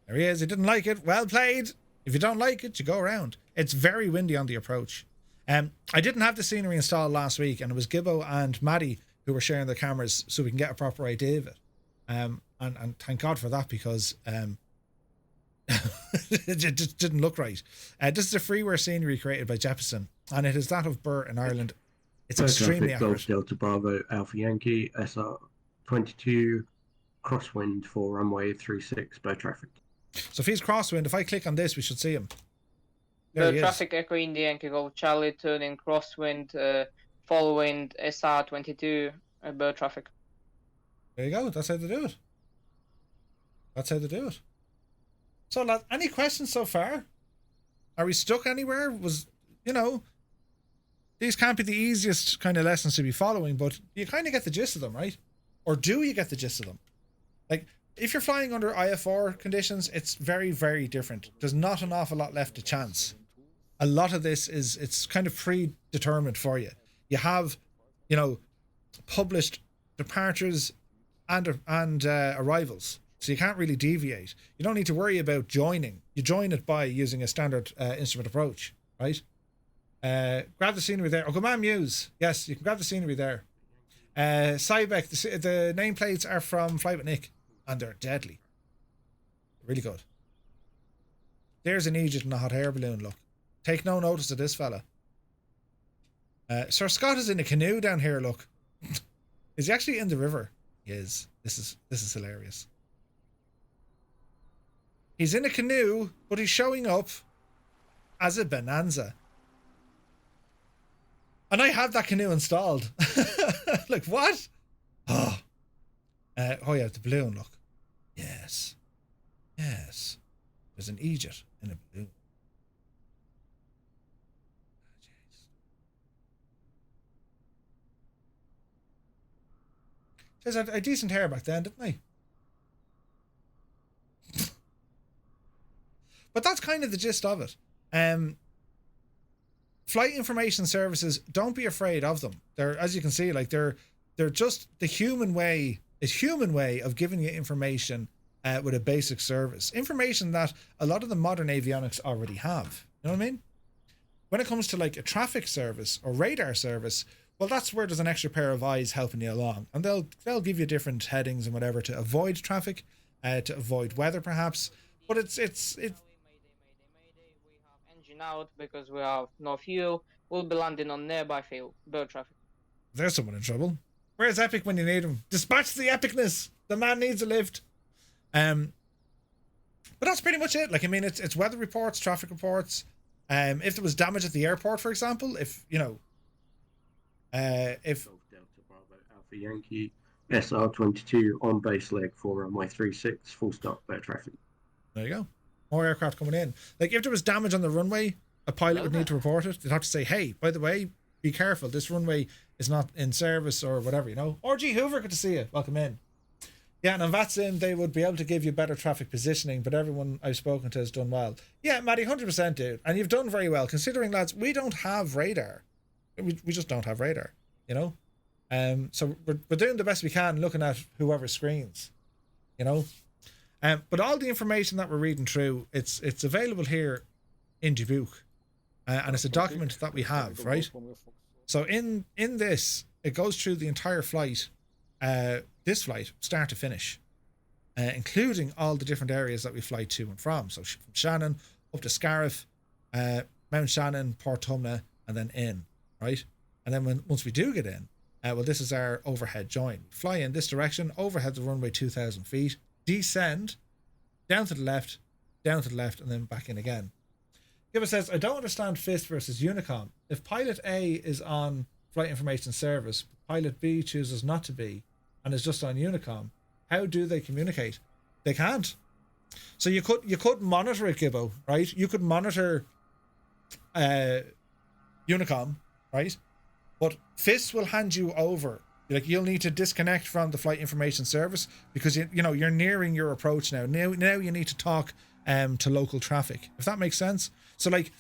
There he is. He didn't like it. Well played. If you don't like it, you go around. It's very windy on the approach. I didn't have the scenery installed last week, and it was Gibbo and Maddie who were sharing their cameras so we can get a proper idea of it. And thank God for that, because it just didn't look right. This is a freeware scenery created by Jeppson, and it is that of Burr in Ireland. It's extremely accurate. Golf Delta Bravo Alpha Yankee, SR 22 crosswind for runway 36, bird traffic. So if he's crosswind, if I click on this, we should see him. The traffic, Echo India Yankee Golf Charlie turning crosswind, following SR 22, bird traffic. There you go. That's how they do it. That's how they do it. So, lad, any questions so far? Are we stuck anywhere? These can't be the easiest kind of lessons to be following, but you kind of get the gist of them, right? Or do you get the gist of them? Like, if you're flying under IFR conditions, it's very, very different. There's not an awful lot left to chance. A lot of this it's kind of predetermined for you. You have, published departures and arrivals. So you can't really deviate. You don't need to worry about joining. You join it by using a standard instrument approach, right? Grab the scenery there. Oh, come on, Muse. Yes, you can grab the scenery there. Cybec, the nameplates are from Flight with Nick, and they're deadly. Really good. There's an Egypt in a hot air balloon, look. Take no notice of this fella. Sir Scott is in a canoe down here, look. Is he actually in the river? He is. This is hilarious. He's in a canoe, but he's showing up as a bonanza. And I have that canoe installed. Like, what? Oh yeah, the balloon, look. Yes. Yes. There's an Egypt in a balloon. Jeez, I had a decent hair back then, didn't I? But that's kind of the gist of it. Flight information services, don't be afraid of them. They're, as you can see, like they're just the human way of giving you information with a basic service. Information that a lot of the modern avionics already have. You know what I mean? When it comes to like a traffic service or radar service, well, that's where there's an extra pair of eyes helping you along, and they'll give you different headings and whatever to avoid traffic, to avoid weather perhaps. But it's engine out because we have no fuel. We'll be landing on nearby field. Bird traffic. There's someone in trouble. Where's Epic when you need him? Dispatch the epicness. The man needs a lift. But that's pretty much it. Like, I mean, it's weather reports, traffic reports. If there was damage at the airport, for example, if Delta Bravo Alpha Yankee SR22 on base leg for runway 36, full stop, better traffic. There you go. More aircraft coming in. Like, if there was damage on the runway, a pilot would need to report it. They'd have to say, hey, by the way, be careful. This runway is not in service or whatever, you know. RG Hoover, good to see you. Welcome in. Yeah, and on VATSim, they would be able to give you better traffic positioning, but everyone I've spoken to has done well. Yeah, Maddie, 100%, dude. And you've done very well, considering, lads, we don't have radar. We just don't have radar, you know. So we're doing the best we can, looking at whoever screens, you know. But all the information that we're reading through, it's available here in Dubuque, and it's a document that we have, right? So in this, it goes through the entire flight, this flight, start to finish, including all the different areas that we fly to and from. So from Shannon up to Scariff, Mount Shannon, Port Tumna, and then in, right? And then once we do get in, well, this is our overhead join. Fly in this direction, overhead the runway 2,000 feet, descend, down to the left, and then back in again. Gibber says, I don't understand FIS versus Unicom. If pilot A is on flight information service, pilot B chooses not to be, and is just on Unicom, how do they communicate? They can't. So you could monitor it, Gibbo, right? You could monitor Unicom, right? But FIS will hand you over. Like, you'll need to disconnect from the flight information service because you're nearing your approach now. Now you need to talk to local traffic, if that makes sense. So like,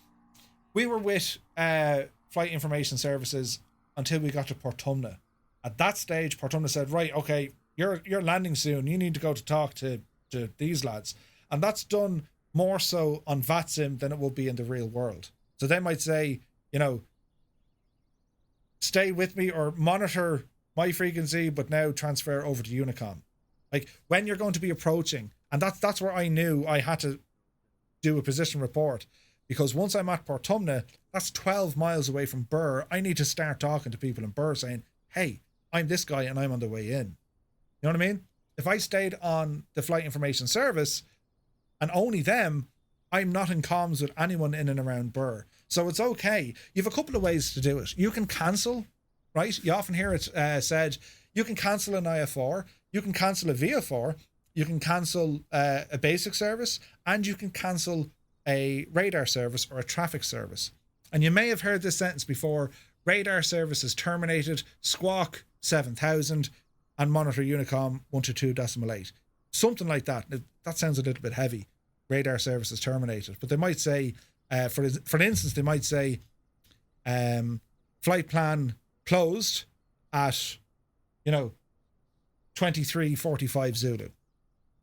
we were with flight information services until we got to Portumna. At that stage, Portumna said, right, okay, you're landing soon. You need to go to talk to these lads. And that's done more so on VATSim than it will be in the real world. So they might say, stay with me or monitor my frequency, but now transfer over to Unicom. Like, when you're going to be approaching, and that's where I knew I had to do a position report, because once I'm at Portumna, that's 12 miles away from Burr. I need to start talking to people in Burr saying, hey, I'm this guy and I'm on the way in. You know what I mean? If I stayed on the flight information service and only them, I'm not in comms with anyone in and around Burr. So it's okay. You have a couple of ways to do it. You can cancel, right? You often hear it said, you can cancel an IFR, you can cancel a VFR, you can cancel a basic service, and you can cancel a radar service or a traffic service. And you may have heard this sentence before: radar service is terminated, squawk 7000, and monitor Unicom 122.8. Something like that. That sounds a little bit heavy. Radar service is terminated. But they might say, for instance, they might say, flight plan closed at, 2345 Zulu.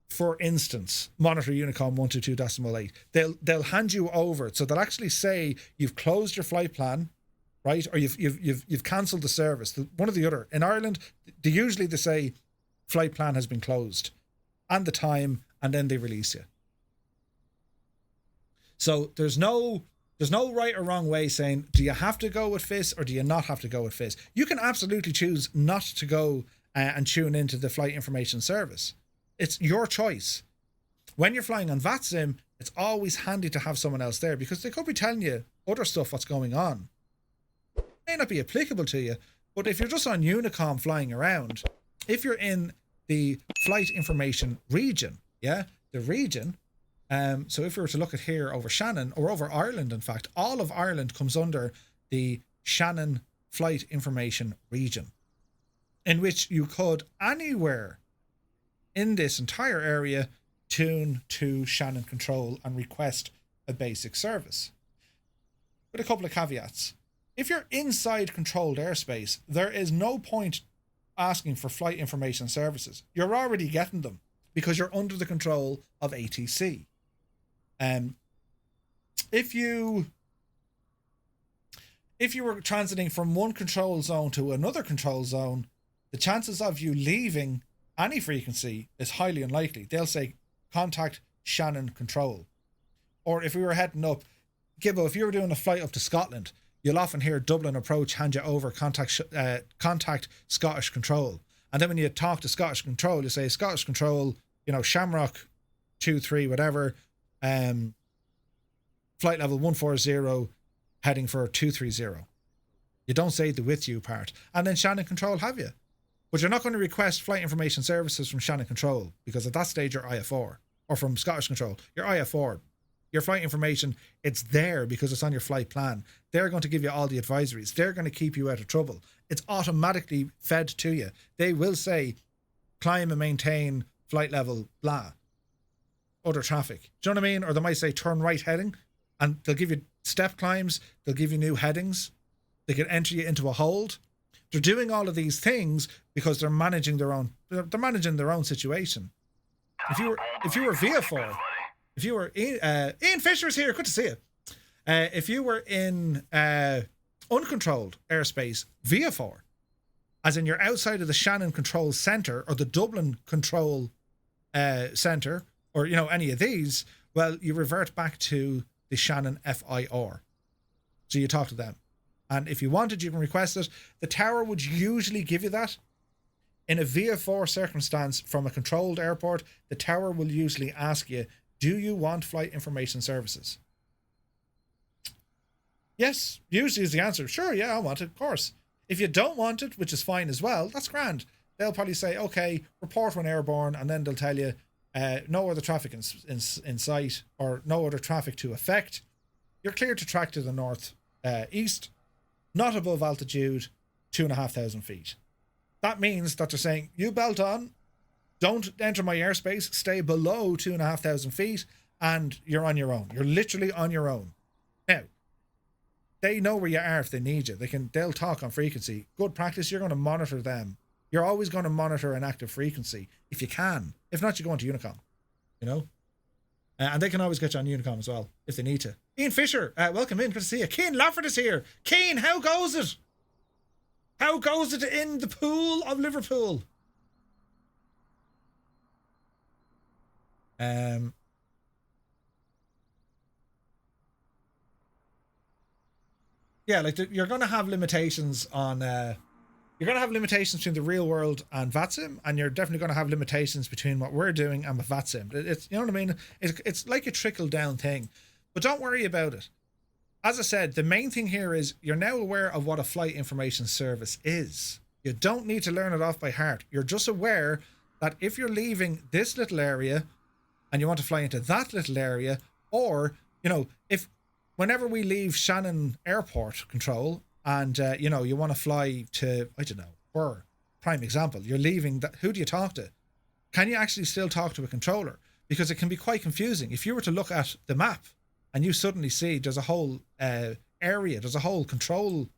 For instance, monitor Unicom 122.8. They'll hand you over, so they'll actually say you've closed your flight plan, right? Or you've cancelled the service. One or the other. In Ireland, they say flight plan has been closed, and the time, and then they release you. So there's no right or wrong way saying, do you have to go with FIS or do you not have to go with FIS? You can absolutely choose not to go and tune into the flight information service. It's your choice. When you're flying on VATSim, it's always handy to have someone else there because they could be telling you other stuff what's going on. It may not be applicable to you, but if you're just on Unicom flying around, if you're in the flight information region, the region, so if we were to look at here over Shannon, or over Ireland, in fact, all of Ireland comes under the Shannon flight information region, in which you could anywhere in this entire area tune to Shannon control and request a basic service. With a couple of caveats. If you're inside controlled airspace, there is no point asking for flight information services. You're already getting them because you're under the control of ATC. If you were transiting from one control zone to another control zone, the chances of you leaving any frequency is highly unlikely. They'll say contact Shannon control. Or if we were heading up, Gibbo, if you were doing a flight up to Scotland, you'll often hear Dublin approach, hand you over, contact Scottish control. And then when you talk to Scottish control, you say Scottish control, Shamrock 23, whatever, flight level 140, heading for 230. You don't say the with you part. And then Shannon control have you. But you're not going to request flight information services from Shannon control because at that stage you're IFR. Or from Scottish control, you're IFR. Your flight information, it's there because it's on your flight plan. They're going to give you all the advisories. They're going to keep you out of trouble. It's automatically fed to you. They will say, climb and maintain flight level, blah, other traffic. Do you know what I mean? Or they might say turn right heading, and they'll give you step climbs. They'll give you new headings. They can enter you into a hold. They're doing all of these things because they're managing their own. They're managing their own situation. If you were VFR, if you were Ian Fisher's here, good to see you. If you were in uncontrolled airspace, VFR, as in you're outside of the Shannon Control Centre or the Dublin Control Centre, or any of these, well, you revert back to the Shannon FIR. So you talk to them. And if you wanted, you can request it. The tower would usually give you that. In a VFR circumstance from a controlled airport, the tower will usually ask you, do you want flight information services? Yes, usually is the answer. Sure, yeah, I want it, of course. If you don't want it, which is fine as well, that's grand. They'll probably say, okay, report when airborne, and then they'll tell you no other traffic in sight, or no other traffic to affect. You're clear to track to the north east, not above altitude 2,500 feet. That means that they're saying, you belt on, don't enter my airspace, stay below 2,500 feet, and you're on your own. You're literally on your own. Now, they know where you are if they need you. They'll talk on frequency. Good practice, you're going to monitor them. You're always going to monitor an active frequency if you can. If not, you go into Unicom, and they can always get you on Unicom as well if they need to. Ian Fisher, welcome in. Good to see you. Keane Lafford is here. Keane, how goes it? How goes it in the pool of Liverpool? Yeah, you're going to have limitations on you're going to have limitations between the real world and VATSim, and you're definitely going to have limitations between what we're doing and with VATSim. It's, you know what I mean? It's like a trickle down thing, but don't worry about it. As I said, the main thing here is you're now aware of what a flight information service is. You don't need to learn it off by heart. You're just aware that if you're leaving this little area and you want to fly into that little area, or, if whenever we leave Shannon Airport Control and, you want to fly to, I don't know, where, prime example, you're leaving, who do you talk to? Can you actually still talk to a controller? Because it can be quite confusing. If you were to look at the map and you suddenly see there's a whole area, there's a whole control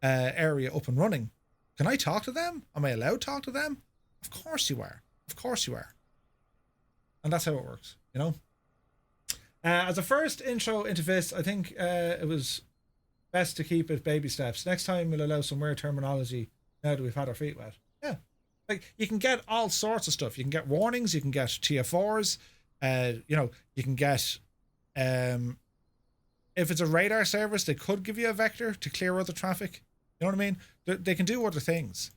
area up and running, can I talk to them? Am I allowed to talk to them? Of course you are. Of course you are. And that's how it works, you know? As a first intro into VIS, I think it was best to keep it baby steps. Next time we'll allow some weird terminology now that we've had our feet wet. Yeah. Like, you can get all sorts of stuff. You can get warnings, you can get TFRs, you know, you can get, if it's a radar service, they could give you a vector to clear other traffic. You know what I mean? They can do other things.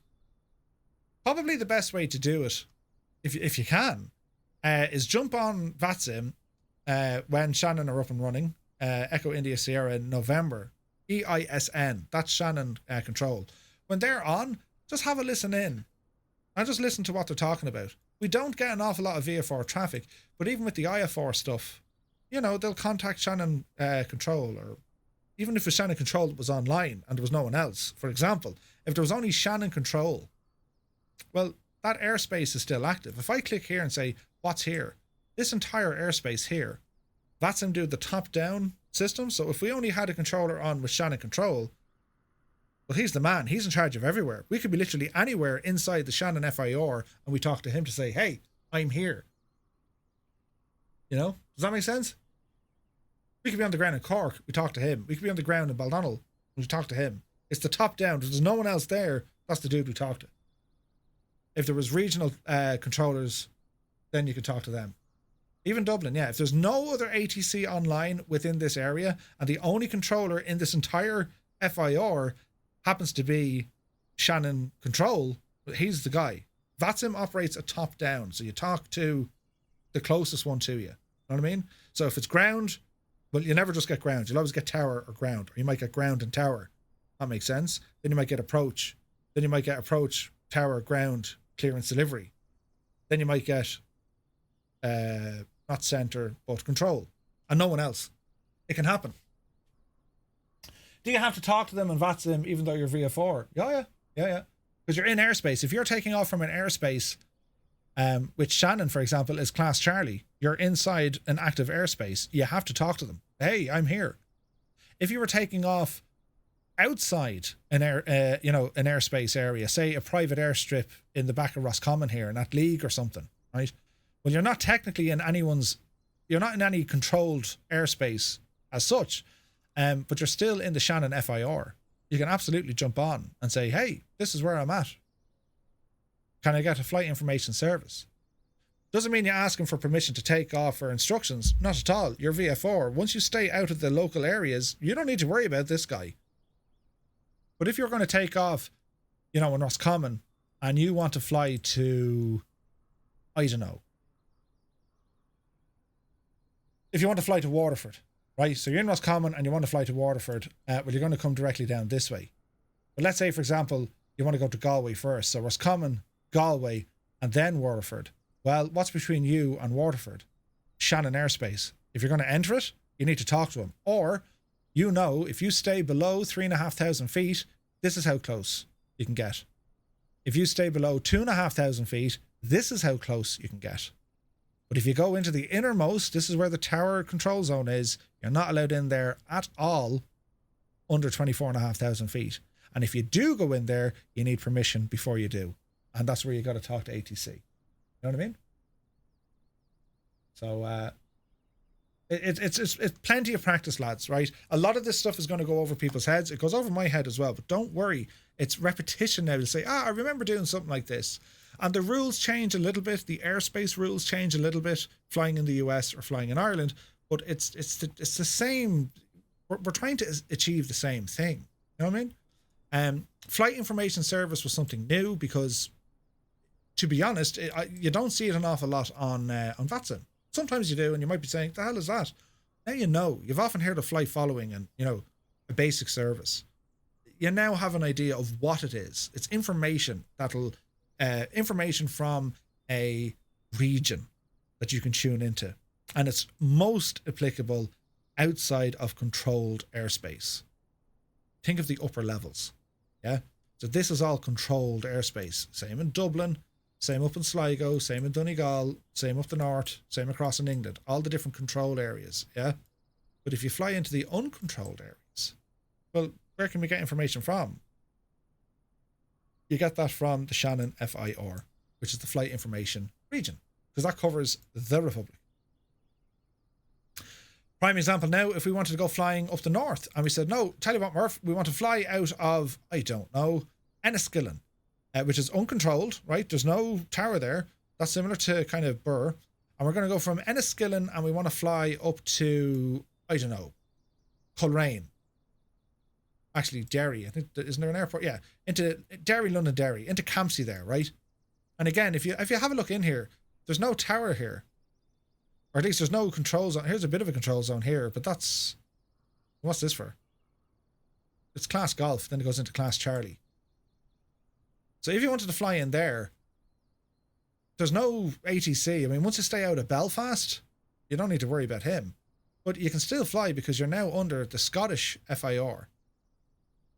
Probably the best way to do it, if you can, is jump on VATSim when Shannon are up and running. Echo India Sierra in November. EISN. That's Shannon control. When they're on, just have a listen in. And just listen to what they're talking about. We don't get an awful lot of VFR traffic, but even with the IFR stuff, you know, they'll contact Shannon control, or even if it's Shannon control that was online and there was no one else. For example, if there was only Shannon control, well, that airspace is still active. If I click here and say, what's here? This entire airspace here, VATSim do the top-down system. So if we only had a controller on with Shannon control, well, he's the man. He's in charge of everywhere. We could be literally anywhere inside the Shannon FIR and we talk to him to say, hey, I'm here. You know? Does that make sense? We could be on the ground in Cork. We talk to him. We could be on the ground in Baldonnel. We talk to him. It's the top down. There's no one else there. That's the dude we talk to. If there was regional controllers, then you could talk to them. Even Dublin, yeah. If there's no other ATC online within this area and the only controller in this entire FIR happens to be Shannon control, he's the guy. VATSim operates a top down. So you talk to the closest one to you. You know what I mean? So if it's ground, well, you never just get ground. You'll always get tower or ground, or you might get ground and tower. That makes sense. Then you might get approach. Then you might get approach, tower, ground, clearance, delivery. Then you might get not center, but control. And no one else. It can happen. Do you have to talk to them on VATSim even though you're VFR? Yeah. Because you're in airspace. If you're taking off from an airspace, which Shannon, for example, is class Charlie, you're inside an active airspace, you have to talk to them. Hey, I'm here. If you were taking off outside an an airspace area, say a private airstrip in the back of Roscommon here, in that league or something, right? Well, you're not technically you're not in any controlled airspace as such, but you're still in the Shannon FIR. You can absolutely jump on and say, hey, this is where I'm at. Can I get a flight information service? Doesn't mean you're asking for permission to take off or instructions. Not at all. You're VFR. Once you stay out of the local areas, you don't need to worry about this guy. But if you're going to take off, in Roscommon, and you want to fly to, I don't know. If you want to fly to Waterford, right? So you're in Roscommon and you want to fly to Waterford, well, you're going to come directly down this way. But let's say, for example, you want to go to Galway first. So Roscommon, Galway, and then Waterford. Well, what's between you and Waterford? Shannon airspace. If you're going to enter it, you need to talk to him. Or, if you stay below 3,500 feet, this is how close you can get. If you stay below 2,500 feet, this is how close you can get. But if you go into the innermost, this is where the tower control zone is, you're not allowed in there at all under 24,500 feet. And if you do go in there, you need permission before you do. And that's where you got to talk to ATC. You know what I mean? So, it's plenty of practice, lads, right? A lot of this stuff is going to go over people's heads. It goes over my head as well, but don't worry. It's repetition now to say, I remember doing something like this. And the rules change a little bit. The airspace rules change a little bit, flying in the US or flying in Ireland. But it's the same. We're trying to achieve the same thing. You know what I mean? Flight information service was something new because, to be honest, you don't see it an awful lot on VATSim. Sometimes you do, and you might be saying, the hell is that? Now you know. You've often heard of flight following and, a basic service. You now have an idea of what it is. It's information information from a region that you can tune into. And it's most applicable outside of controlled airspace. Think of the upper levels. Yeah. So this is all controlled airspace. Same in Dublin, same up in Sligo, same in Donegal, same up the north, same across in England. All the different control areas. Yeah. But if you fly into the uncontrolled areas, well, where can we get information from? You get that from the Shannon FIR. which is the flight information region, because that covers the Republic. Prime example now, if we wanted to go flying up the north and we said, no, tell you what, Murph, we want to fly out of, I don't know, Enniskillen, which is uncontrolled, right? There's no tower there. That's similar to kind of Burr. And we're going to go from Enniskillen and we want to fly up to, I don't know, Coleraine. Actually, Derry. I think, isn't there an airport? Yeah. Into Derry, London, Derry. Into Campsie there, right? And again, if you have a look in here, there's no tower here. Or at least there's no control zone. Here's a bit of a control zone here, but that's... What's this for? It's class Golf, then it goes into class Charlie. So if you wanted to fly in there, there's no ATC. I mean, once you stay out of Belfast, you don't need to worry about him. But you can still fly because you're now under the Scottish FIR.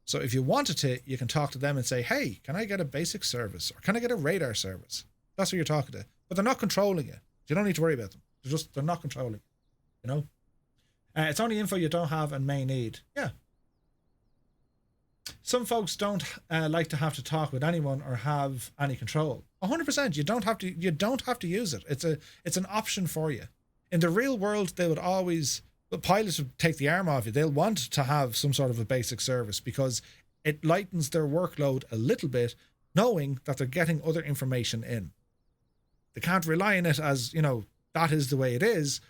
So if you wanted to, you can talk to them and say, hey, can I get a basic service? Or can I get a radar service? That's what you're talking to. But they're not controlling you. You don't need to worry about them. They're not controlling, you know. It's only info you don't have and may need. Yeah. Some folks don't like to have to talk with anyone or have any control. 100%. You don't have to. You don't have to use it. It's an option for you. In the real world, they would always. The pilots would take the arm off you. They'll want to have some sort of a basic service because it lightens their workload a little bit, knowing that they're getting other information in. They can't rely on it as, you know, that is the way it is,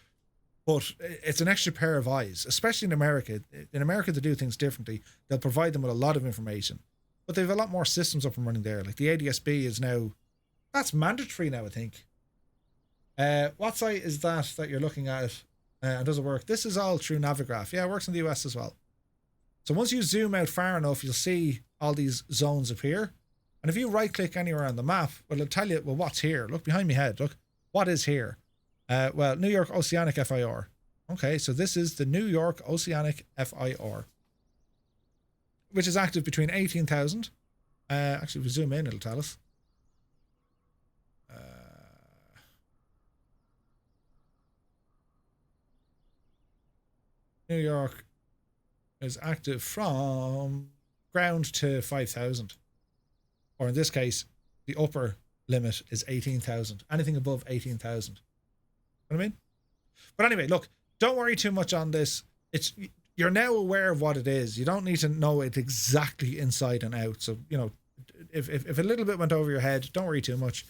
but it's an extra pair of eyes, especially in America. In America, they do things differently. They'll provide them with a lot of information, but they have a lot more systems up and running there. Like the ADSB is now, that's mandatory now, I think. What site is that you're looking at? And does it work? This is all through Navigraph. Yeah, it works in the US as well. So once you zoom out far enough, you'll see all these zones appear. And if you right click anywhere on the map, well, it'll tell you, well, what's here? Look behind me head. Look, what is here? Well, New York Oceanic FIR. Okay, so this is the New York Oceanic FIR, which is active between 18,000. Actually, if we zoom in, it'll tell us. New York is active from ground to 5,000. Or in this case, the upper limit is 18,000. Anything above 18,000. What I mean? But anyway, look, don't worry too much on this. You're now aware of what it is. You don't need to know it exactly inside and out. So, you know, if a little bit went over your head, don't worry too much.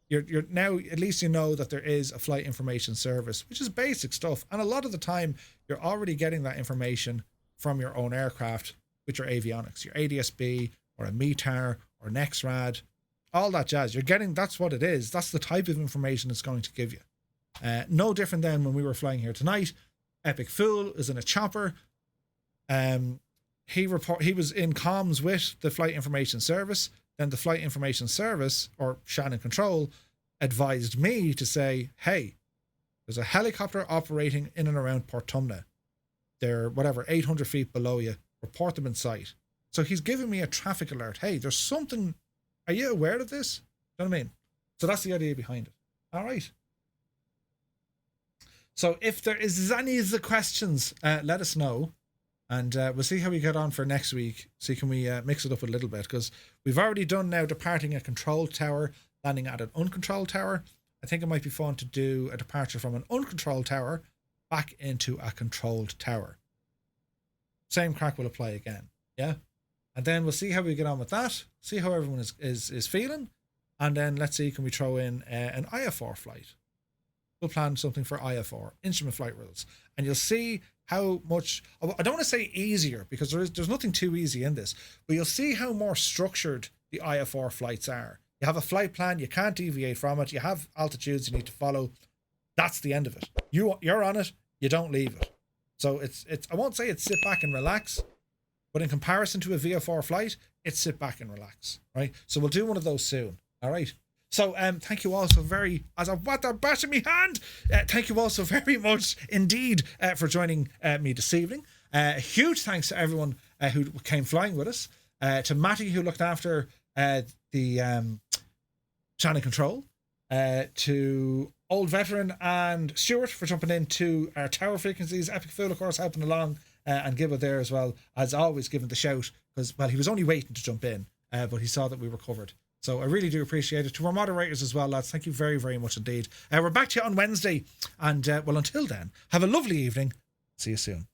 You're now, at least you know that there is a flight information service, which is basic stuff. And a lot of the time, you're already getting that information from your own aircraft with your avionics, your ADSB or a METAR or an XRAD, all that jazz. You're getting, that's what it is. That's the type of information it's going to give you. No different than when we were flying here tonight. Epic Fool is in a chopper. He was in comms with the flight information service. Then the flight information service, or Shannon Control, advised me to say, hey, there's a helicopter operating in and around Portumna. They're, 800 feet below you. Report them in sight. So he's giving me a traffic alert. Hey, there's something. Are you aware of this? You know what I mean? So that's the idea behind it. All right. So if there is any of the questions, let us know. And we'll see how we get on for next week. See, can we mix it up a little bit? Because we've already done now departing a controlled tower, landing at an uncontrolled tower. I think it might be fun to do a departure from an uncontrolled tower back into a controlled tower. Same crack will apply again. Yeah. And then we'll see how we get on with that. See how everyone is feeling. And then let's see, can we throw in an IFR flight? We'll plan something for IFR, instrument flight rules. And you'll see how much, I don't want to say easier, because there's nothing too easy in this, but you'll see how more structured the IFR flights are. You have a flight plan, you can't deviate from it, you have altitudes you need to follow. That's the end of it. You're on it, you don't leave it. So it's I won't say it's sit back and relax, but in comparison to a VFR flight, it's sit back and relax, right? So we'll do one of those soon, all right? So thank you all so very, as I want that bash in my hand, thank you all so very much indeed for joining me this evening. Huge thanks to everyone who came flying with us, to Matty who looked after the channel control, to Old Veteran and Stuart for jumping into our tower frequencies, Epic Fool of course helping along, and Gibbo there as well, as always giving the shout, because, well, he was only waiting to jump in, but he saw that we were covered. So I really do appreciate it. To our moderators as well, lads, thank you very, very much indeed. We're back to you on Wednesday. And, well, until then, have a lovely evening. See you soon.